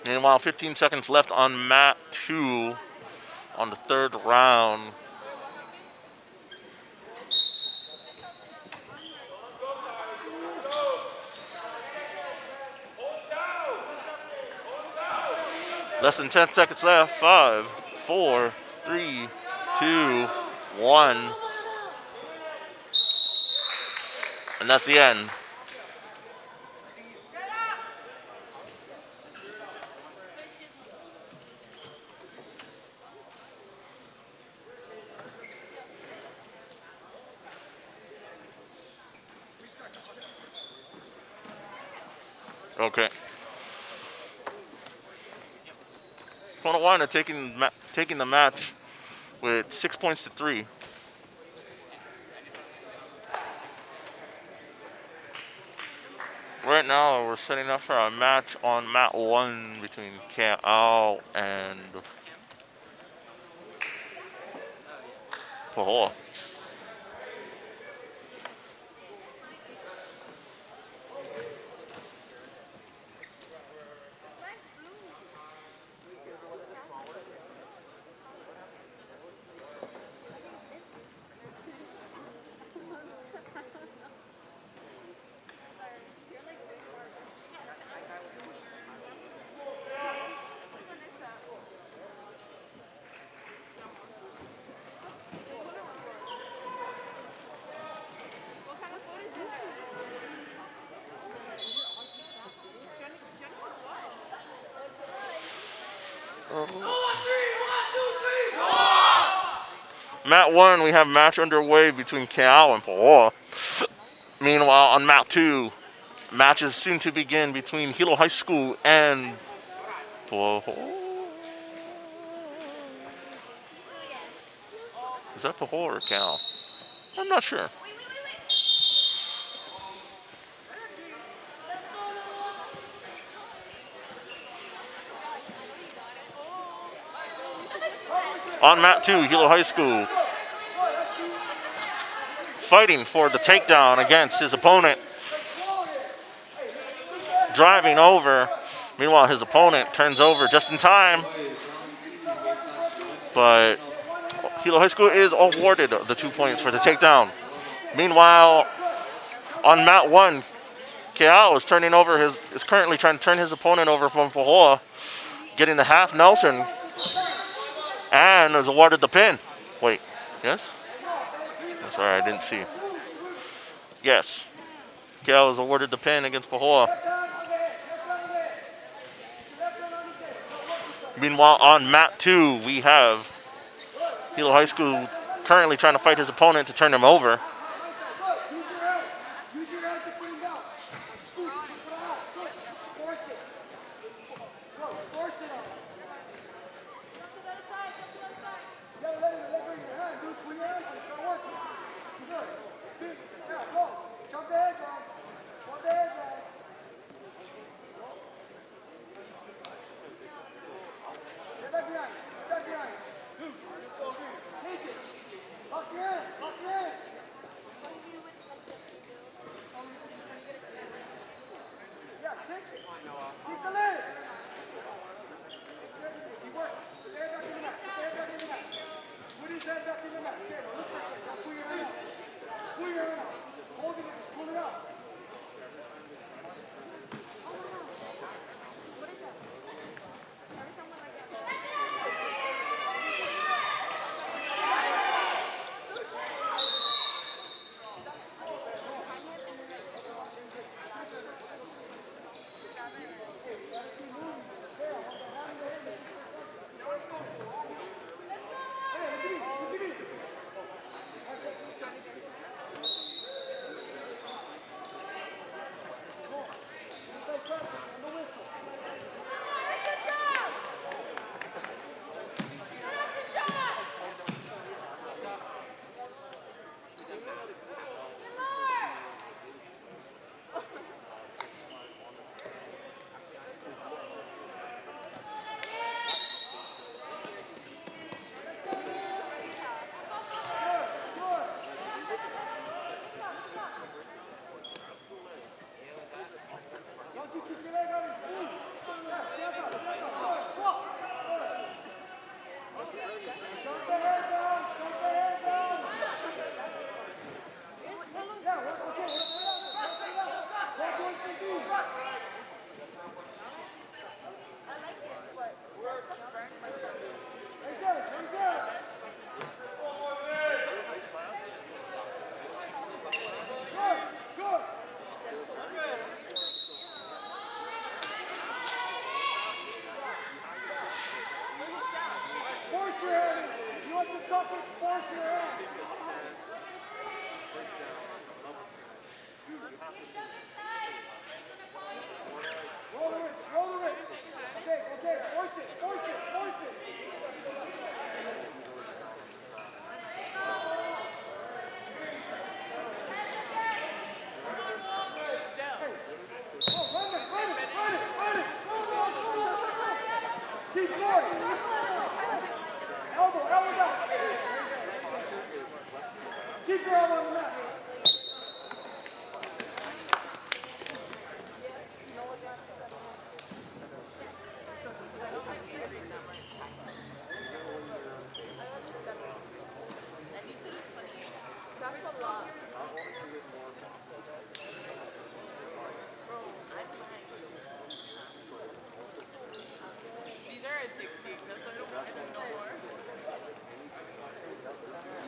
[SPEAKER 2] Meanwhile, 15 seconds left on mat 2 on the third round. Less than 10 seconds left. 5, 4, 3, 2, 1. And that's the end. Okay. Konawaina taking the match with 6 points to 3. Right now, we're setting up for a match on mat 1 between KVIKS and Pahoa. Mat 1, we have match underway between KVIKS and Pahoa. Meanwhile, on mat 2, matches soon to begin between Hilo High School and Pahoa. Is that Pahoa or KVIKS? I'm not sure. On mat 2, Hilo High School fighting for the takedown against his opponent. Driving over. Meanwhile, his opponent turns over just in time. But Hilo High School is awarded the 2 points for the takedown. Meanwhile, on mat 1, Keao is currently trying to turn his opponent over from Pahoa, getting the half Nelson, and is awarded the pin. Wait, yes? I'm sorry, I didn't see. Yes, Keao is awarded the pin against Pahoa. Meanwhile, on mat 2, we have Hilo High School currently trying to fight his opponent to turn him over.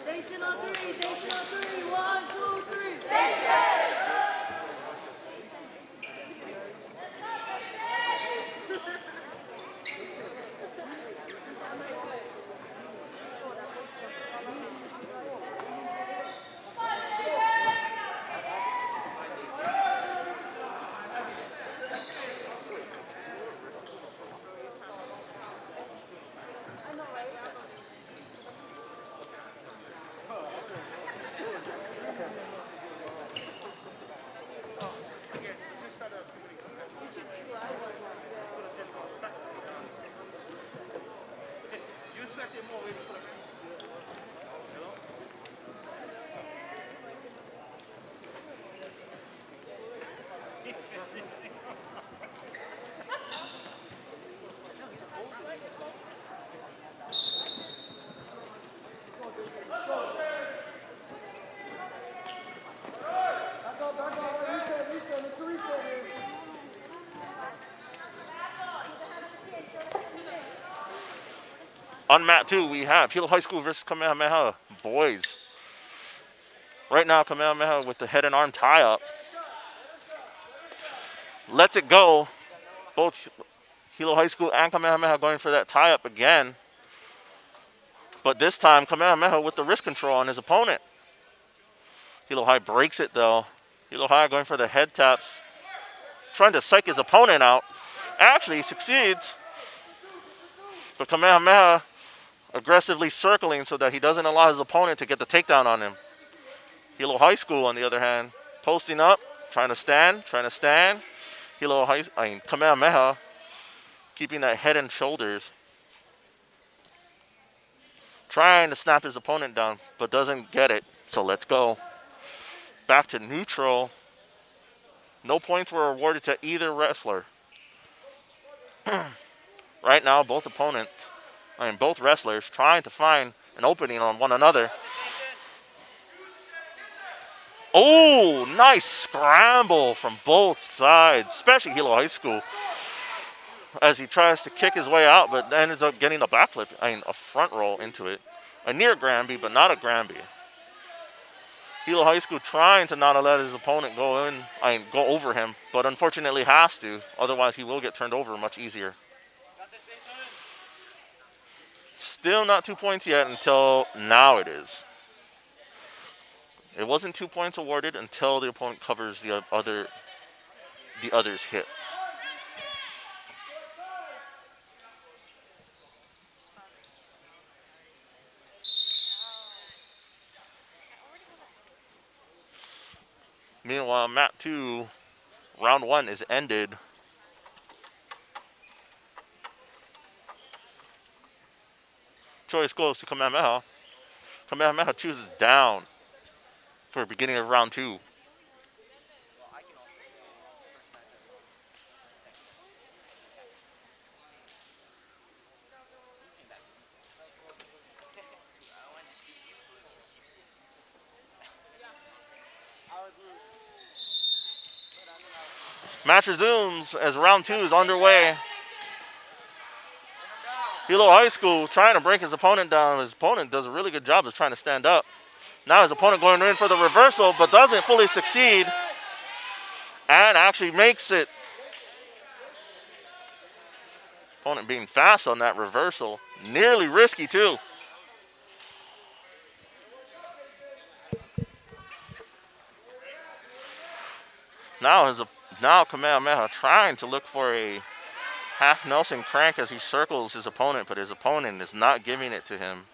[SPEAKER 7] Station on three, station on three. 1, 2, 3.
[SPEAKER 2] On mat 2, we have Hilo High School versus Kamehameha boys. Right now, Kamehameha with the head and arm tie-up. Lets it go. Both Hilo High School and Kamehameha going for that tie-up again. But this time, Kamehameha with the wrist control on his opponent. Hilo High breaks it, though. Hilo High going for the head taps. Trying to psych his opponent out. Actually, succeeds. But Kamehameha aggressively circling so that he doesn't allow his opponent to get the takedown on him. Hilo High School, on the other hand, posting up, trying to stand. Kamehameha keeping that head and shoulders. Trying to snap his opponent down, but doesn't get it. So let's go. Back to neutral. No points were awarded to either wrestler. Right now, both wrestlers trying to find an opening on one another. Oh, nice scramble from both sides, especially Hilo High School, as he tries to kick his way out, but ends up getting a backflip, a front roll into it. A near Granby, but not a Granby. Hilo High School trying to not let his opponent go over him, but unfortunately has to, otherwise he will get turned over much easier. Still not 2 points yet until now it is. It wasn't 2 points awarded until the opponent covers the other's hits. Meanwhile, mat 2, round 1 is ended. Choice goes to Kamehameha. Kamehameha chooses down for beginning of round 2. Match resumes as round 2 is underway. Hilo High School trying to break his opponent down. His opponent does a really good job of trying to stand up. Now his opponent going in for the reversal, but doesn't fully succeed. And actually makes it. Opponent being fast on that reversal. Nearly risky too. Now Kamehameha trying to look for a half Nelson crank as he circles his opponent, but his opponent is not giving it to him.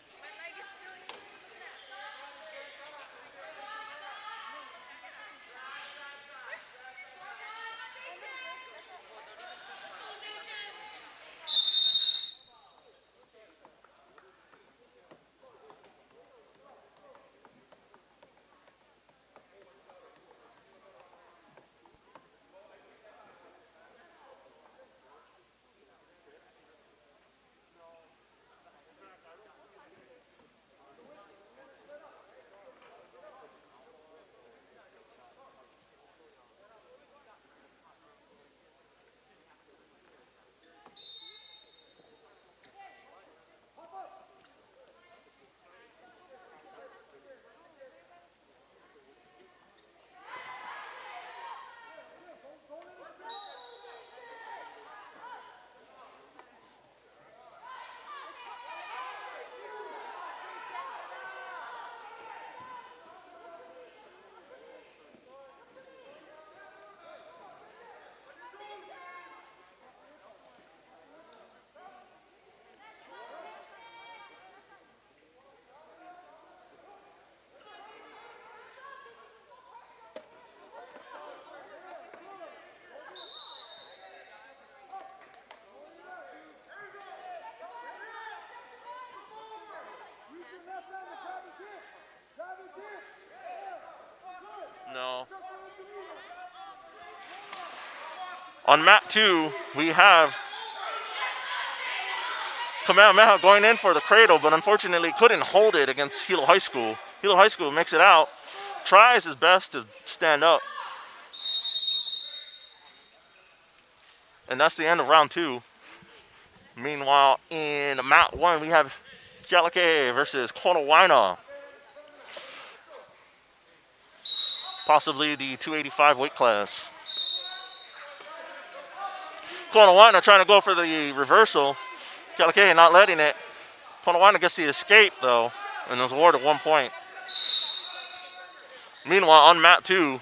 [SPEAKER 2] No. On mat 2, we have Kamehameha going in for the cradle, but unfortunately couldn't hold it against Hilo High School. Hilo High School makes it out, tries his best to stand up. And that's the end of round 2. Meanwhile, in mat 1, we have Kealakekee versus Konawaina. Possibly the 285 weight class. Konawaina trying to go for the reversal. Kealakekee not letting it. Konawaina gets the escape, though, and is awarded 1 point. Meanwhile, on mat 2,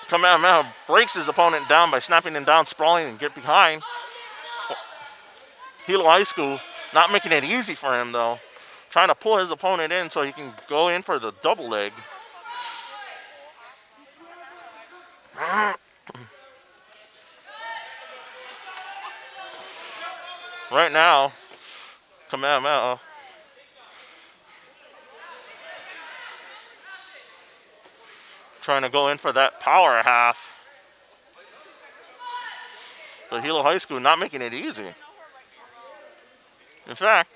[SPEAKER 2] Kamehameha breaks his opponent down by snapping him down, sprawling, and get behind. Hilo High School not making it easy for him, though. Trying to pull his opponent in so he can go in for the double leg. Right now, Kamehameha trying to go in for that power half. But Hilo High School not making it easy. In fact,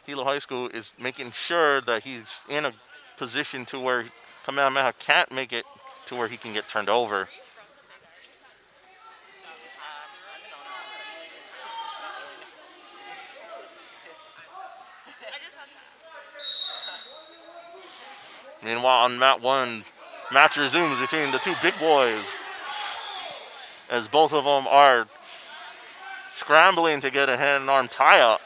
[SPEAKER 2] Hilo High School is making sure that he's in a position to where Kamehameha can't make it to where he can get turned over. Meanwhile, on mat 1, match resumes between the two big boys as both of them are scrambling to get a hand and arm tie-up.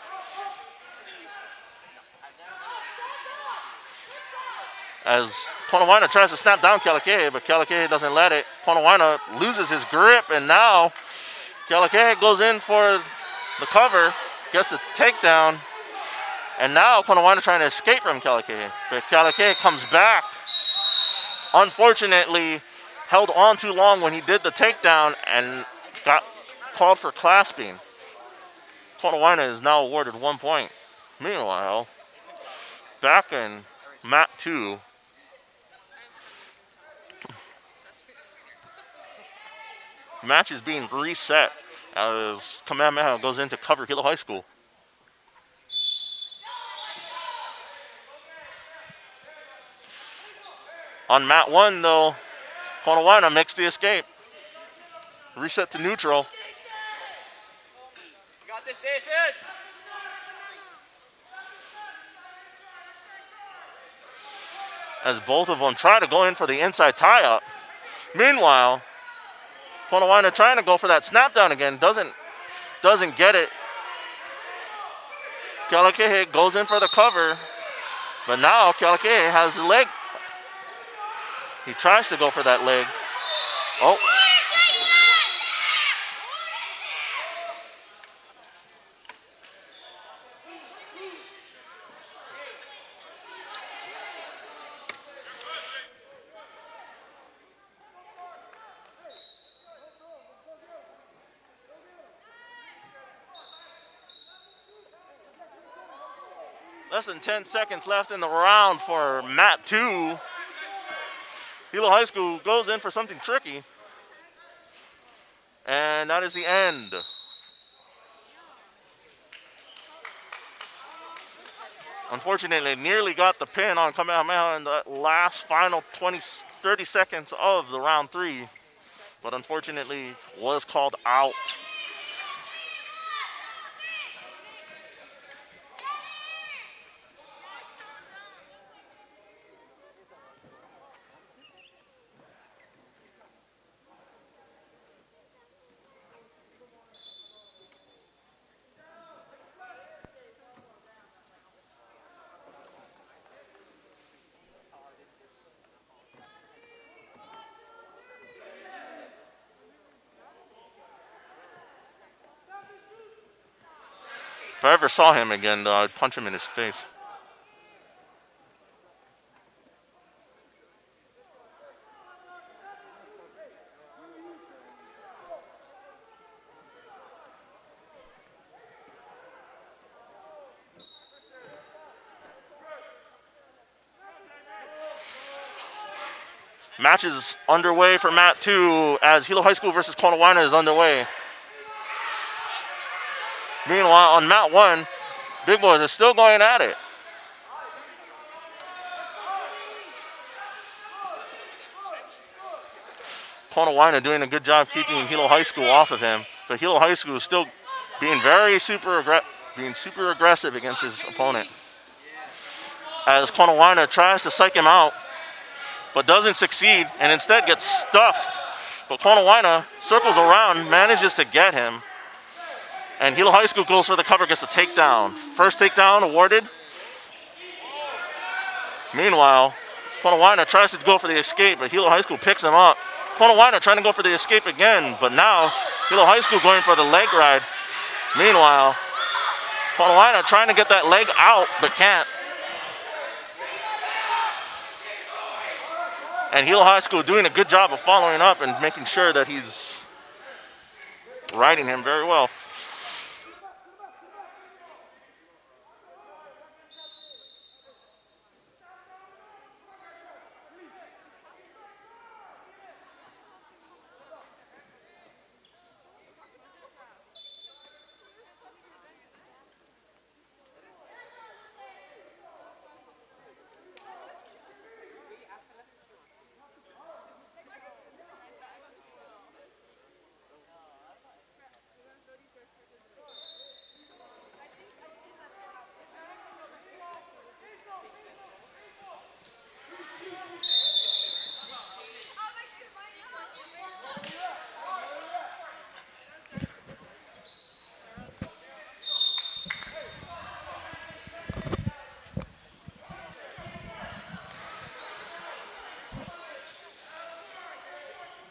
[SPEAKER 2] As Konawaina tries to snap down Kealakekee, but Kealakekee doesn't let it. Konawaina loses his grip, and now Kealakekee goes in for the cover, gets the takedown, and now Konawaina trying to escape from Kealakekee. But Kealakekee comes back. Unfortunately, held on too long when he did the takedown and got called for clasping. Konawaina is now awarded 1 point. Meanwhile, back in mat 2, the match is being reset as Kamehameha goes in to cover Hilo High School. On mat 1, though, Konawaina makes the escape. Reset to neutral.
[SPEAKER 5] You got this, Jason.
[SPEAKER 2] As both of them try to go in for the inside tie-up. Meanwhile, Konawaina trying to go for that snap down again. Doesn't get it. Kealakekee goes in for the cover. But now Kealakekee has the leg. He tries to go for that leg. Oh. Less than 10 seconds left in the round for mat 2. Hilo High School goes in for something tricky. And that is the end. Unfortunately, nearly got the pin on Kamehameha in the last final 30 seconds of the round 3. But unfortunately, was called out. If I ever saw him again, though, I'd punch him in his face. Match is underway for mat 2 as Hilo High School versus Konawaina is underway. Meanwhile, on mat 1, big boys are still going at it. Konawaina doing a good job keeping Hilo High School off of him. But Hilo High School is still being super aggressive against his opponent. As Konawaina tries to psych him out, but doesn't succeed, and instead gets stuffed. But Konawaina circles around, manages to get him. And Hilo High School goes for the cover, gets a takedown. First takedown awarded. Meanwhile, Konawaina tries to go for the escape, but Hilo High School picks him up. Konawaina trying to go for the escape again, but now Hilo High School going for the leg ride. Meanwhile, Konawaina trying to get that leg out, but can't. And Hilo High School doing a good job of following up and making sure that he's riding him very well.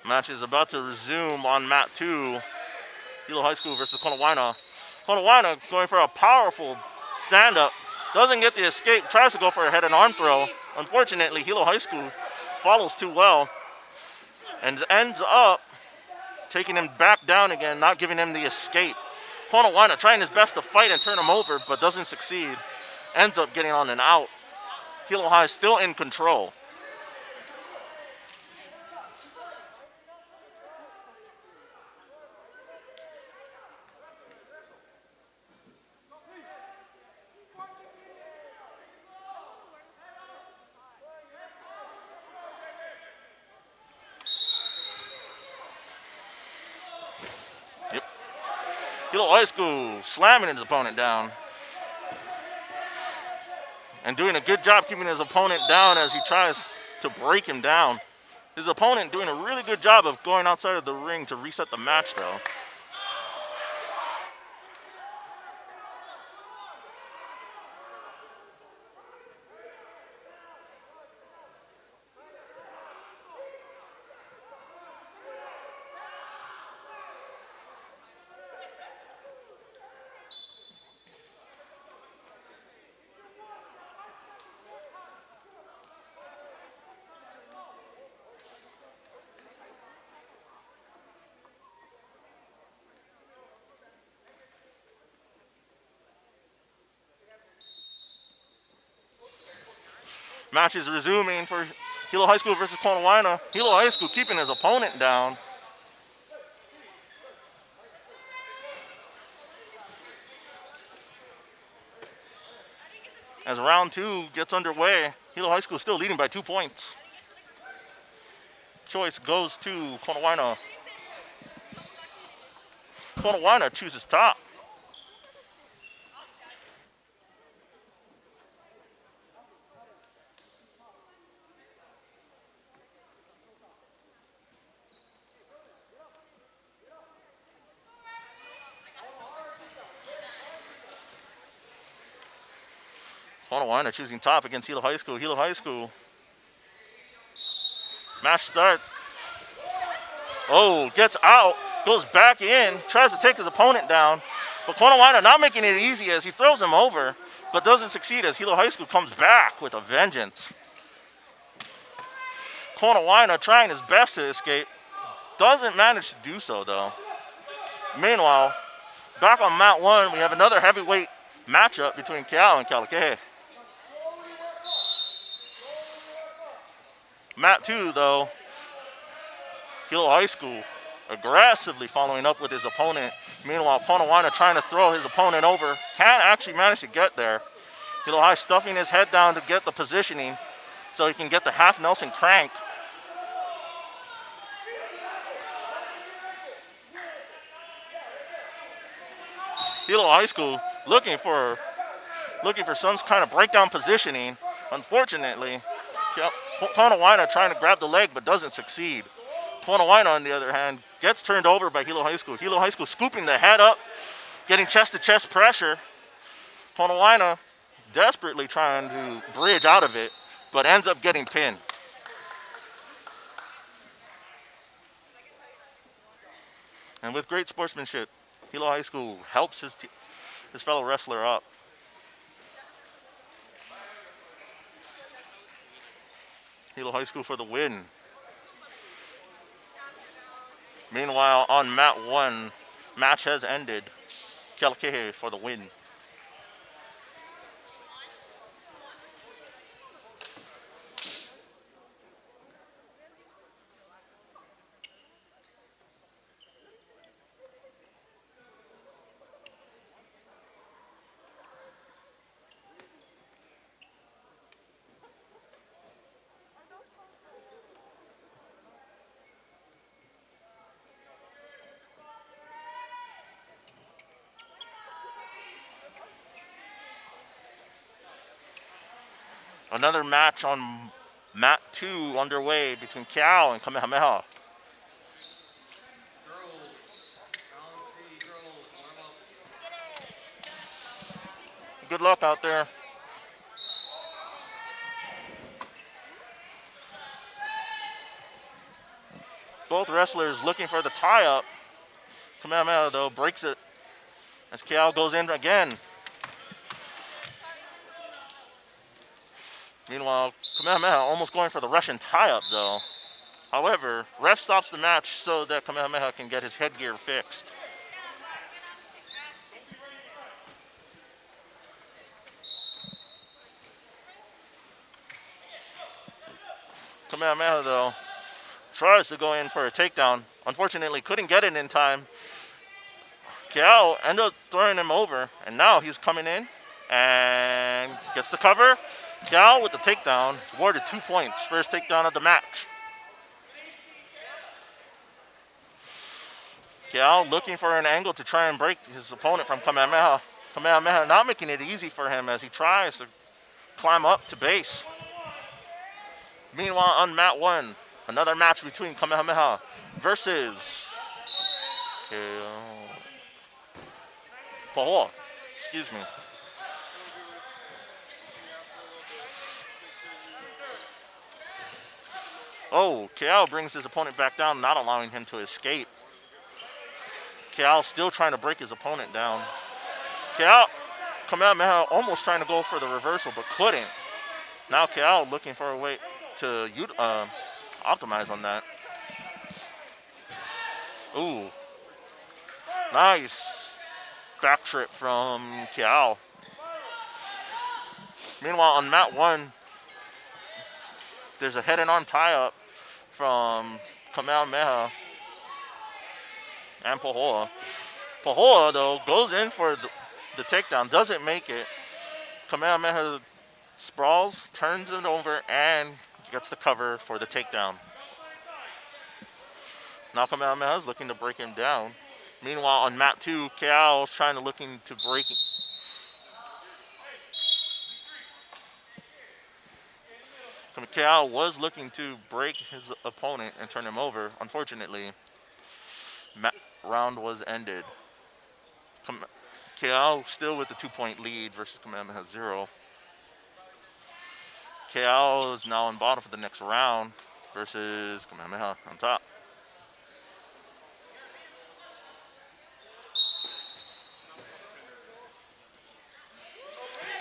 [SPEAKER 2] Match is about to resume on mat 2. Hilo High School versus Konawaina. Konawaina going for a powerful stand-up. Doesn't get the escape. Tries to go for a head and arm throw. Unfortunately, Hilo High School follows too well. And ends up taking him back down again, not giving him the escape. Konawaina trying his best to fight and turn him over, but doesn't succeed. Ends up getting on and out. Hilo High still in control. Hilo High School slamming his opponent down. And doing a good job keeping his opponent down as he tries to break him down. His opponent doing a really good job of going outside of the ring to reset the match though. Match is resuming for Hilo High School versus Konawaina. Hilo High School keeping his opponent down. As round 2 gets underway, Hilo High School still leading by 2 points. Choice goes to Konawaina. Konawaina chooses top. Konawaina choosing top against Hilo High School. Hilo High School. Match starts. Oh, gets out, goes back in, tries to take his opponent down. But Konawaina not making it easy as he throws him over, but doesn't succeed as Hilo High School comes back with a vengeance. Konawaina trying his best to escape. Doesn't manage to do so though. Meanwhile, back on mat 1, we have another heavyweight matchup between Keala and Kalaka'i. Mat 2, though, Hilo High School aggressively following up with his opponent. Meanwhile, Konawaina trying to throw his opponent over. Can't actually manage to get there. Hilo High stuffing his head down to get the positioning so he can get the half Nelson crank. Hilo High School looking for some kind of breakdown positioning. Unfortunately, Konawaina trying to grab the leg but doesn't succeed. Konawaina, on the other hand, gets turned over by Hilo High School. Hilo High School scooping the head up, getting chest-to-chest pressure. Konawaina desperately trying to bridge out of it, but ends up getting pinned. And with great sportsmanship, Hilo High School helps his fellow wrestler up. Hilo High School for the win. Meanwhile, on mat 1, match has ended. Kealakehe for the win. Another match on mat 2 underway between Kiao and Kamehameha. Good luck out there. Both wrestlers looking for the tie-up. Kamehameha, though, breaks it as Kiao goes in again. Meanwhile, Kamehameha almost going for the Russian tie-up, though. However, ref stops the match so that Kamehameha can get his headgear fixed. Kamehameha, though, tries to go in for a takedown. Unfortunately, couldn't get it in time. Kiao ended up throwing him over, and now he's coming in and gets the cover. Kiao with the takedown, awarded 2 points. First takedown of the match. Kiao looking for an angle to try and break his opponent from Kamehameha. Kamehameha not making it easy for him as he tries to climb up to base. Meanwhile, on mat 1, another match between Kamehameha versus Pahoa. Excuse me. Oh, Kiao brings his opponent back down, not allowing him to escape. Kiao still trying to break his opponent down. Kamehameha almost trying to go for the reversal, but couldn't. Now Kiao looking for a way to optimize on that. Ooh. Nice back trip from Kiao. Meanwhile, on mat 1, there's a head and arm tie-up from Kamehameha and Pahoa. Pahoa, though, goes in for the takedown, doesn't make it. Kamehameha sprawls, turns it over, and gets the cover for the takedown. Now Kamehameha is looking to break him down. Meanwhile, on mat 2, Kiao is looking to break. Kiao was looking to break his opponent and turn him over. Unfortunately, round was ended. Kiao still with the 2-point lead versus Kamehameha 0. Kiao is now on bottom for the next round versus Kamehameha on top.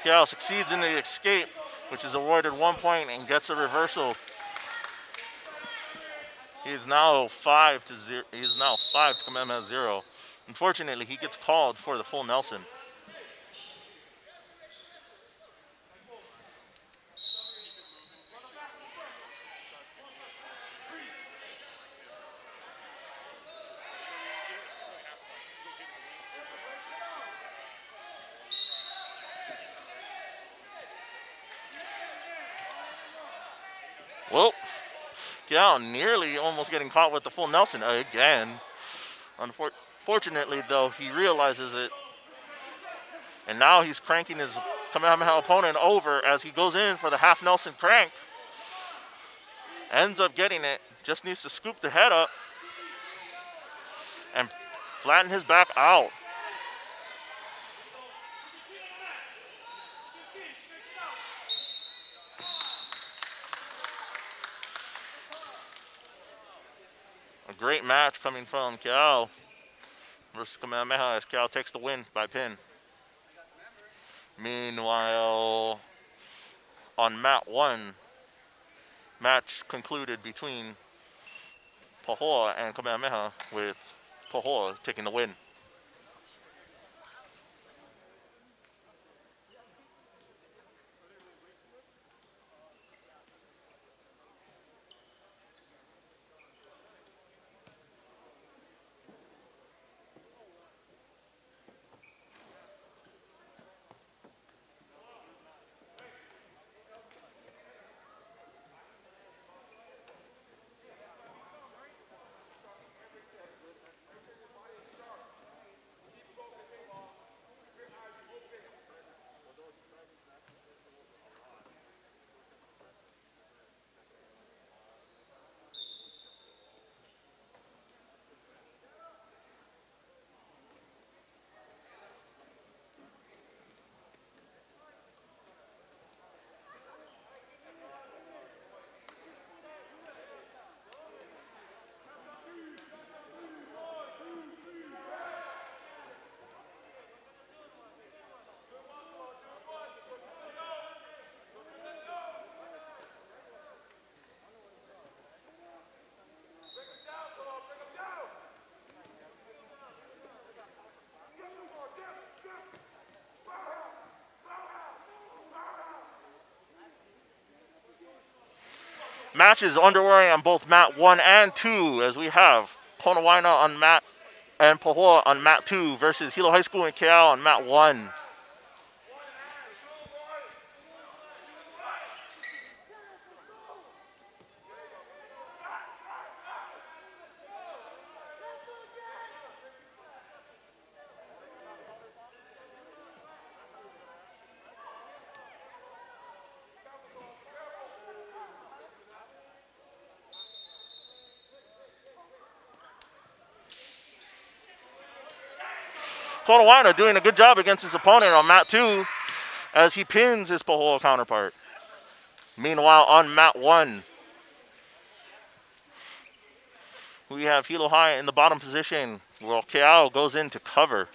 [SPEAKER 2] Kiao succeeds in the escape, which is awarded 1 point and gets a reversal. He is now 5 to 0. He is now 5 to Kamehameha 0. Unfortunately, he gets called for the full Nelson. Well, Kiao nearly almost getting caught with the full Nelson again. Unfortunately, though, he realizes it And now he's cranking his Kamehameha opponent over as he goes in for the half Nelson crank. Ends up getting it. Just needs to scoop the head up and flatten his back out. A great match coming from Cal versus Kamehameha as Cal takes the win by pin. Meanwhile, on mat 1, match concluded between Pahoa and Kamehameha with Pahoa taking the win. Match is underway on both mat 1 and 2 as we have Konawaina on mat and Pahoa on mat 2 versus Hilo High School and Keao on mat 1. Konawaina doing a good job against his opponent on mat 2 as he pins his Pahoa counterpart. Meanwhile, on mat 1, we have Hilo High in the bottom position while Keao goes in to cover.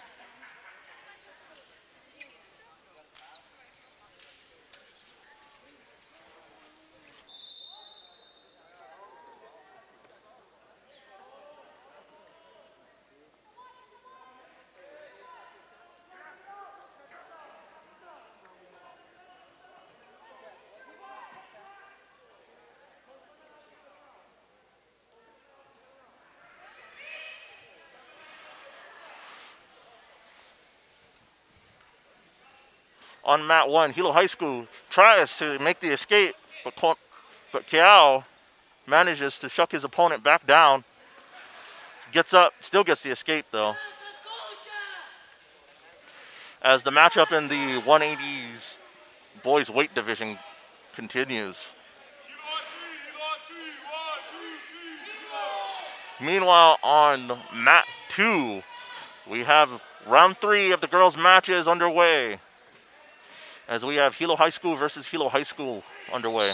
[SPEAKER 2] On mat 1, Hilo High School tries to make the escape, but Keao manages to shuck his opponent back down. Gets up, still gets the escape though. As the matchup in the 180s boys weight division continues. Meanwhile, on mat 2, we have round 3 of the girls' matches underway. As we have Hilo High School versus Hilo High School underway.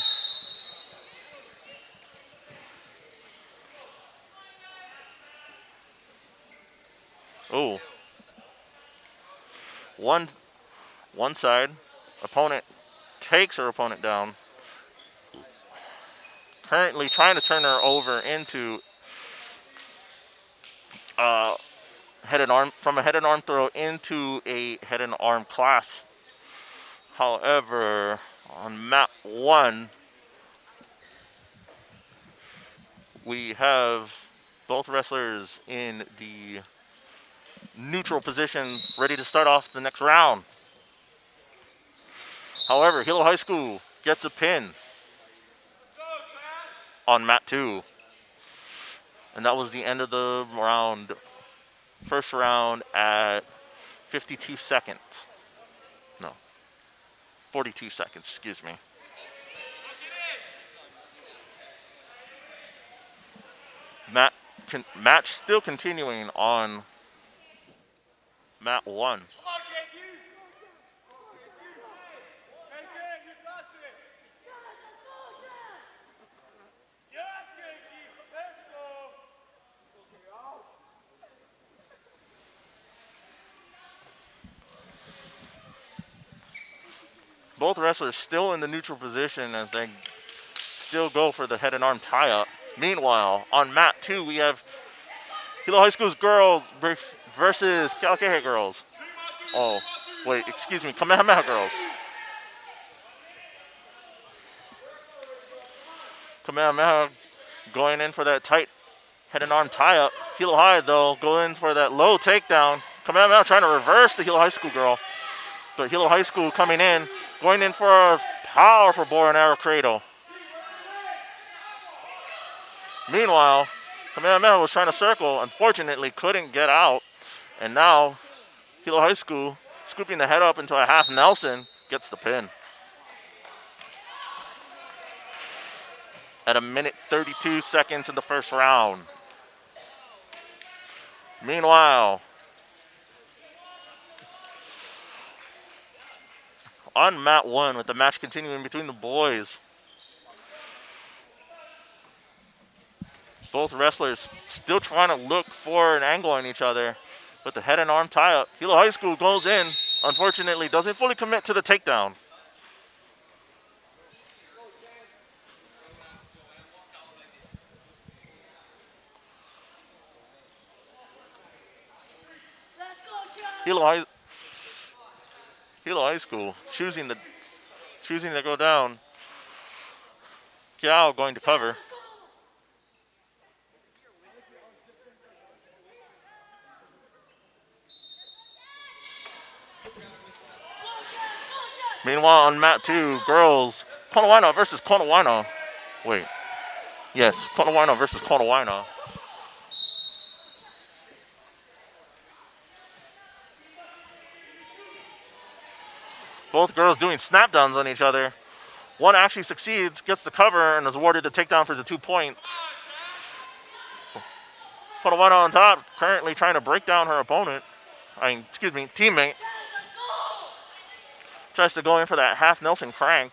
[SPEAKER 2] Oh. One side, opponent takes her opponent down. Currently trying to turn her over into head and arm, from a head and arm throw into a head and arm clasp. However, on mat 1, we have both wrestlers in the neutral position, ready to start off the next round. However, Hilo High School gets a pin on mat 2. And that was the end of the round. First round at 52 seconds. 42 seconds, excuse me. Match still continuing on mat 1. Both wrestlers still in the neutral position as they still go for the head and arm tie-up. Meanwhile, on mat 2, we have Hilo High School's girls versus KVIKS girls. Oh, wait, excuse me, Kamehameha girls. Kamehameha going in for that tight head and arm tie-up. Hilo High, though, going for that low takedown. Kamehameha trying to reverse the Hilo High School girl. But Hilo High School coming in, going in for a powerful bow and arrow cradle. Meanwhile, Kamehameha was trying to circle, unfortunately couldn't get out. And now, Hilo High School, scooping the head up into a half Nelson, gets the pin. At 1:32 seconds in the first round. Meanwhile, on mat 1, with the match continuing between the boys, both wrestlers still trying to look for an angle on each other with the head and arm tie-up. Hilo High School goes in, unfortunately doesn't fully commit to the takedown. Hilo High School choosing to go down. Kiao going to cover. Meanwhile, on mat 2, girls, Konowaina versus Konowaina. Wait. Yes, Konowaina versus Konowaina. Both girls doing snap downs on each other. One actually succeeds, gets the cover, and is awarded the takedown for the 2 points. Konowaina on top, currently trying to break down her opponent. Teammate. Tries to go in for that half Nelson crank.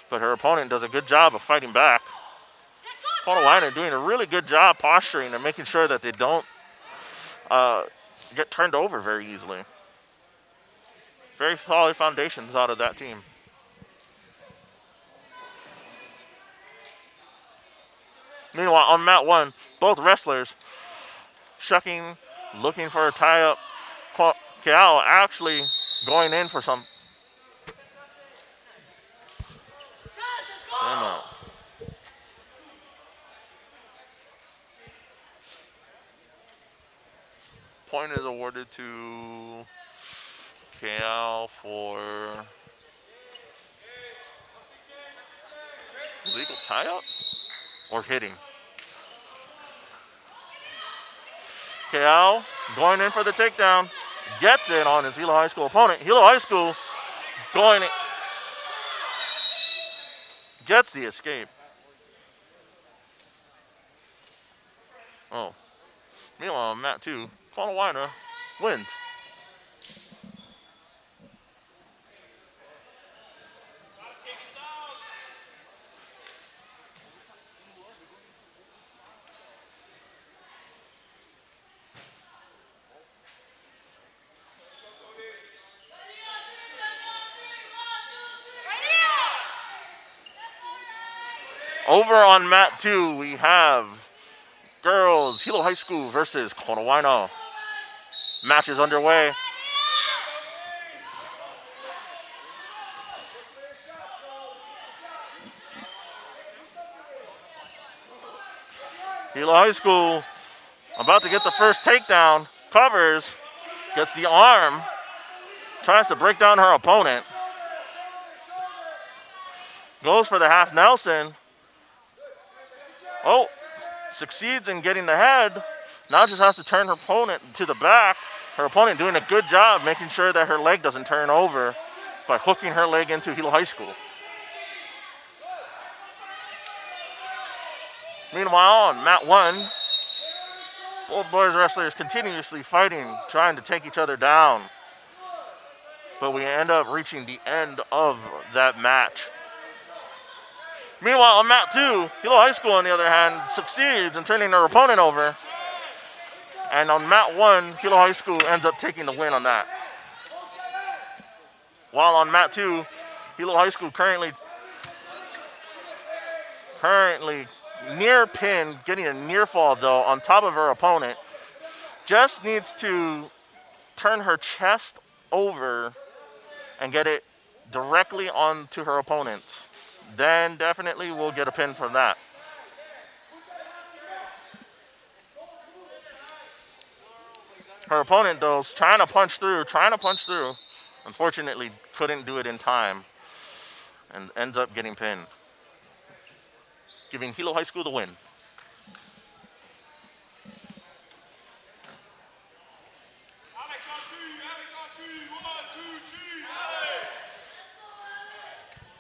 [SPEAKER 2] But her opponent does a good job of fighting back. Konowaina doing a really good job posturing and making sure that they don't get turned over very easily. Very solid foundations out of that team. Meanwhile, on mat 1, both wrestlers shucking, looking for a tie-up. Kiao actually going in for some. Point is awarded to Kiao for legal tie-up or hitting. Kiao going in for the takedown. Gets it on his Hilo High School opponent. Hilo High School going in, gets the escape. Oh. Meanwhile, on mat 2, Konowaina wins. Over on mat 2, we have girls Hilo High School versus Konowaina. Match is underway. Hilo High School about to get the first takedown. Covers, gets the arm, tries to break down her opponent. Goes for the half Nelson. Oh, succeeds in getting the head. Now just has to turn her opponent to the back. Her opponent doing a good job making sure that her leg doesn't turn over. by hooking her leg into Hilo High School. Meanwhile, on mat 1, both boys wrestlers continuously fighting, trying to take each other down. But we end up reaching the end of that match. Meanwhile, on mat 2, Hilo High School, on the other hand, succeeds in turning their opponent over. And on mat 1, Hilo High School ends up taking the win on that. While on mat 2, Hilo High School currently near pin, getting a near fall though, on top of her opponent. Just needs to turn her chest over and get it directly onto her opponent. Then definitely we'll get a pin from that. Her opponent though is trying to punch through. Unfortunately, couldn't do it in time and ends up getting pinned, giving Hilo High School the win.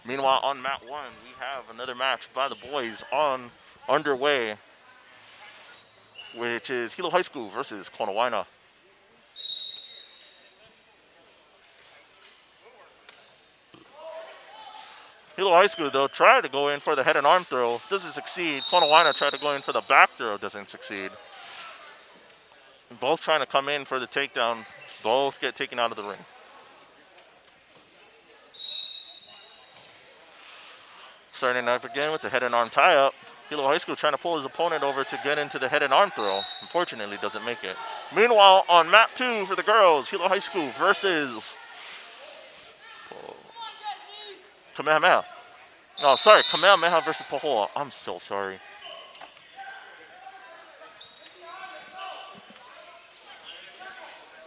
[SPEAKER 2] Meanwhile, on mat 1, we have another match by the boys underway, which is Hilo High School versus Konawaina. Hilo High School, though, tried to go in for the head and arm throw. Doesn't succeed. Konawaina tried to go in for the back throw. Doesn't succeed. Both trying to come in for the takedown. Both get taken out of the ring. Starting up again with the head and arm tie-up. Hilo High School trying to pull his opponent over to get into the head and arm throw. Unfortunately, doesn't make it. Meanwhile, on mat 2 for the girls, Hilo High School versus Kamehameha. Oh, sorry, Kamehameha versus Pahoa. I'm so sorry.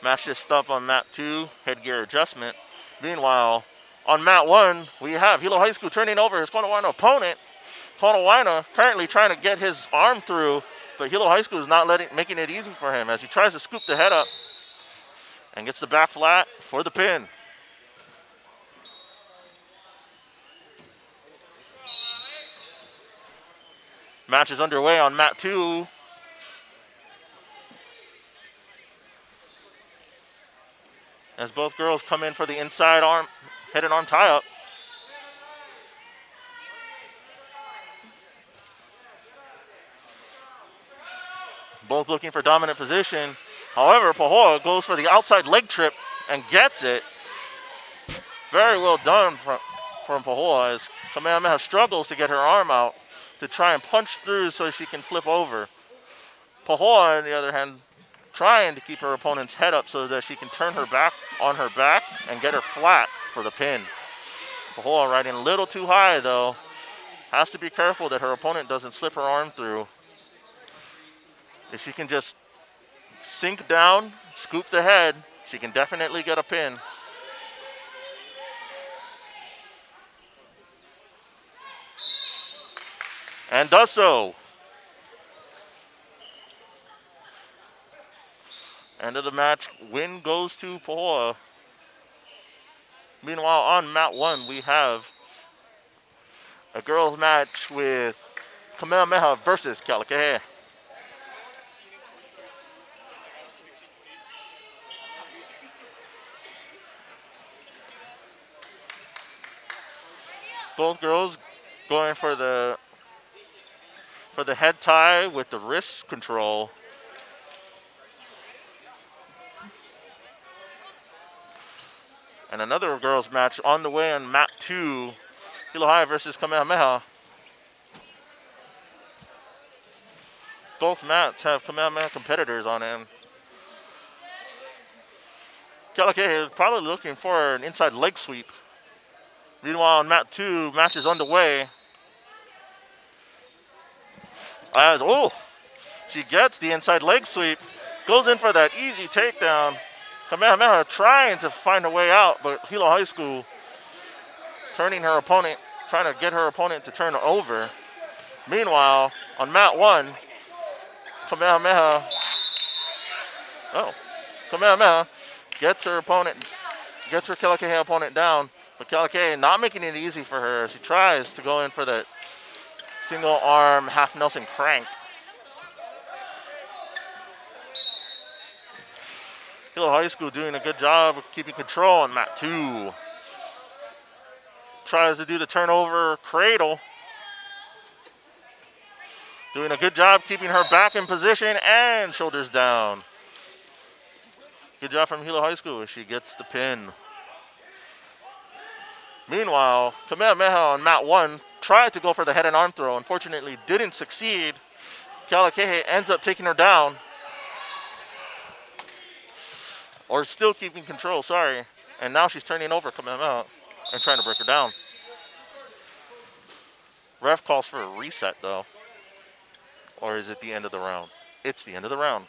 [SPEAKER 2] Match just stopped on mat 2, headgear adjustment. Meanwhile, on mat 1, we have Hilo High School turning over his Konawaina opponent. Konawaina currently trying to get his arm through, but Hilo High School is not making it easy for him as he tries to scoop the head up and gets the back flat for the pin. Match is underway on mat 2. As both girls come in for the inside arm, head and arm tie-up. Both looking for dominant position. However, Pahoa goes for the outside leg trip and gets it. Very well done from Pahoa as Kamehameha struggles to get her arm out to try and punch through so she can flip over. Pahoa, on the other hand, trying to keep her opponent's head up so that she can turn her back on her back and get her flat for the pin. Pahoa riding a little too high though. Has to be careful that her opponent doesn't slip her arm through. If she can just sink down, scoop the head, she can definitely get a pin. And does so. End of the match, win goes to Pahoa. Meanwhile, on mat 1, we have a girls match with Kamehameha versus Kalakahe. Both girls going for the head tie with the wrist control. And another girls match on the way on mat 2, Hilo High versus Kamehameha. Both mats have Kamehameha competitors on them. Kalakahe is probably looking for an inside leg sweep. Meanwhile, on mat 2, match is underway. As, she gets the inside leg sweep, goes in for that easy takedown. Kamehameha trying to find a way out, but Hilo High School turning her opponent, trying to get her opponent to turn over. Meanwhile, on mat 1, Kamehameha gets her Kalakahe opponent down, But Kalake not making it easy for her. She tries to go in for the single arm half Nelson crank. Hilo High School doing a good job of keeping control on mat 2. Tries to do the turnover cradle. Doing a good job keeping her back in position and shoulders down. Good job from Hilo High School as she gets the pin. Meanwhile, Kamehameha on mat 1 tried to go for the head and arm throw. Unfortunately, didn't succeed. Kalake ends up taking her down. Or still keeping control, sorry. And now she's turning over Kamehameha and trying to break her down. Ref calls for a reset, though. Or is it the end of the round? It's the end of the round.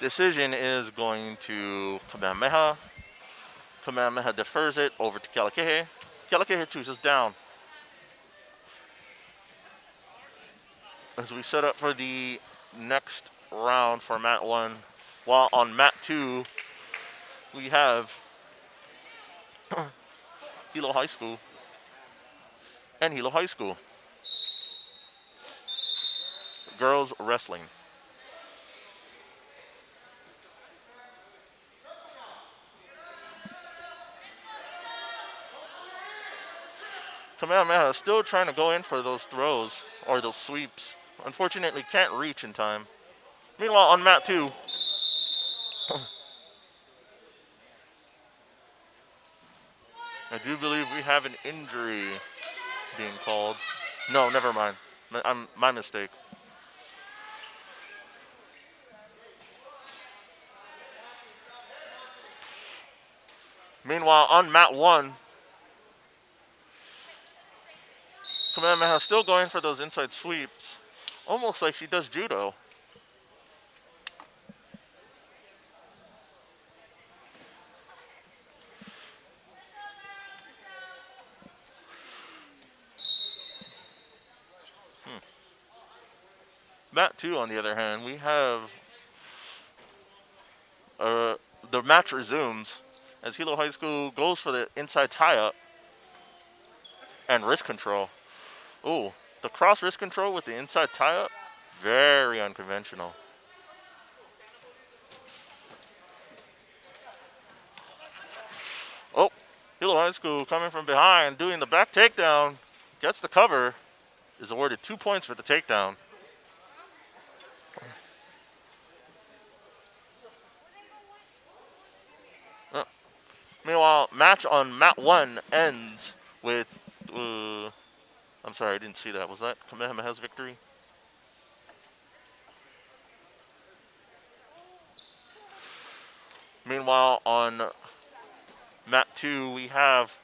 [SPEAKER 2] Decision is going to Kamehameha. Kamehameha defers it over to Kalake. Kalake chooses down. As we set up for the next round for mat 1, while on mat 2, we have Hilo High School and Hilo High School. Girls wrestling. Kamehameha is still trying to go in for those throws or those sweeps. Unfortunately, can't reach in time. Meanwhile, on mat 2, I do believe we have an injury being called. No, never mind. My mistake. Meanwhile, on mat 1, Kamehameha still going for those inside sweeps. Almost like she does judo. Mat 2, on the other hand, we have the match resumes as Hilo High School goes for the inside tie-up and wrist control. Ooh, the cross wrist control with the inside tie-up, very unconventional. Oh, Hilo High School coming from behind, doing the back takedown, gets the cover, is awarded 2 points for the takedown. Meanwhile, match on mat 1 ends with, I'm sorry, I didn't see that. Was that Kamehameha's victory? Meanwhile, on mat 2, we have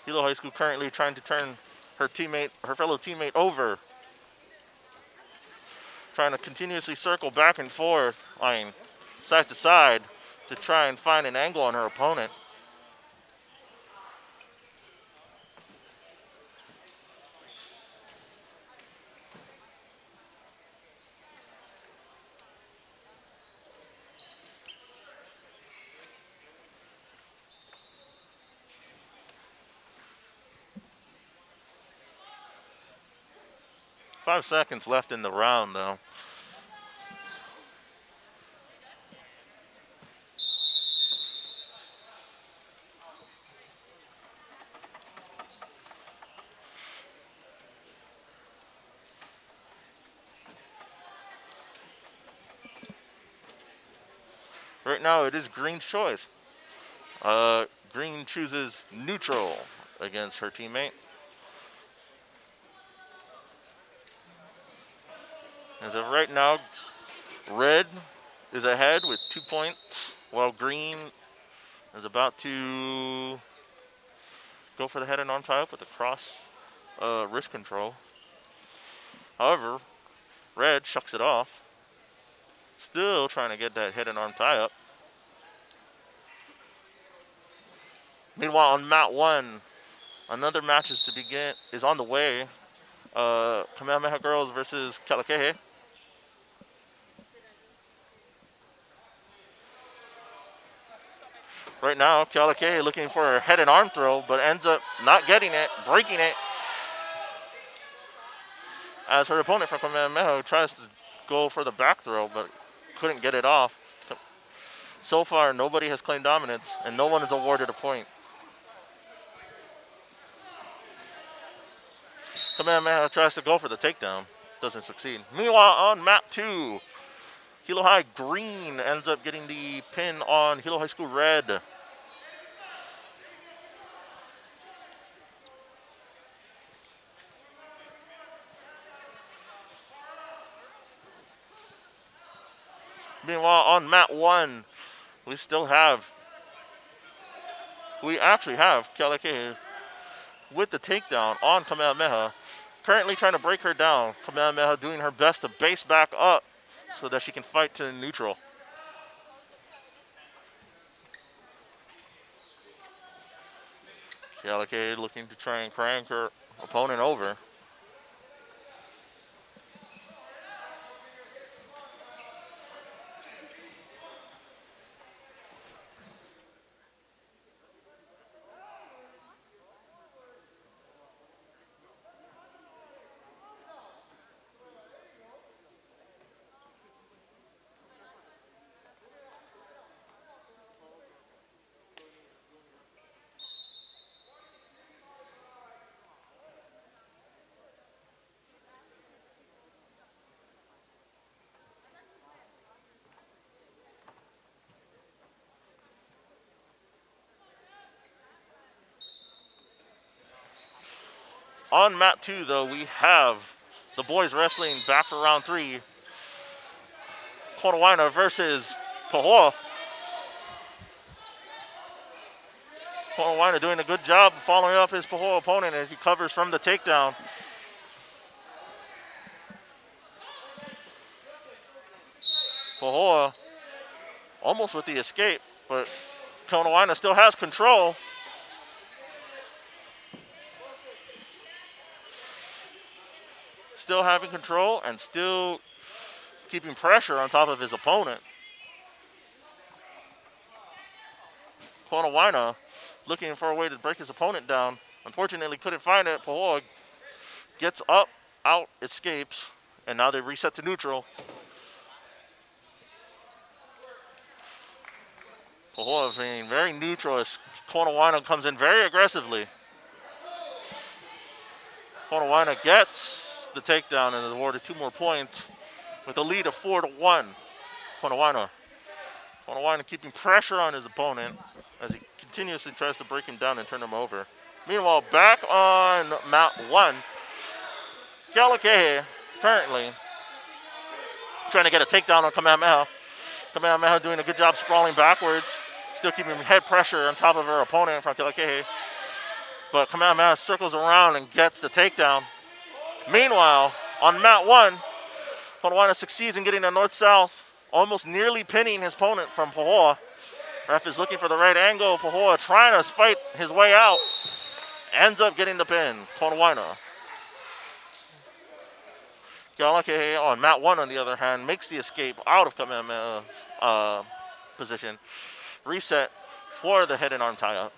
[SPEAKER 2] Hilo High School currently trying to turn her fellow teammate over. Trying to continuously circle back and forth, side to side, to try and find an angle on her opponent. Five seconds left in the round, though. Right now, it is Green's choice. Green chooses neutral against her teammate. As of right now, Red is ahead with 2 points, while Green is about to go for the head and arm tie-up with the cross wrist control. However, Red shucks it off. Still trying to get that head and arm tie-up. Meanwhile, on mat 1, another match is on the way. Kamehameha Girls versus Kalake. Right now, Kealakea looking for a head and arm throw, but ends up not getting it, breaking it. As her opponent from Kamehameha tries to go for the back throw, but couldn't get it off. So far, nobody has claimed dominance, and no one is awarded a point. Kamehameha tries to go for the takedown. Doesn't succeed. Meanwhile, on map 2, Hilo High Green ends up getting the pin on Hilo High School Red. Meanwhile, on map 1, we actually have Kealakea with the takedown on Kamehameha. Currently trying to break her down. Kamehameha doing her best to base back up so that she can fight to neutral. Kealakea looking to try and crank her opponent over. On map 2, though, we have the boys wrestling back for round 3. Konawaina versus Pahoa. Konawaina doing a good job following up his Pahoa opponent as he covers from the takedown. Pahoa almost with the escape, but Konawaina still has control. Still having control and still keeping pressure on top of his opponent. Konawaina looking for a way to break his opponent down. Unfortunately, couldn't find it. Pahoa gets up, out, escapes, and now they reset to neutral. Pahoa is being very neutral as Konawaina comes in very aggressively. Konawaina gets the takedown and is awarded 2 more points with a lead of 4-1. Konawaina keeping pressure on his opponent as he continuously tries to break him down and turn him over. Meanwhile, back on map 1, Kealakea currently trying to get a takedown on Kamehameha. Kamehameha doing a good job sprawling backwards, still keeping head pressure on top of her opponent from Kealakea. But Kamehameha circles around and gets the takedown. Meanwhile, on mat 1, Konawaina succeeds in getting a north-south, almost nearly pinning his opponent from Pahoa. Ref is looking for the right angle. Pahoa trying to fight his way out. Ends up getting the pin. Konawaina. Kealakea on mat 1, on the other hand, makes the escape out of Kamehameha's position. Reset for the head and arm tie-up.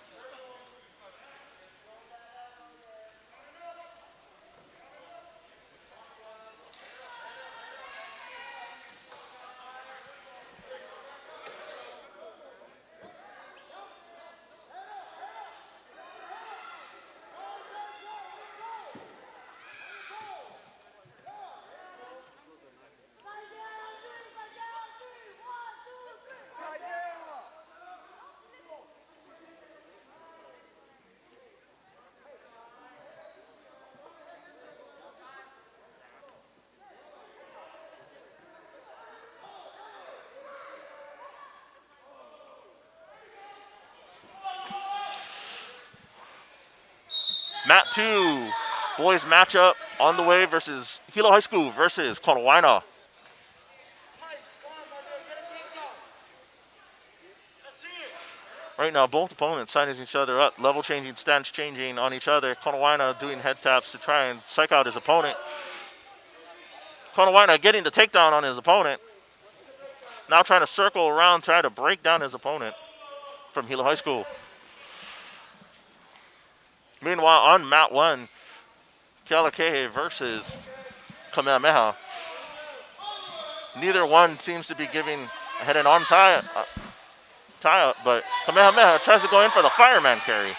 [SPEAKER 2] Mat 2, boys matchup on the way versus Hilo High School versus Konawaina. Right now, both opponents signing each other up, level changing, stance changing on each other. Konawaina doing head taps to try and psych out his opponent. Konawaina getting the takedown on his opponent. Now trying to circle around, try to break down his opponent from Hilo High School. Meanwhile, on mat 1, Kealakehe versus Kamehameha. Neither one seems to be giving a head and arm tie-up, but Kamehameha tries to go in for the fireman carry.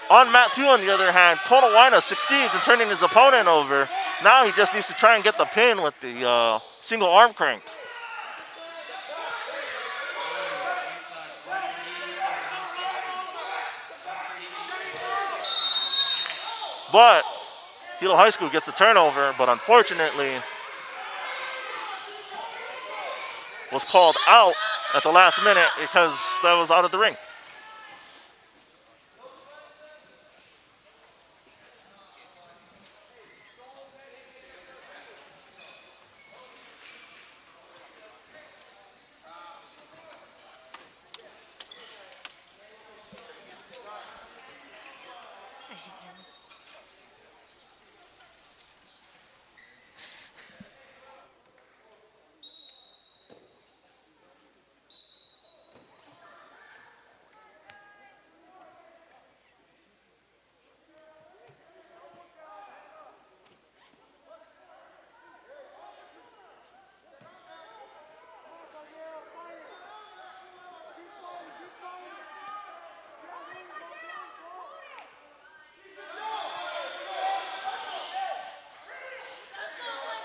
[SPEAKER 2] On mat 2, on the other hand, Konawaina succeeds in turning his opponent over. Now he just needs to try and get the pin with the single arm crank. But Hilo High School gets the turnover, but unfortunately was called out at the last minute because that was out of the ring.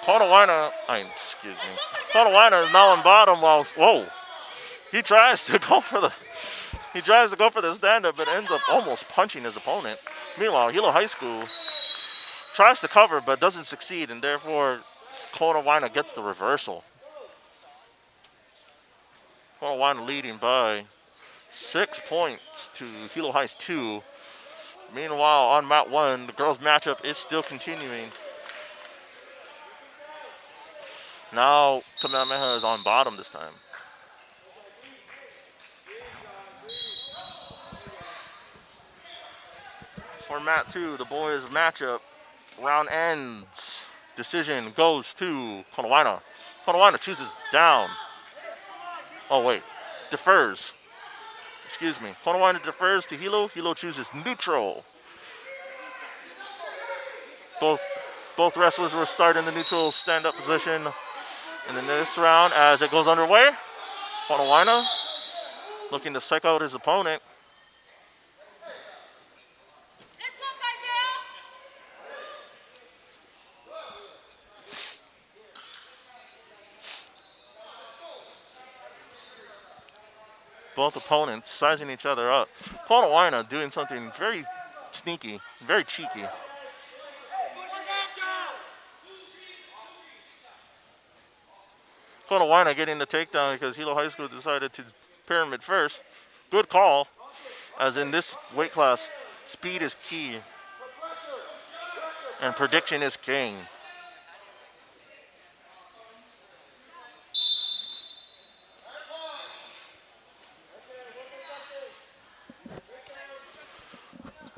[SPEAKER 2] Konawaina is now on bottom while, whoa, he tries to go for the stand-up but ends up almost punching his opponent. Meanwhile, Hilo High School tries to cover but doesn't succeed, and therefore Konawaina gets the reversal. Konawaina leading by 6 points to Hilo High's 2. Meanwhile, on mat 1, the girls' matchup is still continuing. Now Kamehameha is on bottom this time. For mat 2, the boys' matchup, round ends. Decision goes to Konawaina. Konawaina chooses down. Oh wait, defers. Excuse me. Konawaina defers to Hilo. Hilo chooses neutral. Both wrestlers will start in the neutral stand-up position. And in this round, as it goes underway, Konawaina looking to psych out his opponent.
[SPEAKER 7] Let's go, Kaiser!
[SPEAKER 2] Both opponents sizing each other up. Konawaina doing something very sneaky, very cheeky. Konawaina getting the takedown because Hilo High School decided to pyramid first. Good call, as in this weight class, speed is key and prediction is king.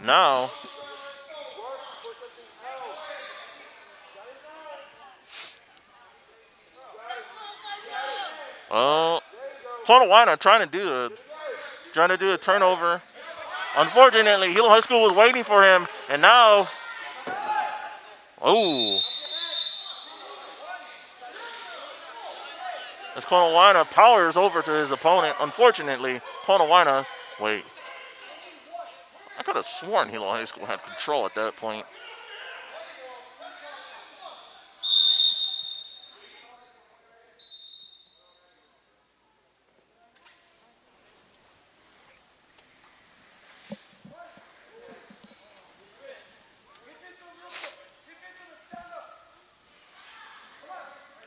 [SPEAKER 2] Now, Konawaina trying to do a turnover. Unfortunately, Hilo High School was waiting for him, and now, as Konawaina powers over to his opponent. Unfortunately, Konawaina, wait. I could have sworn Hilo High School had control at that point.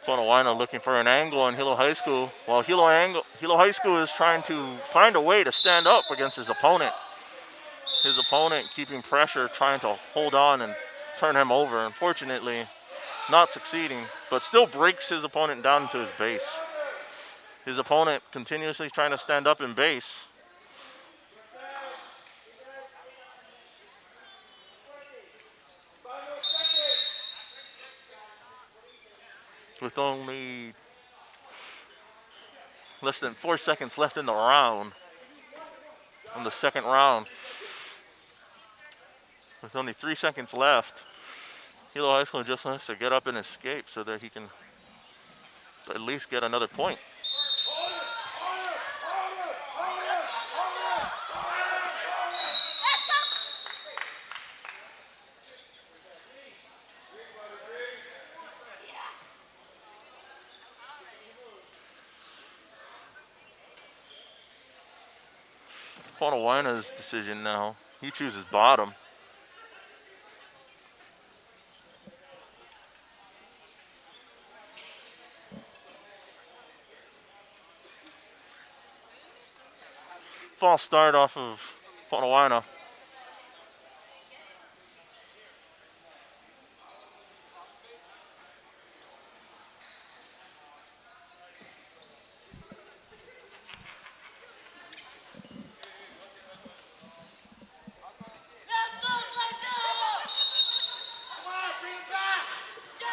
[SPEAKER 2] Konawaina looking for an angle on Hilo High School, while Hilo High School is trying to find a way to stand up against his opponent. His opponent keeping pressure, trying to hold on and turn him over. Unfortunately, not succeeding, but still breaks his opponent down to his base. His opponent continuously trying to stand up in base. With only less than 4 seconds left in the round. in the second round. With only 3 seconds left, Hilo High School just wants to get up and escape so that he can at least get another point. Ponawina's decision now. He chooses bottom. False start off of Ponawina.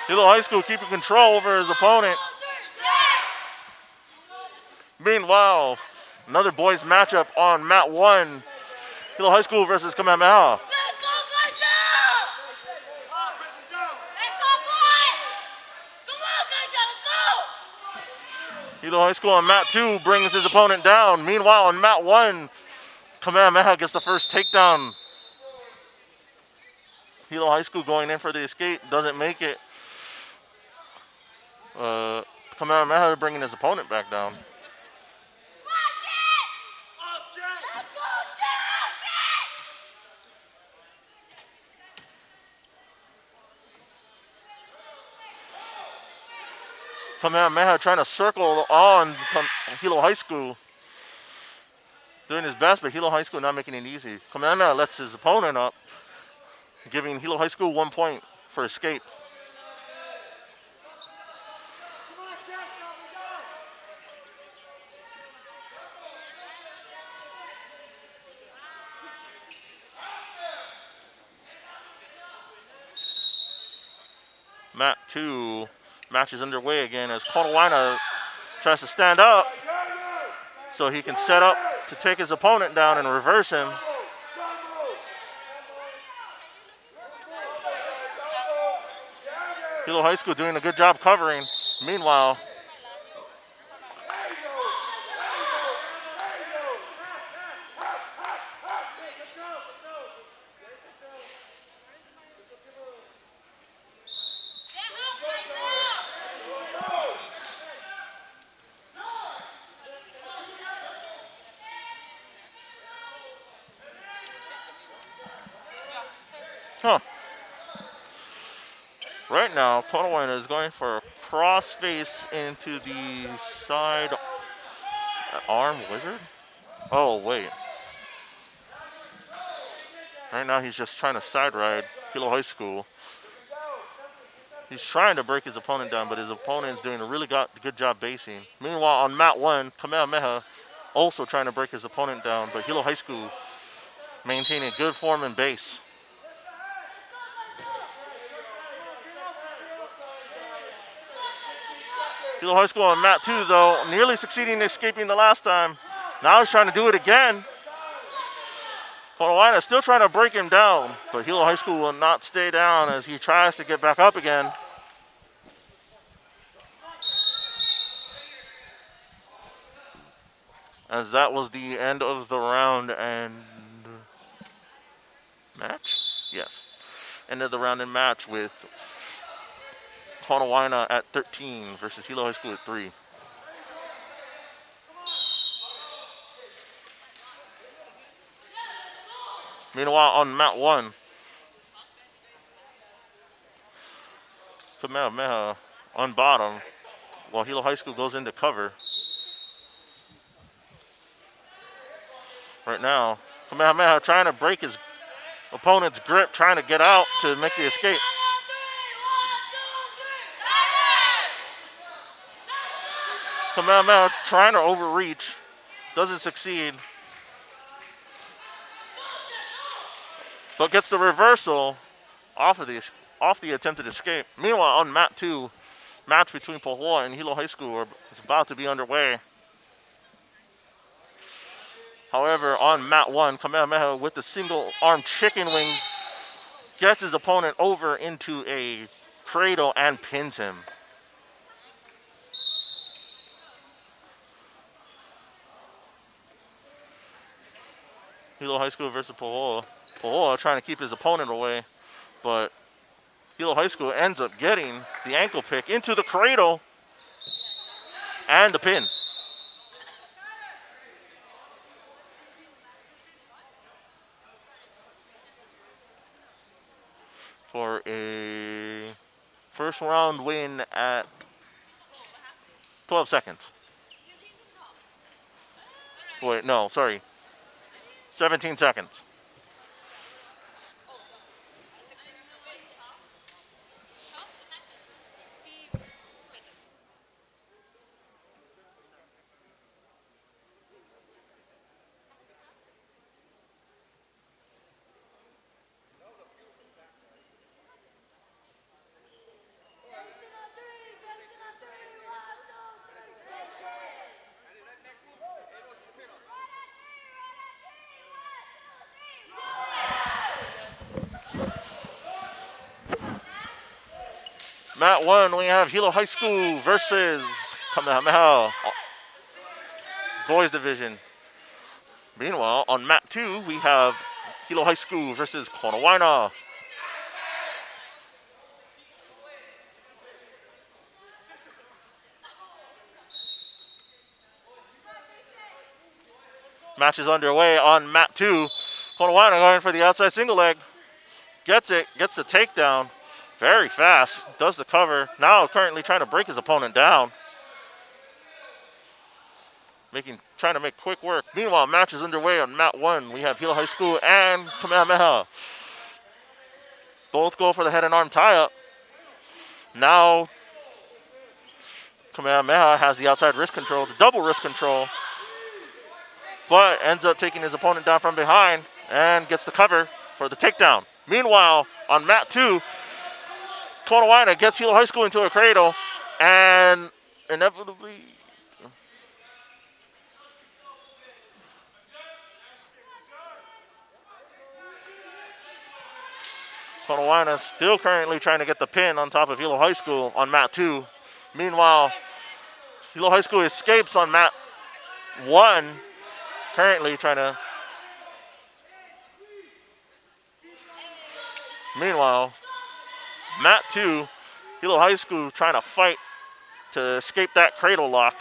[SPEAKER 2] Hilo High School keeping control over his opponent. Meanwhile, another boys matchup on mat 1. Hilo High School versus Kamehameha. Hilo High School on mat 2 brings his opponent down. Meanwhile, on mat 1, Kamehameha gets the first takedown. Hilo High School going in for the escape, doesn't make it. Kamehameha bringing his opponent back down. Kamehameha trying to circle on Hilo High School. Doing his best, but Hilo High School not making it easy. Kamehameha lets his opponent up, giving Hilo High School 1 point for escape. Mat 2, match is underway again as Ponawina tries to stand up so he can set up to take his opponent down and reverse him. Hilo High School doing a good job covering. Meanwhile, right now, Ponawina is going for a cross face into the side arm wizard. Oh, wait. Right now, he's just trying to side ride Hilo High School. He's trying to break his opponent down, but his opponent is doing a really good job basing. Meanwhile, on mat 1, Kamehameha also trying to break his opponent down, but Hilo High School maintaining good form and base. Hilo High School on mat 2, though, nearly succeeding in escaping the last time. Now he's trying to do it again. Ponawina still trying to break him down, but Hilo High School will not stay down as he tries to get back up again. As that was the end of the round and match? Yes. End of the round and match with Ponawina at 13 versus Hilo High School at 3. Meanwhile, on mat 1, Kamehameha on bottom while Hilo High School goes into cover. Right now, Kamehameha trying to break his opponent's grip, trying to get out to make the escape. Kamehameha trying to overreach, doesn't succeed, but gets the reversal off the attempted escape. Meanwhile, on mat 2, match between Pohua and Hilo High School is about to be underway. However, on mat 1, Kamehameha with the single arm chicken wing gets his opponent over into a cradle and pins him. Hilo High School versus Pahoa. Pahoa trying to keep his opponent away, but Hilo High School ends up getting the ankle pick into the cradle and the pin. For a first round win at 12 seconds. Wait, no, sorry. 17 seconds. Mat 1, we have Hilo High School versus Kamehameha, boys division. Meanwhile, on mat 2, we have Hilo High School versus Konawaina. Match is underway on mat 2. Konawaina going for the outside single leg. Gets it, gets the takedown. Very fast, does the cover. Now currently trying to break his opponent down. Trying to make quick work. Meanwhile, match is underway on mat 1. We have Hilo High School and Kamehameha. Both go for the head and arm tie-up. Now, Kamehameha has the outside wrist control, the double wrist control, but ends up taking his opponent down from behind and gets the cover for the takedown. Meanwhile, on mat 2, Konawaina gets Hilo High School into a cradle and inevitably Konawaina still currently trying to get the pin on top of Hilo High School on mat 2. Meanwhile, Hilo High School escapes on mat 1, currently trying to. Meanwhile, mat 2, Hilo High School trying to fight to escape that cradle lock.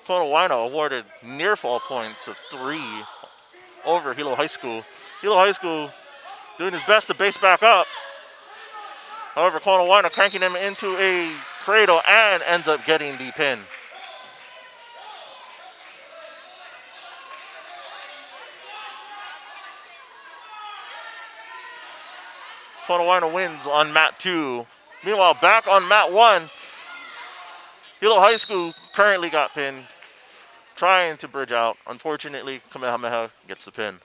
[SPEAKER 2] Konawaina awarded near fall points of 3 over Hilo High School. Hilo High School doing his best to base back up. However, Konawaina cranking him into a cradle and ends up getting the pin. Konawaina wins on mat 2. Meanwhile, back on mat 1, Hilo High School currently got pinned, trying to bridge out. Unfortunately, Kamehameha gets the pin.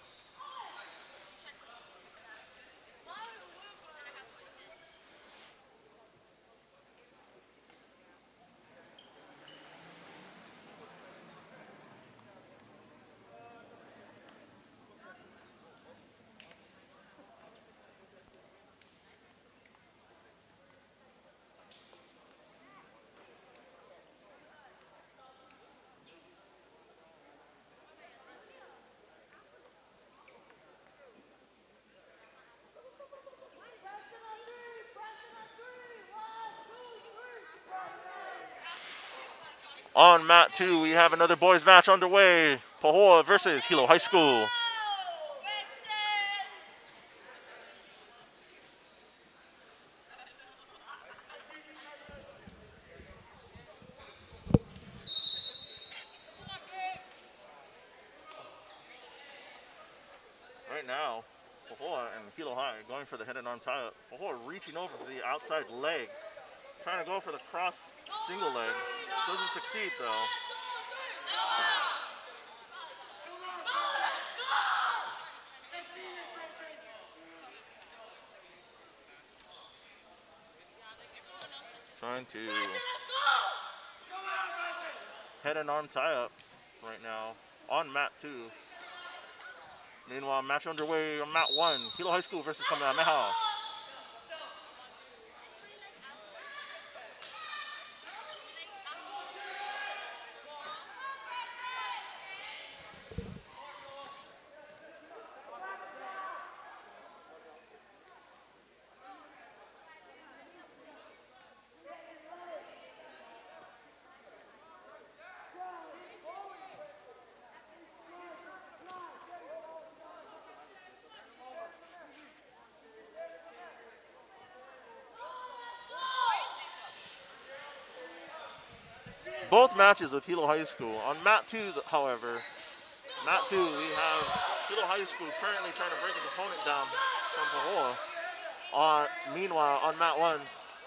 [SPEAKER 2] On mat 2, we have another boys match underway. Pahoa versus Hilo High School. Right now, Pahoa and Hilo High going for the head and arm tie-up. Pahoa reaching over for the outside leg, trying to go for the cross single leg. Doesn't succeed though. Trying to head and arm tie-up right now on mat 2. Meanwhile, match underway on mat 1. Hilo High School versus Kamehameha. Both matches with Hilo High School. On mat 2, however, mat 2, we have Hilo High School currently trying to break his opponent down from Pahoa. Meanwhile, on mat 1,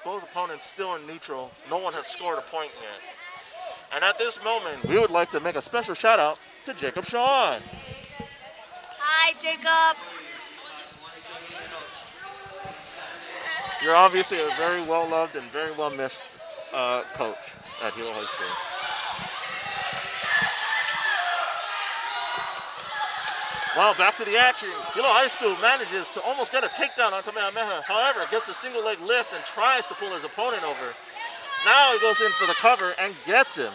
[SPEAKER 2] both opponents still in neutral. No one has scored a point yet. And at this moment, we would like to make a special shout out to Jacob Shawn.
[SPEAKER 8] Hi, Jacob.
[SPEAKER 2] You're obviously a very well-loved and very well-missed coach at Hilo High School. Well, back to the action. Hilo High School manages to almost get a takedown on Kamehameha. However, gets a single leg lift and tries to pull his opponent over. Now he goes in for the cover and gets him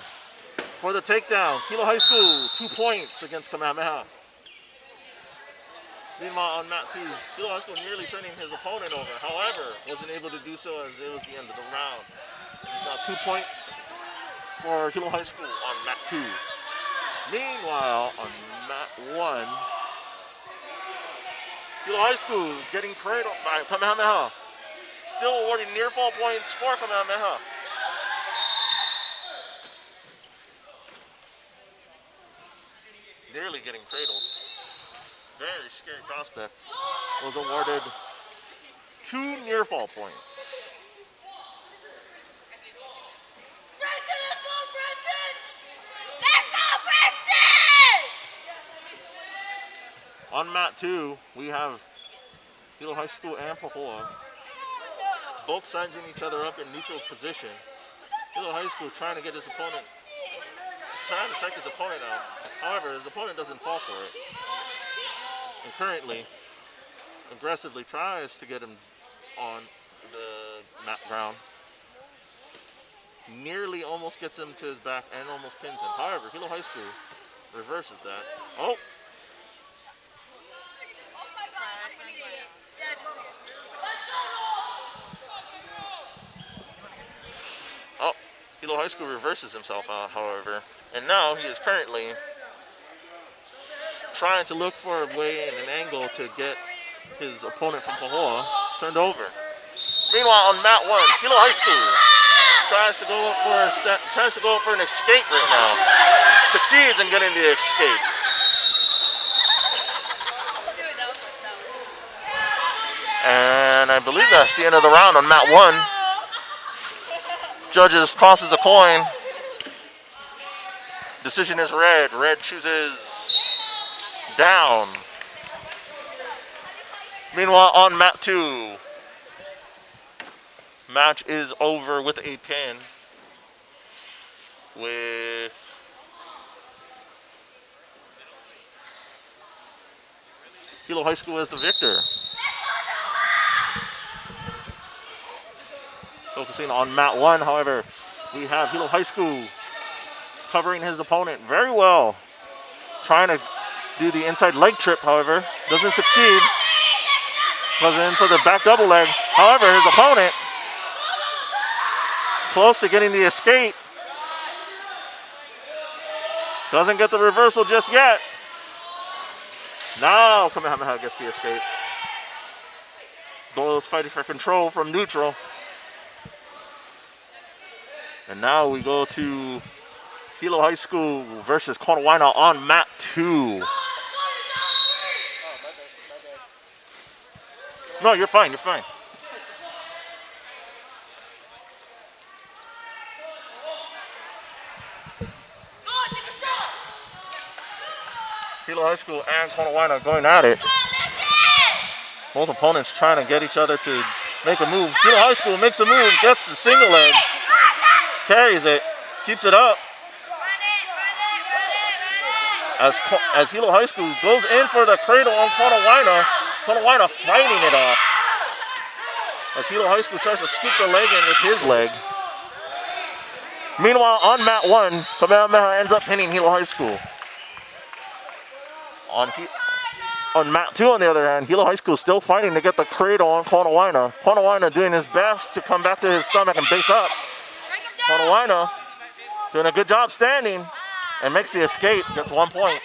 [SPEAKER 2] for the takedown. Hilo High School, 2 points against Kamehameha. Meanwhile, on mat 2, Hilo High School nearly turning his opponent over. However, wasn't able to do so as it was the end of the round. It's now 2 points for Hilo High School on mat 2. Meanwhile, on mat 1, Hilo High School getting cradled by Kamehameha. Still awarding near fall points for Kamehameha. Nearly getting cradled. Very scary prospect. Was awarded 2 near fall points. On mat 2, we have Hilo High School and Pahoa both sizing each other up in neutral position. Hilo High School trying to get his opponent, trying to strike his opponent out. However, his opponent doesn't fall for it. And currently, aggressively tries to get him on the mat ground. Nearly almost gets him to his back and almost pins him. However, Hilo High School reverses that. Hilo High School reverses himself, however. And now he is currently trying to look for a way and an angle to get his opponent from Pahoa turned over. Meanwhile, on mat 1, Hilo High School tries to go up for an escape right now. Succeeds in getting the escape. And I believe that's the end of the round on mat 1. Judges tosses a coin. Decision is red. Red chooses down. Meanwhile, on mat 2, match is over with a pin with Hilo High School as the victor. Focusing on mat 1, however, we have Hilo High School covering his opponent very well. Trying to do the inside leg trip, however, doesn't succeed. Goes in for the back double leg. However, his opponent close to getting the escape. Doesn't get the reversal just yet. Now Kamehameha gets the escape. Both fighting for control from neutral. And now we go to Hilo High School versus Konawaena on mat 2. No, you're fine. You're fine. Hilo High School and Konawaina going at it. Both opponents trying to get each other to make a move. Hilo High School makes a move, gets the single leg, carries it, keeps it up. As Hilo High School goes in for the cradle on Konawaina. Konawaina fighting it off. As Hilo High School tries to scoop the leg in with his leg. Meanwhile, on mat 1, Kamehameha ends up pinning Hilo High School. On mat 2, on the other hand, Hilo High School is still fighting to get the cradle on Konawaina. Konawaina doing his best to come back to his stomach and base up. Konawaina doing a good job standing and makes the escape, gets 1 point.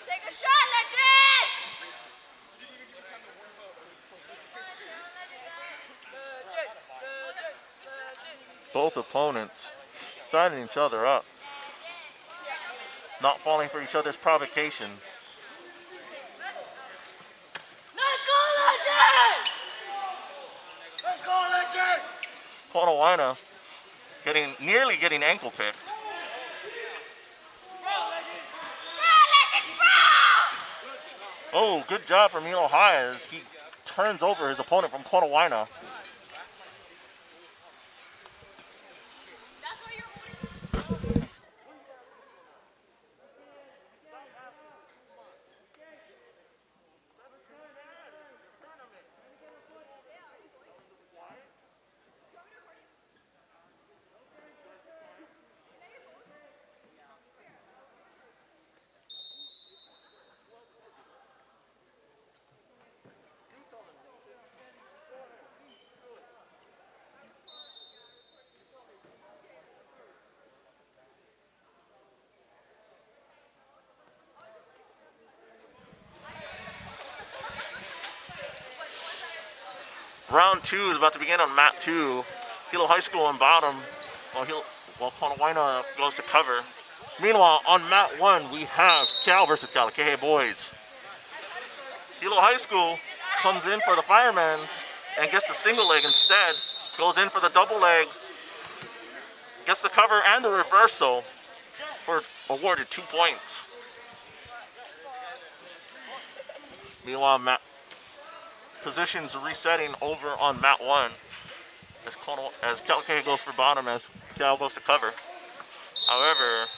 [SPEAKER 8] Take a shot, legend!
[SPEAKER 2] Both opponents signing each other up. Not falling for each other's provocations.
[SPEAKER 7] Let's go, legend! Let's go, legend!
[SPEAKER 2] Konawaina nearly getting ankle picked. Oh, good job from Hilo High as he turns over his opponent from Konawaina. Round 2 is about to begin on mat 2. Hilo High School on bottom while Konawaina goes to cover. Meanwhile, on mat 1, we have Cal versus Kalakaua boys. Hilo High School comes in for the fireman's and gets the single leg instead. Goes in for the double leg. Gets the cover and the reversal for awarded 2 points. Meanwhile, positions resetting over on mat 1 as Kalakaua goes for bottom as Cal goes to cover. However,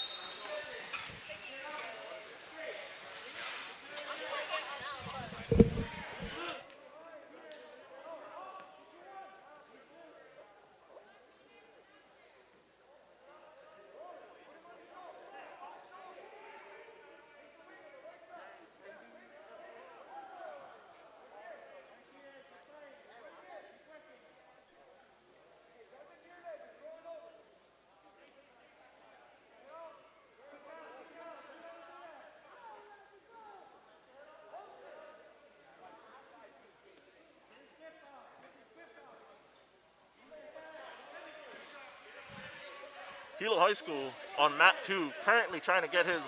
[SPEAKER 2] Hilo High School on mat 2 currently trying to get his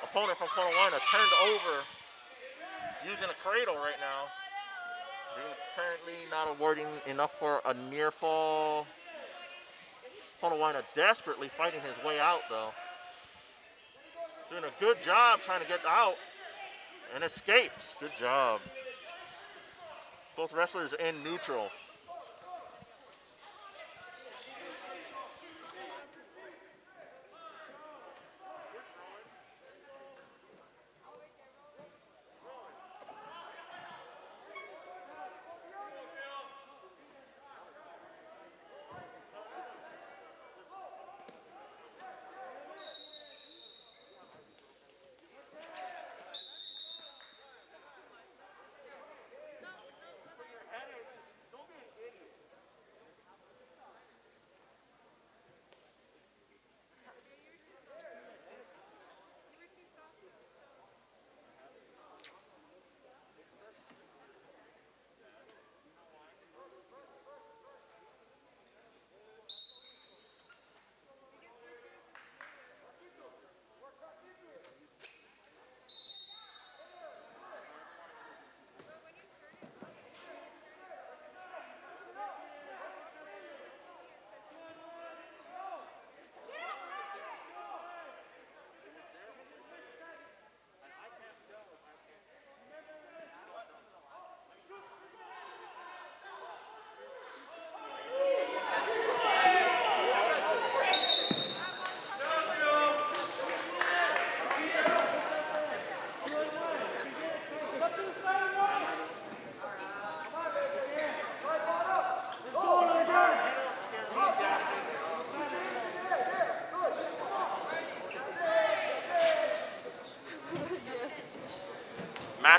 [SPEAKER 2] opponent from Konawaina turned over using a cradle right now. They're currently not awarding enough for a near fall. Konawaina desperately fighting his way out though. Doing a good job trying to get out and escapes. Good job. Both wrestlers in neutral.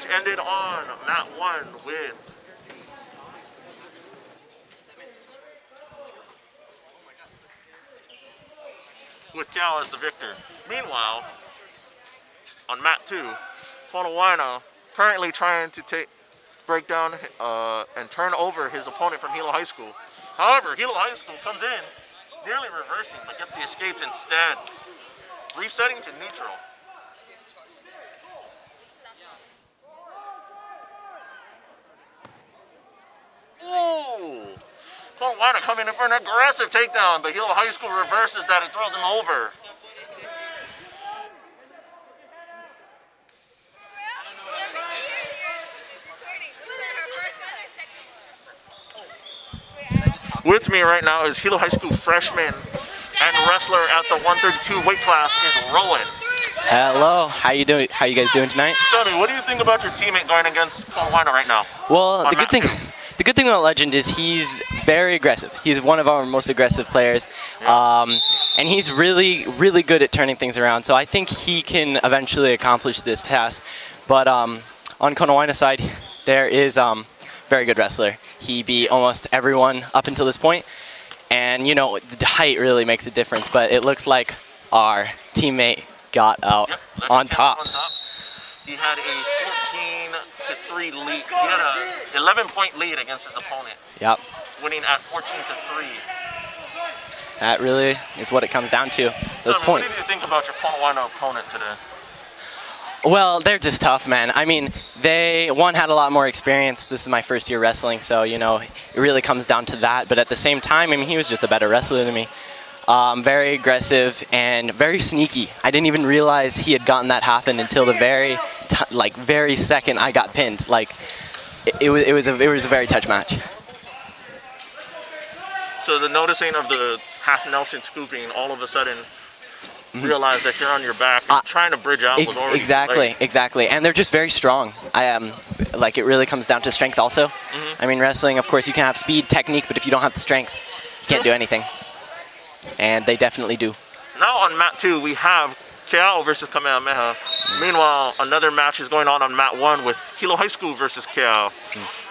[SPEAKER 2] match ended on mat 1 with Cal as the victor. Meanwhile, on mat 2, Konawaina currently trying to break down and turn over his opponent from Hilo High School. However, Hilo High School comes in, nearly reversing, but gets the escapes instead, resetting to neutral. Ooh! Konawaina coming in for an aggressive takedown, but Hilo High School reverses that and throws him over. With me right now is Hilo High School freshman and wrestler at the 132 weight class is Rowan.
[SPEAKER 9] Hello, how you doing? How you guys doing tonight?
[SPEAKER 2] Tell me, what do you think about your teammate going against Konawaina right now?
[SPEAKER 9] Well, the good thing about Legend is he's very aggressive. He's one of our most aggressive players, and he's really, really good at turning things around. So I think he can eventually accomplish this pass. But on Konawaina's side, there is very good wrestler. He beat almost everyone up until this point, and you know the height really makes a difference. But it looks like our teammate got out on top.
[SPEAKER 2] He had a 14-3 lead. He had a 11-point lead against his opponent.
[SPEAKER 9] Yep.
[SPEAKER 2] Winning at 14-3.
[SPEAKER 9] That really is what it comes down to. Those points.
[SPEAKER 2] What did you think about your Konawaina opponent today?
[SPEAKER 9] Well, they're just tough, man. I mean, one had a lot more experience. This is my first year wrestling, so, you know, it really comes down to that. But at the same time, I mean, he was just a better wrestler than me. Very aggressive and very sneaky. I didn't even realize he had gotten that happen until the very second I got pinned. Like, it was a very touch match.
[SPEAKER 2] So the noticing of the half Nelson scooping, all of a sudden, realize that you're on your back and trying to bridge out was already
[SPEAKER 9] exactly, and they're just very strong. Like it really comes down to strength also. I mean, wrestling, of course, you can have speed, technique, but if you don't have the strength, you can't do anything. And they definitely do.
[SPEAKER 2] Now on mat 2, we have Keao versus Kamehameha. Meanwhile, another match is going on mat 1 with Hilo High School versus Keao.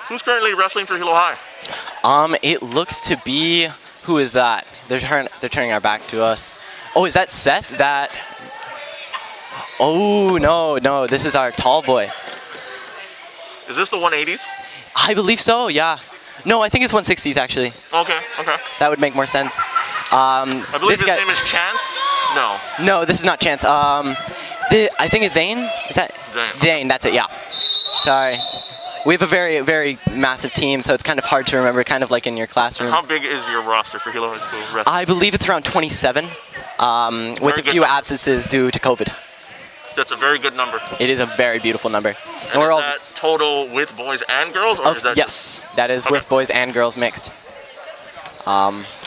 [SPEAKER 2] Who's currently wrestling for Hilo High?
[SPEAKER 9] It looks to be, who is that? They're turning our back to us. Oh, is that Seth? Oh, no, this is our tall boy.
[SPEAKER 2] Is this the 180s?
[SPEAKER 9] I believe so, yeah. No, I think it's 160s, actually.
[SPEAKER 2] Okay.
[SPEAKER 9] That would make more sense.
[SPEAKER 2] I believe his name is Chance? No.
[SPEAKER 9] No, this is not Chance. I think it's Zane? Is that? Zane, that's it, yeah. Sorry. We have a very, very massive team, so it's kind of hard to remember, kind of like in your classroom.
[SPEAKER 2] How big is your roster for Hilo High School wrestling?
[SPEAKER 9] I believe it's around 27, with a few absences due to COVID.
[SPEAKER 2] That's a very good number.
[SPEAKER 9] It is a very beautiful number.
[SPEAKER 2] And is that total with boys and girls? Or is that
[SPEAKER 9] yes, that is with boys and girls mixed.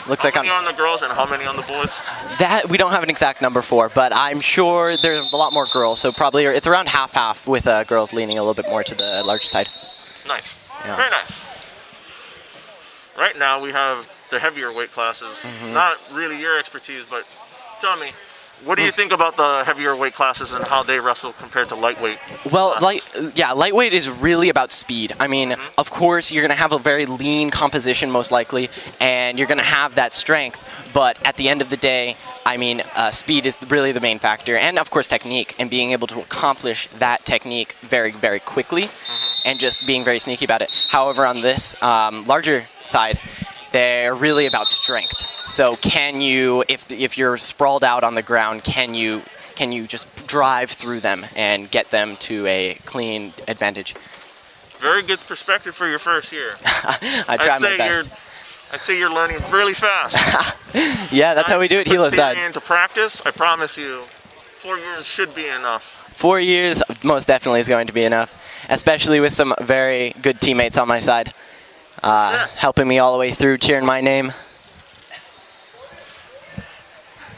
[SPEAKER 9] Looks like
[SPEAKER 2] how many on the girls and how many on the boys?
[SPEAKER 9] That we don't have an exact number for, but I'm sure there's a lot more girls, so probably it's around half-half with girls leaning a little bit more to the larger side.
[SPEAKER 2] Nice.
[SPEAKER 9] Yeah.
[SPEAKER 2] Very nice. Right now we have the heavier weight classes. Not really your expertise, but tell me, what do you think about the heavier weight classes and how they wrestle compared to lightweight?
[SPEAKER 9] Well, lightweight is really about speed. I mean, of course, you're going to have a very lean composition most likely, and you're going to have that strength. But at the end of the day, I mean, speed is really the main factor, and of course technique, and being able to accomplish that technique very, very quickly, and just being very sneaky about it. However, on this larger side, they're really about strength. So can you, if you're sprawled out on the ground, can you just drive through them and get them to a clean advantage?
[SPEAKER 2] Very good perspective for your first year.
[SPEAKER 9] I try my best.
[SPEAKER 2] I'd say you're learning really fast.
[SPEAKER 9] Yeah, that's how we do it, Hilo side.
[SPEAKER 2] Into practice, I promise you, 4 years should be enough.
[SPEAKER 9] 4 years most definitely is going to be enough, especially with some very good teammates on my side, helping me all the way through, cheering my name.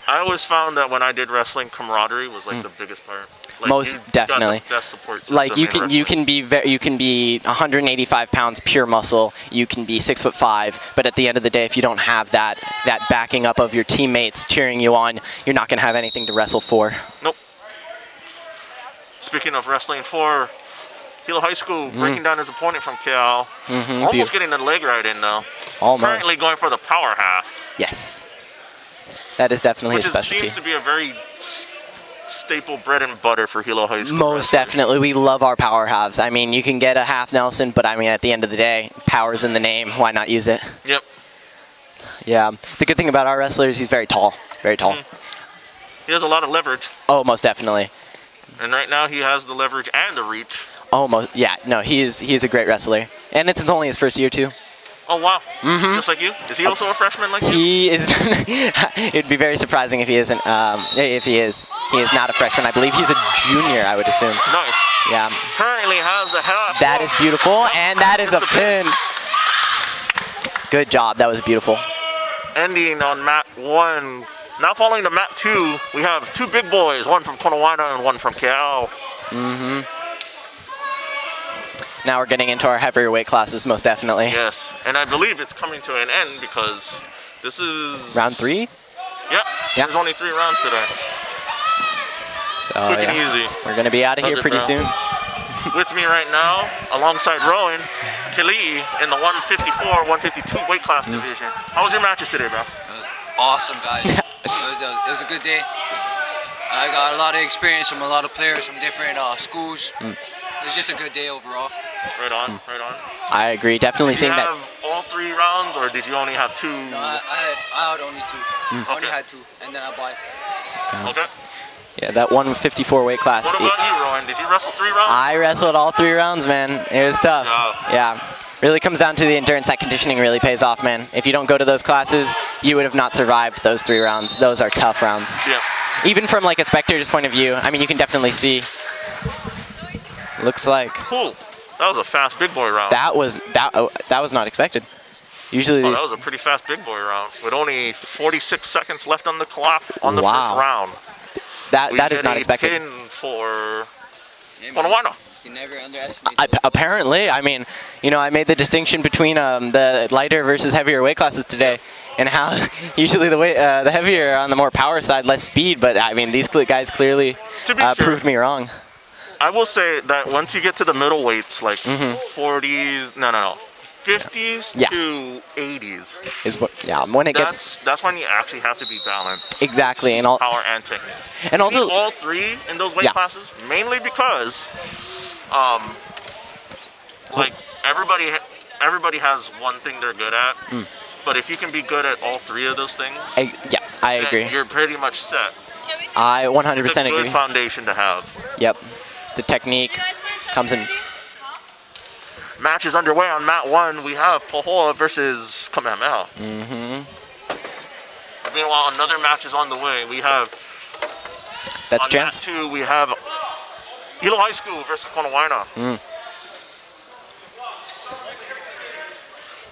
[SPEAKER 2] I always found that when I did wrestling, camaraderie was like the biggest part. Like,
[SPEAKER 9] most definitely.
[SPEAKER 2] Got the best support system
[SPEAKER 9] like you can be 185 pounds pure muscle. You can be 6'5", but at the end of the day, if you don't have that backing up of your teammates cheering you on, you're not going to have anything to wrestle for.
[SPEAKER 2] Nope. Speaking of wrestling for Hilo High School breaking down his opponent from Cal. Almost getting the leg right in though.
[SPEAKER 9] Almost.
[SPEAKER 2] Currently going for the power half.
[SPEAKER 9] Yes. That is definitely his specialty.
[SPEAKER 2] Seems to be a very staple bread and butter for Hilo High School.
[SPEAKER 9] Most definitely. We love our power halves. I mean, you can get a half Nelson, but I mean, at the end of the day, power's in the name. Why not use it?
[SPEAKER 2] Yep.
[SPEAKER 9] Yeah. The good thing about our wrestler is he's very tall. Very tall.
[SPEAKER 2] He has a lot of leverage.
[SPEAKER 9] Oh, most definitely.
[SPEAKER 2] And right now he has the leverage and the reach.
[SPEAKER 9] Almost. Yeah. No, he's a great wrestler. And it's only his first year, too.
[SPEAKER 2] Oh, wow. Just like you? Is he also a freshman like you?
[SPEAKER 9] He is. It'd be very surprising if he isn't. If he is. He is not a freshman. I believe he's a junior, I would assume.
[SPEAKER 2] Nice.
[SPEAKER 9] Yeah.
[SPEAKER 2] Currently has the half.
[SPEAKER 9] That is beautiful, and that is a pin. Good job. That was beautiful.
[SPEAKER 2] Ending on mat 1. Now following to mat 2, we have 2 big boys, one from Konawaina and one from Cal.
[SPEAKER 9] Now we're getting into our heavier weight classes, most definitely.
[SPEAKER 2] Yes, and I believe it's coming to an end because this is...
[SPEAKER 9] Round 3?
[SPEAKER 2] Yep. There's only 3 rounds today.
[SPEAKER 9] So,
[SPEAKER 2] quick and easy.
[SPEAKER 9] We're going to be out of here pretty soon.
[SPEAKER 2] With me right now, alongside Rowan, Kali'i in the 154, 152 weight class division. How was your matches today, bro?
[SPEAKER 6] It was awesome, guys. it was a good day. I got a lot of experience from a lot of players from different schools. It was just a good day overall.
[SPEAKER 2] Right on, right on.
[SPEAKER 9] I agree. Definitely
[SPEAKER 2] seeing
[SPEAKER 9] that.
[SPEAKER 2] Did you have all 3 rounds, or did you only have 2?
[SPEAKER 6] No, I had only 2. I only had 2, and then I bought.
[SPEAKER 2] Okay.
[SPEAKER 9] Yeah, that 154 weight class.
[SPEAKER 2] What about you, Rowan? Did you wrestle 3 rounds?
[SPEAKER 9] I wrestled all 3 rounds, man. It was tough. Yeah. Really comes down to the endurance. That conditioning really pays off, man. If you don't go to those classes, you would have not survived those 3 rounds. Those are tough rounds.
[SPEAKER 2] Yeah.
[SPEAKER 9] Even from like a spectator's point of view, I mean, you can definitely see. Looks like.
[SPEAKER 2] Cool. That was a fast big boy round.
[SPEAKER 9] That was not expected. Usually
[SPEAKER 2] that was a pretty fast big boy round with only 46 seconds left on the clock on the first round.
[SPEAKER 9] That is not expected.
[SPEAKER 2] Pin for Konawaina.
[SPEAKER 6] You never underestimate.
[SPEAKER 9] Apparently, I mean, you know, I made the distinction between the lighter versus heavier weight classes today, and how usually the heavier are on the more power side, less speed. But I mean, these guys clearly proved me wrong.
[SPEAKER 2] I will say that once you get to the middle weights, like 40s, 50s to 80s,
[SPEAKER 9] is what? Yeah, when it gets.
[SPEAKER 2] That's when you actually have to be balanced.
[SPEAKER 9] Exactly, and all
[SPEAKER 2] power and technique.
[SPEAKER 9] And
[SPEAKER 2] you
[SPEAKER 9] also
[SPEAKER 2] need all 3 in those weight classes, mainly because, like everybody has one thing they're good at. But if you can be good at all 3 of those things,
[SPEAKER 9] I agree.
[SPEAKER 2] You're pretty much set.
[SPEAKER 9] I 100%
[SPEAKER 2] it's a good
[SPEAKER 9] agree.
[SPEAKER 2] foundation to have.
[SPEAKER 9] Yep. The technique comes in.
[SPEAKER 2] Match is underway on mat 1. We have Pahoa versus Kamehameha. Meanwhile, another match is on the way. We have.
[SPEAKER 9] That's
[SPEAKER 2] on
[SPEAKER 9] chance.
[SPEAKER 2] mat 2, we have Hilo High School versus Konawaina.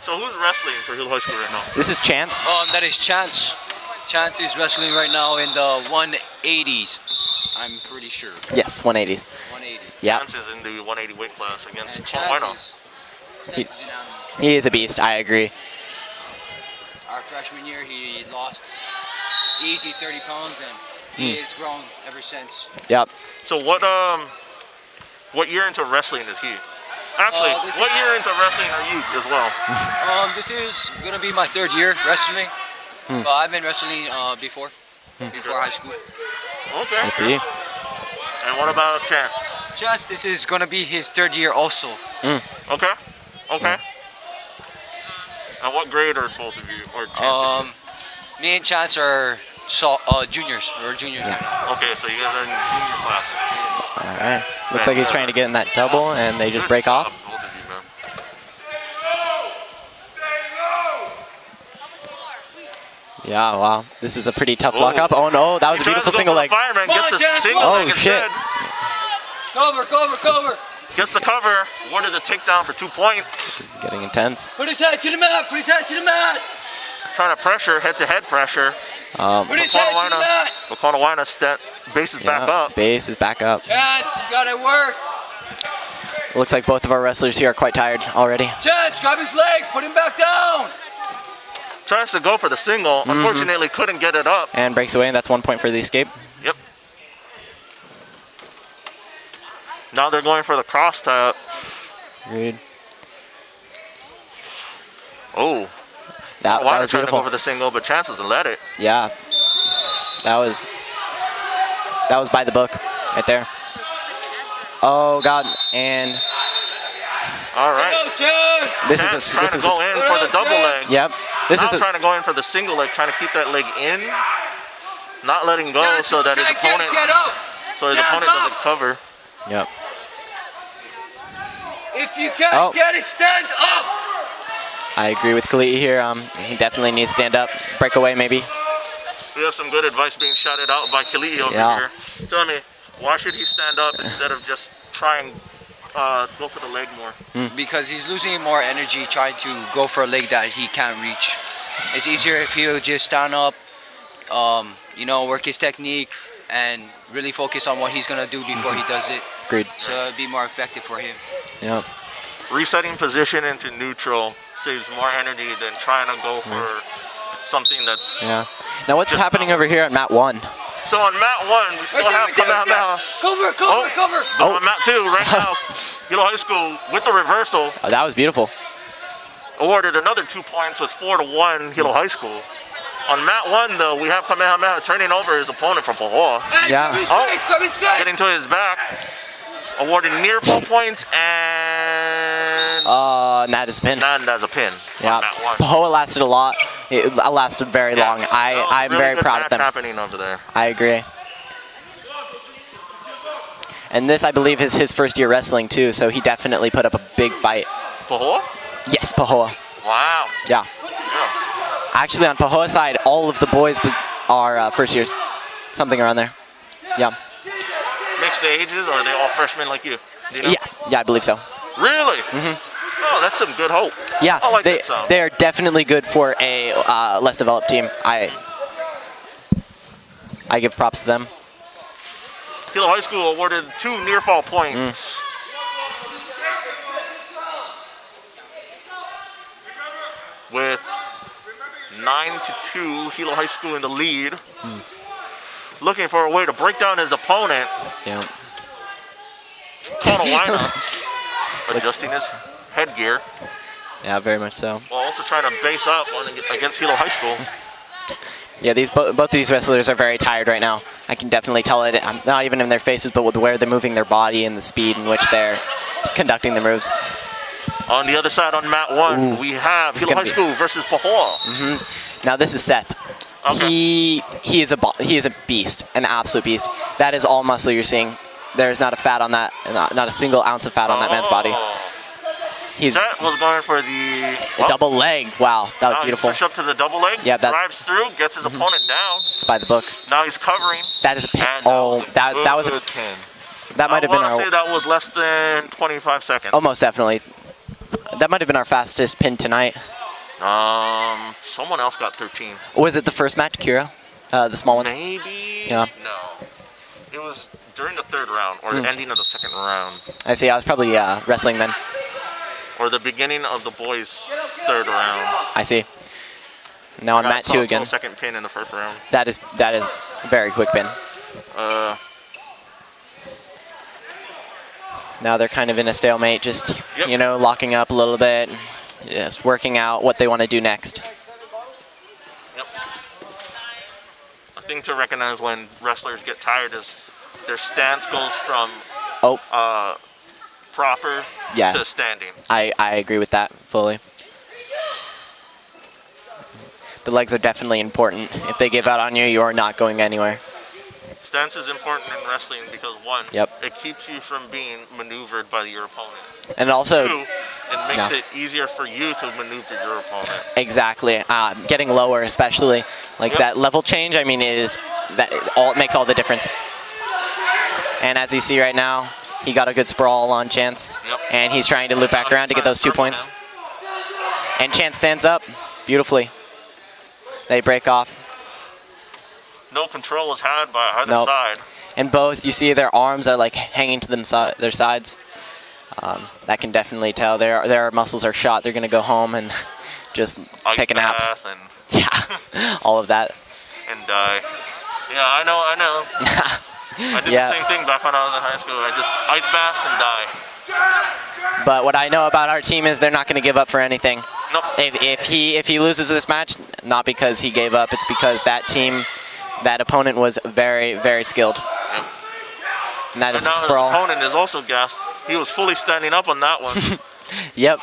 [SPEAKER 2] So who's wrestling for Hilo High School right now?
[SPEAKER 9] This is Chance.
[SPEAKER 6] That is Chance. Chance is wrestling right now in the 180s. I'm pretty sure.
[SPEAKER 9] Yes, 180s.
[SPEAKER 6] 180.
[SPEAKER 9] Yeah.
[SPEAKER 2] Chance is in the 180 weight class against
[SPEAKER 6] And
[SPEAKER 2] Konawaina.
[SPEAKER 9] He is a beast. I agree.
[SPEAKER 6] Our freshman year, he lost easy 30 pounds, and he has grown ever since.
[SPEAKER 9] Yep.
[SPEAKER 2] So what year into wrestling is he? Actually, what year into wrestling are you as well?
[SPEAKER 6] This is gonna be my 3rd year wrestling. But I've been wrestling before high school.
[SPEAKER 2] Okay.
[SPEAKER 9] I see.
[SPEAKER 2] And what about Chance?
[SPEAKER 6] Chance, this is gonna be his 3rd year also.
[SPEAKER 2] Okay. Okay. And what grade are both of you? Or Chance?
[SPEAKER 6] Me and Chance are juniors. We're juniors right now.
[SPEAKER 2] Okay, so you guys are in junior class.
[SPEAKER 9] All right. Looks like he's trying to get in that double, and they just break off.
[SPEAKER 2] Both of you, man.
[SPEAKER 9] Yeah, wow. This is a pretty tough lockup. Oh no, that was a beautiful single leg.
[SPEAKER 2] Fireman gets the single leg
[SPEAKER 9] shit.
[SPEAKER 6] Cover.
[SPEAKER 2] Gets the cover. Awarded the takedown for 2 points.
[SPEAKER 9] This is getting intense.
[SPEAKER 6] Put his head to the mat.
[SPEAKER 2] Trying to pressure, head-to-head pressure.
[SPEAKER 6] Put his head to the mat.
[SPEAKER 2] Konawaina base is back up.
[SPEAKER 9] Base is back up.
[SPEAKER 6] Chance, you gotta work.
[SPEAKER 9] Looks like both of our wrestlers here are quite tired already.
[SPEAKER 6] Chance, grab his leg. Put him back down.
[SPEAKER 2] Tries to go for the single. Unfortunately, couldn't get it up.
[SPEAKER 9] And breaks away, and that's 1 point for the escape.
[SPEAKER 2] Yep. Now they're going for the cross tap.
[SPEAKER 9] Agreed.
[SPEAKER 2] Oh.
[SPEAKER 9] That
[SPEAKER 2] Wire
[SPEAKER 9] was
[SPEAKER 2] trying
[SPEAKER 9] beautiful.
[SPEAKER 2] to go for the single, but Chances let it.
[SPEAKER 9] Yeah. That was by the book right there. Oh God, and
[SPEAKER 2] All right.
[SPEAKER 9] this
[SPEAKER 2] Chance
[SPEAKER 9] is
[SPEAKER 2] trying to go in for the double leg.
[SPEAKER 9] Yep. This
[SPEAKER 2] Now
[SPEAKER 9] is
[SPEAKER 2] trying to go in for the single leg, trying to keep that leg in, not letting go so that his opponent doesn't cover.
[SPEAKER 9] Yep.
[SPEAKER 5] If you can't get it, stand up.
[SPEAKER 9] I agree with Khalid here. He definitely needs to stand up, break away maybe.
[SPEAKER 2] We have some good advice being shouted out by Khalid over here. Tell me, why should he stand up instead of just try and go for the leg more?
[SPEAKER 6] Because he's losing more energy trying to go for a leg that he can't reach. It's easier if he'll just stand up, work his technique, and really focus on what he's gonna do before he does it.
[SPEAKER 9] Agreed.
[SPEAKER 6] So it'll be more effective for him.
[SPEAKER 9] Yeah.
[SPEAKER 2] Resetting position into neutral saves more energy than trying to go for something that's...
[SPEAKER 9] Yeah. Now what's happening over here at mat 1?
[SPEAKER 2] So on mat 1, we still have Kamehameha.
[SPEAKER 5] Cover.
[SPEAKER 2] But on mat 2, right now, Hilo High School, with the reversal,
[SPEAKER 9] Oh, that was beautiful.
[SPEAKER 2] awarded another 2 points, so it's 4-1 Hilo High School. On mat 1, though, we have Kamehameha turning over his opponent from Pahoa.
[SPEAKER 9] Yeah.
[SPEAKER 2] Getting to his back, awarded near full points, and
[SPEAKER 9] that is a pin.
[SPEAKER 2] and that's a pin.
[SPEAKER 9] Yeah.
[SPEAKER 2] On mat 1.
[SPEAKER 9] Pahoa lasted a lot. It lasted very long.
[SPEAKER 2] Yes, that was
[SPEAKER 9] I'm
[SPEAKER 2] really
[SPEAKER 9] very
[SPEAKER 2] good
[SPEAKER 9] proud of
[SPEAKER 2] match
[SPEAKER 9] them.
[SPEAKER 2] happening over there.
[SPEAKER 9] I agree. And this, I believe, is his first year wrestling too, so he definitely put up a big fight.
[SPEAKER 2] Pahoa?
[SPEAKER 9] Yes, Pahoa.
[SPEAKER 2] Wow.
[SPEAKER 9] Yeah. Actually, on Pahoa's side, all of the boys are first years. Something around there. Yeah.
[SPEAKER 2] Mixed ages, or are they all freshmen like you? Do you know?
[SPEAKER 9] Yeah, I believe so.
[SPEAKER 2] Really? Oh, that's some good hope.
[SPEAKER 9] Yeah,
[SPEAKER 2] I like that sound.
[SPEAKER 9] they are definitely good for a less developed team. I give props to them.
[SPEAKER 2] Hilo High School awarded 2 near fall points. With 9-2, Hilo High School in the lead. Looking for a way to break down his opponent.
[SPEAKER 9] Yeah.
[SPEAKER 2] Carolina adjusting his headgear,
[SPEAKER 9] Yeah, very much so.
[SPEAKER 2] while also trying to base up against Hilo High School.
[SPEAKER 9] Yeah, both of these wrestlers are very tired right now. I can definitely tell it, not even in their faces, but with where they're moving their body and the speed in which they're conducting the moves.
[SPEAKER 2] On the other side, on mat 1, we have Hilo High School versus Pahoa.
[SPEAKER 9] Now this is Seth.
[SPEAKER 2] Okay.
[SPEAKER 9] He is a beast, an absolute beast. That is all muscle you're seeing. There's not a fat on that, not a single ounce of fat on that man's body.
[SPEAKER 2] That was going for the
[SPEAKER 9] double leg. Wow, that was beautiful.
[SPEAKER 2] He switched up to the double leg.
[SPEAKER 9] Yeah,
[SPEAKER 2] drives through, gets his opponent down.
[SPEAKER 9] It's by the book.
[SPEAKER 2] Now he's covering.
[SPEAKER 9] That is a pin.
[SPEAKER 2] And
[SPEAKER 9] Oh, that was a
[SPEAKER 2] good pin.
[SPEAKER 9] that might have been
[SPEAKER 2] I want to
[SPEAKER 9] our
[SPEAKER 2] say that was less than 25 seconds.
[SPEAKER 9] almost definitely. That might have been our fastest pin tonight.
[SPEAKER 2] Someone else got 13.
[SPEAKER 9] Was it the first match, Kira? The small ones?
[SPEAKER 2] Maybe.
[SPEAKER 9] Yeah.
[SPEAKER 2] No. It was during the 3rd round, or the ending of the 2nd round,
[SPEAKER 9] I see. I was probably wrestling then.
[SPEAKER 2] or the beginning of the boys' 3rd round.
[SPEAKER 9] I see. Now on
[SPEAKER 2] Got
[SPEAKER 9] mat 2
[SPEAKER 2] a
[SPEAKER 9] again.
[SPEAKER 2] 12-second pin in the 1st round.
[SPEAKER 9] That is a very quick pin. Now they're kind of in a stalemate, just locking up a little bit, just working out what they want to do next.
[SPEAKER 2] Yep. A thing to recognize when wrestlers get tired is their stance goes from proper to standing.
[SPEAKER 9] I agree with that fully. The legs are definitely important. If they give out on you, you are not going anywhere.
[SPEAKER 2] Stance is important in wrestling because, one,
[SPEAKER 9] Yep.
[SPEAKER 2] it keeps you from being maneuvered by your opponent.
[SPEAKER 9] And also,
[SPEAKER 2] 2, it makes it easier for you to maneuver your opponent.
[SPEAKER 9] exactly. Getting lower, especially that level change. I mean, it makes all the difference. And as you see right now, he got a good sprawl on Chance, and he's trying to loop back around to get those 2 points. And Chance stands up beautifully. They break off.
[SPEAKER 2] No control is had by either side.
[SPEAKER 9] And both, you see their arms are like hanging to their sides. That can definitely tell their muscles are shot. They're going to go home and just take a nap.
[SPEAKER 2] And
[SPEAKER 9] yeah, all of that.
[SPEAKER 2] And die. Yeah, I know. I did
[SPEAKER 9] Yeah.
[SPEAKER 2] the same thing back when I was in high school. I just ice fast and die.
[SPEAKER 9] But what I know about our team is they're not going to give up for anything.
[SPEAKER 2] Nope.
[SPEAKER 9] If he loses this match, not because he gave up, it's because that team, that opponent was very, very skilled.
[SPEAKER 2] Yep.
[SPEAKER 9] And that
[SPEAKER 2] And
[SPEAKER 9] is
[SPEAKER 2] now his
[SPEAKER 9] Sprawl.
[SPEAKER 2] opponent is also gassed. He was fully standing up on that one.
[SPEAKER 9] Yep.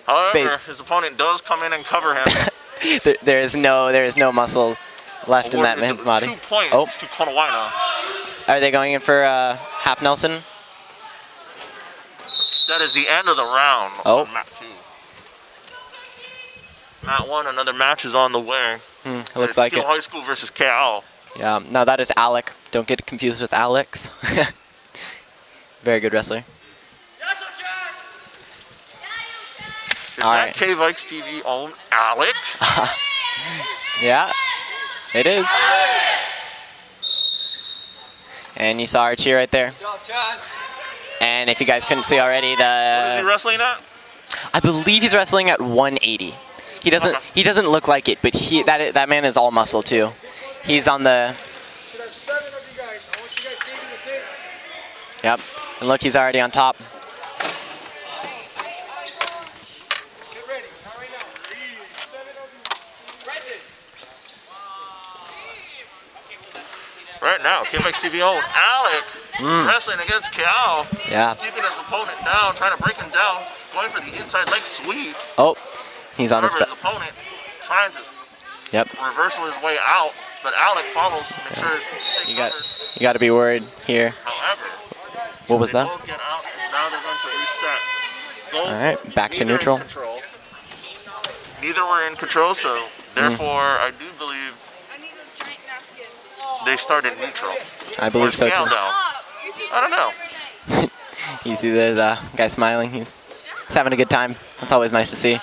[SPEAKER 2] However, his opponent does come in and cover him.
[SPEAKER 9] There is no muscle left in that
[SPEAKER 2] Awarded
[SPEAKER 9] man's body.
[SPEAKER 2] 2 points
[SPEAKER 9] Oh,
[SPEAKER 2] to Konawaina.
[SPEAKER 9] are they going in for half Nelson?
[SPEAKER 2] That is the end of the round
[SPEAKER 9] Oh.
[SPEAKER 2] on map 2. Mat 1, another match is on the way.
[SPEAKER 9] It looks like
[SPEAKER 2] Hilo
[SPEAKER 9] it.
[SPEAKER 2] High School versus KL.
[SPEAKER 9] Yeah. No, that is Alec. Don't get confused with Alex. Very good wrestler.
[SPEAKER 2] Is
[SPEAKER 9] All
[SPEAKER 2] that
[SPEAKER 9] right.
[SPEAKER 2] KVIKS TV own Alec?
[SPEAKER 9] Yeah, it is. And you saw our cheer right there. And if you guys couldn't see already,
[SPEAKER 2] What is he wrestling at?
[SPEAKER 9] I believe he's wrestling at 180. He doesn't
[SPEAKER 2] Okay.
[SPEAKER 9] he doesn't look like it, but that man is all muscle too. He's on the
[SPEAKER 7] Should have 7 of you guys. I want you guys saving the tape.
[SPEAKER 9] Yep. And look, he's already on top.
[SPEAKER 7] Get ready. Not right now. 7 of you. Present.
[SPEAKER 2] Right now, KVIKS TV own Alec wrestling against KL.
[SPEAKER 9] Yeah.
[SPEAKER 2] Keeping his opponent down, trying to break him down, going for the inside leg sweep.
[SPEAKER 9] Oh, he's on his
[SPEAKER 2] However, his
[SPEAKER 9] back.
[SPEAKER 2] opponent trying to
[SPEAKER 9] Yep.
[SPEAKER 2] reversal his way out, but Alec follows to make sure it's stay covered.
[SPEAKER 9] You got to be worried here.
[SPEAKER 2] However,
[SPEAKER 9] What was
[SPEAKER 2] they
[SPEAKER 9] that?
[SPEAKER 2] both get out, and now they're going to reset. Both,
[SPEAKER 9] All right, back to
[SPEAKER 2] neither in
[SPEAKER 9] neutral.
[SPEAKER 2] control. Neither were in control, so therefore, I do believe they start in neutral.
[SPEAKER 9] I believe so
[SPEAKER 2] Scale
[SPEAKER 9] too.
[SPEAKER 2] down. I don't know.
[SPEAKER 9] You see there's a guy smiling. He's having a good time. That's always nice to see.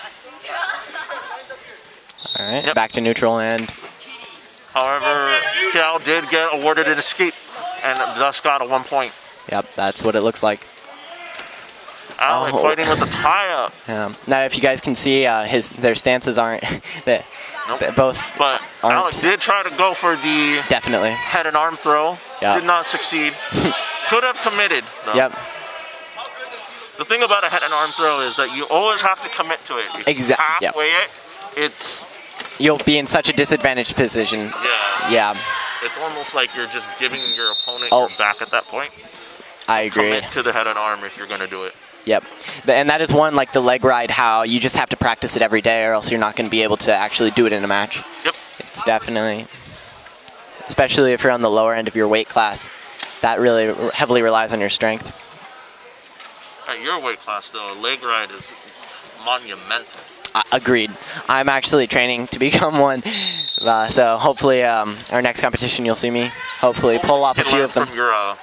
[SPEAKER 9] All right,
[SPEAKER 2] Yep.
[SPEAKER 9] back to neutral and
[SPEAKER 2] However, Cal did get awarded an escape and thus got a 1 point.
[SPEAKER 9] yep, that's what it looks like.
[SPEAKER 2] Alec
[SPEAKER 9] Oh.
[SPEAKER 2] fighting with the tie-up.
[SPEAKER 9] Now, if you guys can see, their stances aren't they
[SPEAKER 2] Nope.
[SPEAKER 9] both
[SPEAKER 2] But
[SPEAKER 9] Aren't-
[SPEAKER 2] Alec did try to go for the
[SPEAKER 9] definitely.
[SPEAKER 2] head and arm throw.
[SPEAKER 9] Yeah.
[SPEAKER 2] Did not succeed. Could have committed, though.
[SPEAKER 9] Yep,
[SPEAKER 2] The thing about a head and arm throw is that you always have to commit to it. If you
[SPEAKER 9] Exact- yep.
[SPEAKER 2] halfway it, it's,
[SPEAKER 9] you'll be in such a disadvantaged position.
[SPEAKER 2] yeah.
[SPEAKER 9] Yeah,
[SPEAKER 2] It's almost like you're just giving your opponent
[SPEAKER 9] Oh.
[SPEAKER 2] your back at that point.
[SPEAKER 9] I agree.
[SPEAKER 2] Commit to the head and arm if you're going to do it.
[SPEAKER 9] Yep, and that is one like the leg ride. How you just have to practice it every day, or else you're not going to be able to actually do it in a match.
[SPEAKER 2] Yep.
[SPEAKER 9] It's definitely, especially if you're on the lower end of your weight class, that really heavily relies on your strength.
[SPEAKER 2] At your weight class, though, a leg ride is monumental.
[SPEAKER 9] Agreed. I'm actually training to become one, so hopefully our next competition you'll see me hopefully pull off a
[SPEAKER 2] You can
[SPEAKER 9] few
[SPEAKER 2] learn
[SPEAKER 9] of them.
[SPEAKER 2] From your,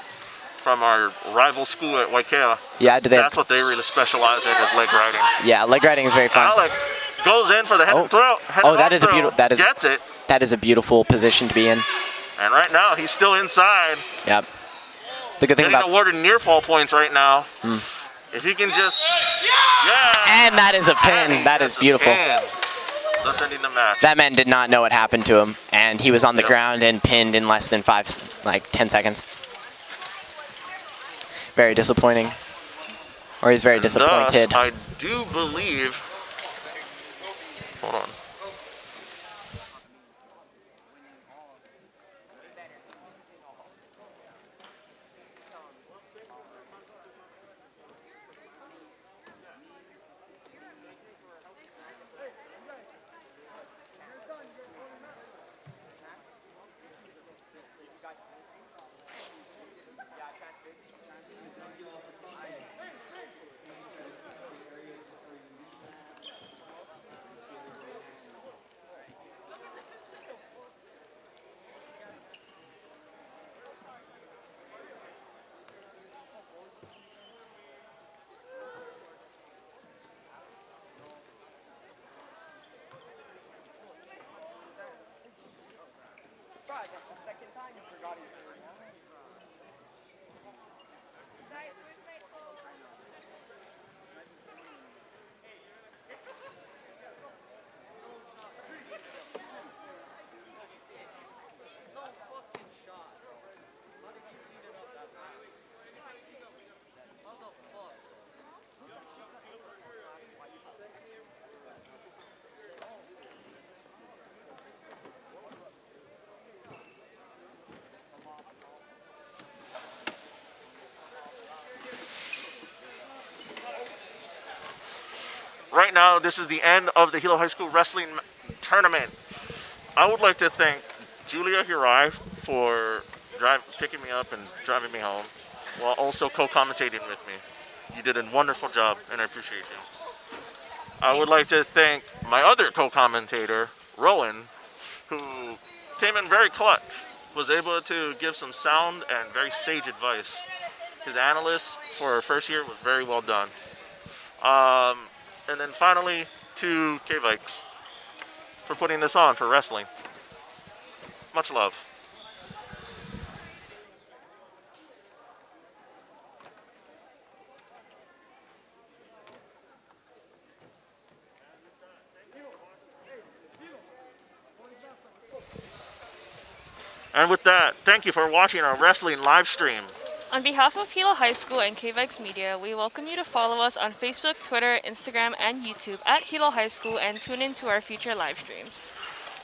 [SPEAKER 2] from our rival school at Waikea.
[SPEAKER 9] Yeah, do they?
[SPEAKER 2] That's what they really specialize in, is leg riding.
[SPEAKER 9] Yeah, leg riding is very fun.
[SPEAKER 2] Alec goes in for the head
[SPEAKER 9] Oh.
[SPEAKER 2] and throw. Head
[SPEAKER 9] Oh,
[SPEAKER 2] and
[SPEAKER 9] that
[SPEAKER 2] arm
[SPEAKER 9] is a
[SPEAKER 2] throw,
[SPEAKER 9] beautiful- that is-
[SPEAKER 2] gets it,
[SPEAKER 9] That is a beautiful position to be in.
[SPEAKER 2] and right now he's still inside.
[SPEAKER 9] Yep. The good thing
[SPEAKER 2] Getting
[SPEAKER 9] about
[SPEAKER 2] awarded near fall points right now. If he can just, yeah.
[SPEAKER 9] and that is a pin. That is
[SPEAKER 2] That's a
[SPEAKER 9] beautiful.
[SPEAKER 2] pin. Thus ending the match.
[SPEAKER 9] That man did not know what happened to him, and he was on the
[SPEAKER 2] Yep.
[SPEAKER 9] ground and pinned in less than 10 seconds. Very disappointing. Or he's very disappointed.
[SPEAKER 2] Thus, I do believe. Hold on. right now, this is the end of the Hilo High School Wrestling Tournament. I would like to thank Julia Hirai for picking me up and driving me home, while also co-commentating with me. You did a wonderful job, and I appreciate you. I would like to thank my other co-commentator, Rowan, who came in very clutch, was able to give some sound and very sage advice. His analyst for our first year was very well done. And then finally, to KVIKS for putting this on for wrestling. Much love. And with that, thank you for watching our wrestling live stream.
[SPEAKER 3] On behalf of Hilo High School and KVIKS Media, we welcome you to follow us on Facebook, Twitter, Instagram, and YouTube at Hilo High School and tune in to our future live streams.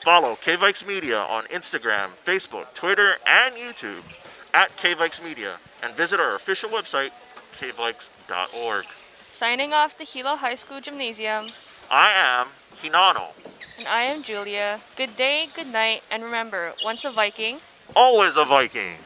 [SPEAKER 2] Follow KVIKS Media on Instagram, Facebook, Twitter, and YouTube at KVIKS Media, and visit our official website, kviks.org.
[SPEAKER 3] Signing off the Hilo High School Gymnasium.
[SPEAKER 2] I am Hinano.
[SPEAKER 3] And I am Julia. Good day, good night, and remember, once a Viking,
[SPEAKER 2] Always a Viking.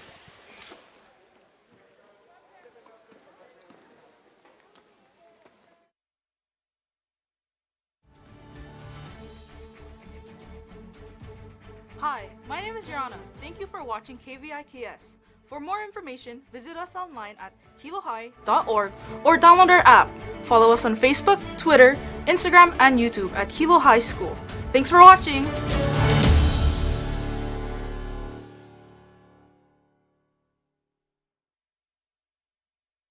[SPEAKER 10] Hi, my name is Yana. Thank you for watching KVIKS. For more information, visit us online at hilohigh.org or download our app. Follow us on Facebook, Twitter, Instagram, and YouTube at Hilo High School. Thanks for watching!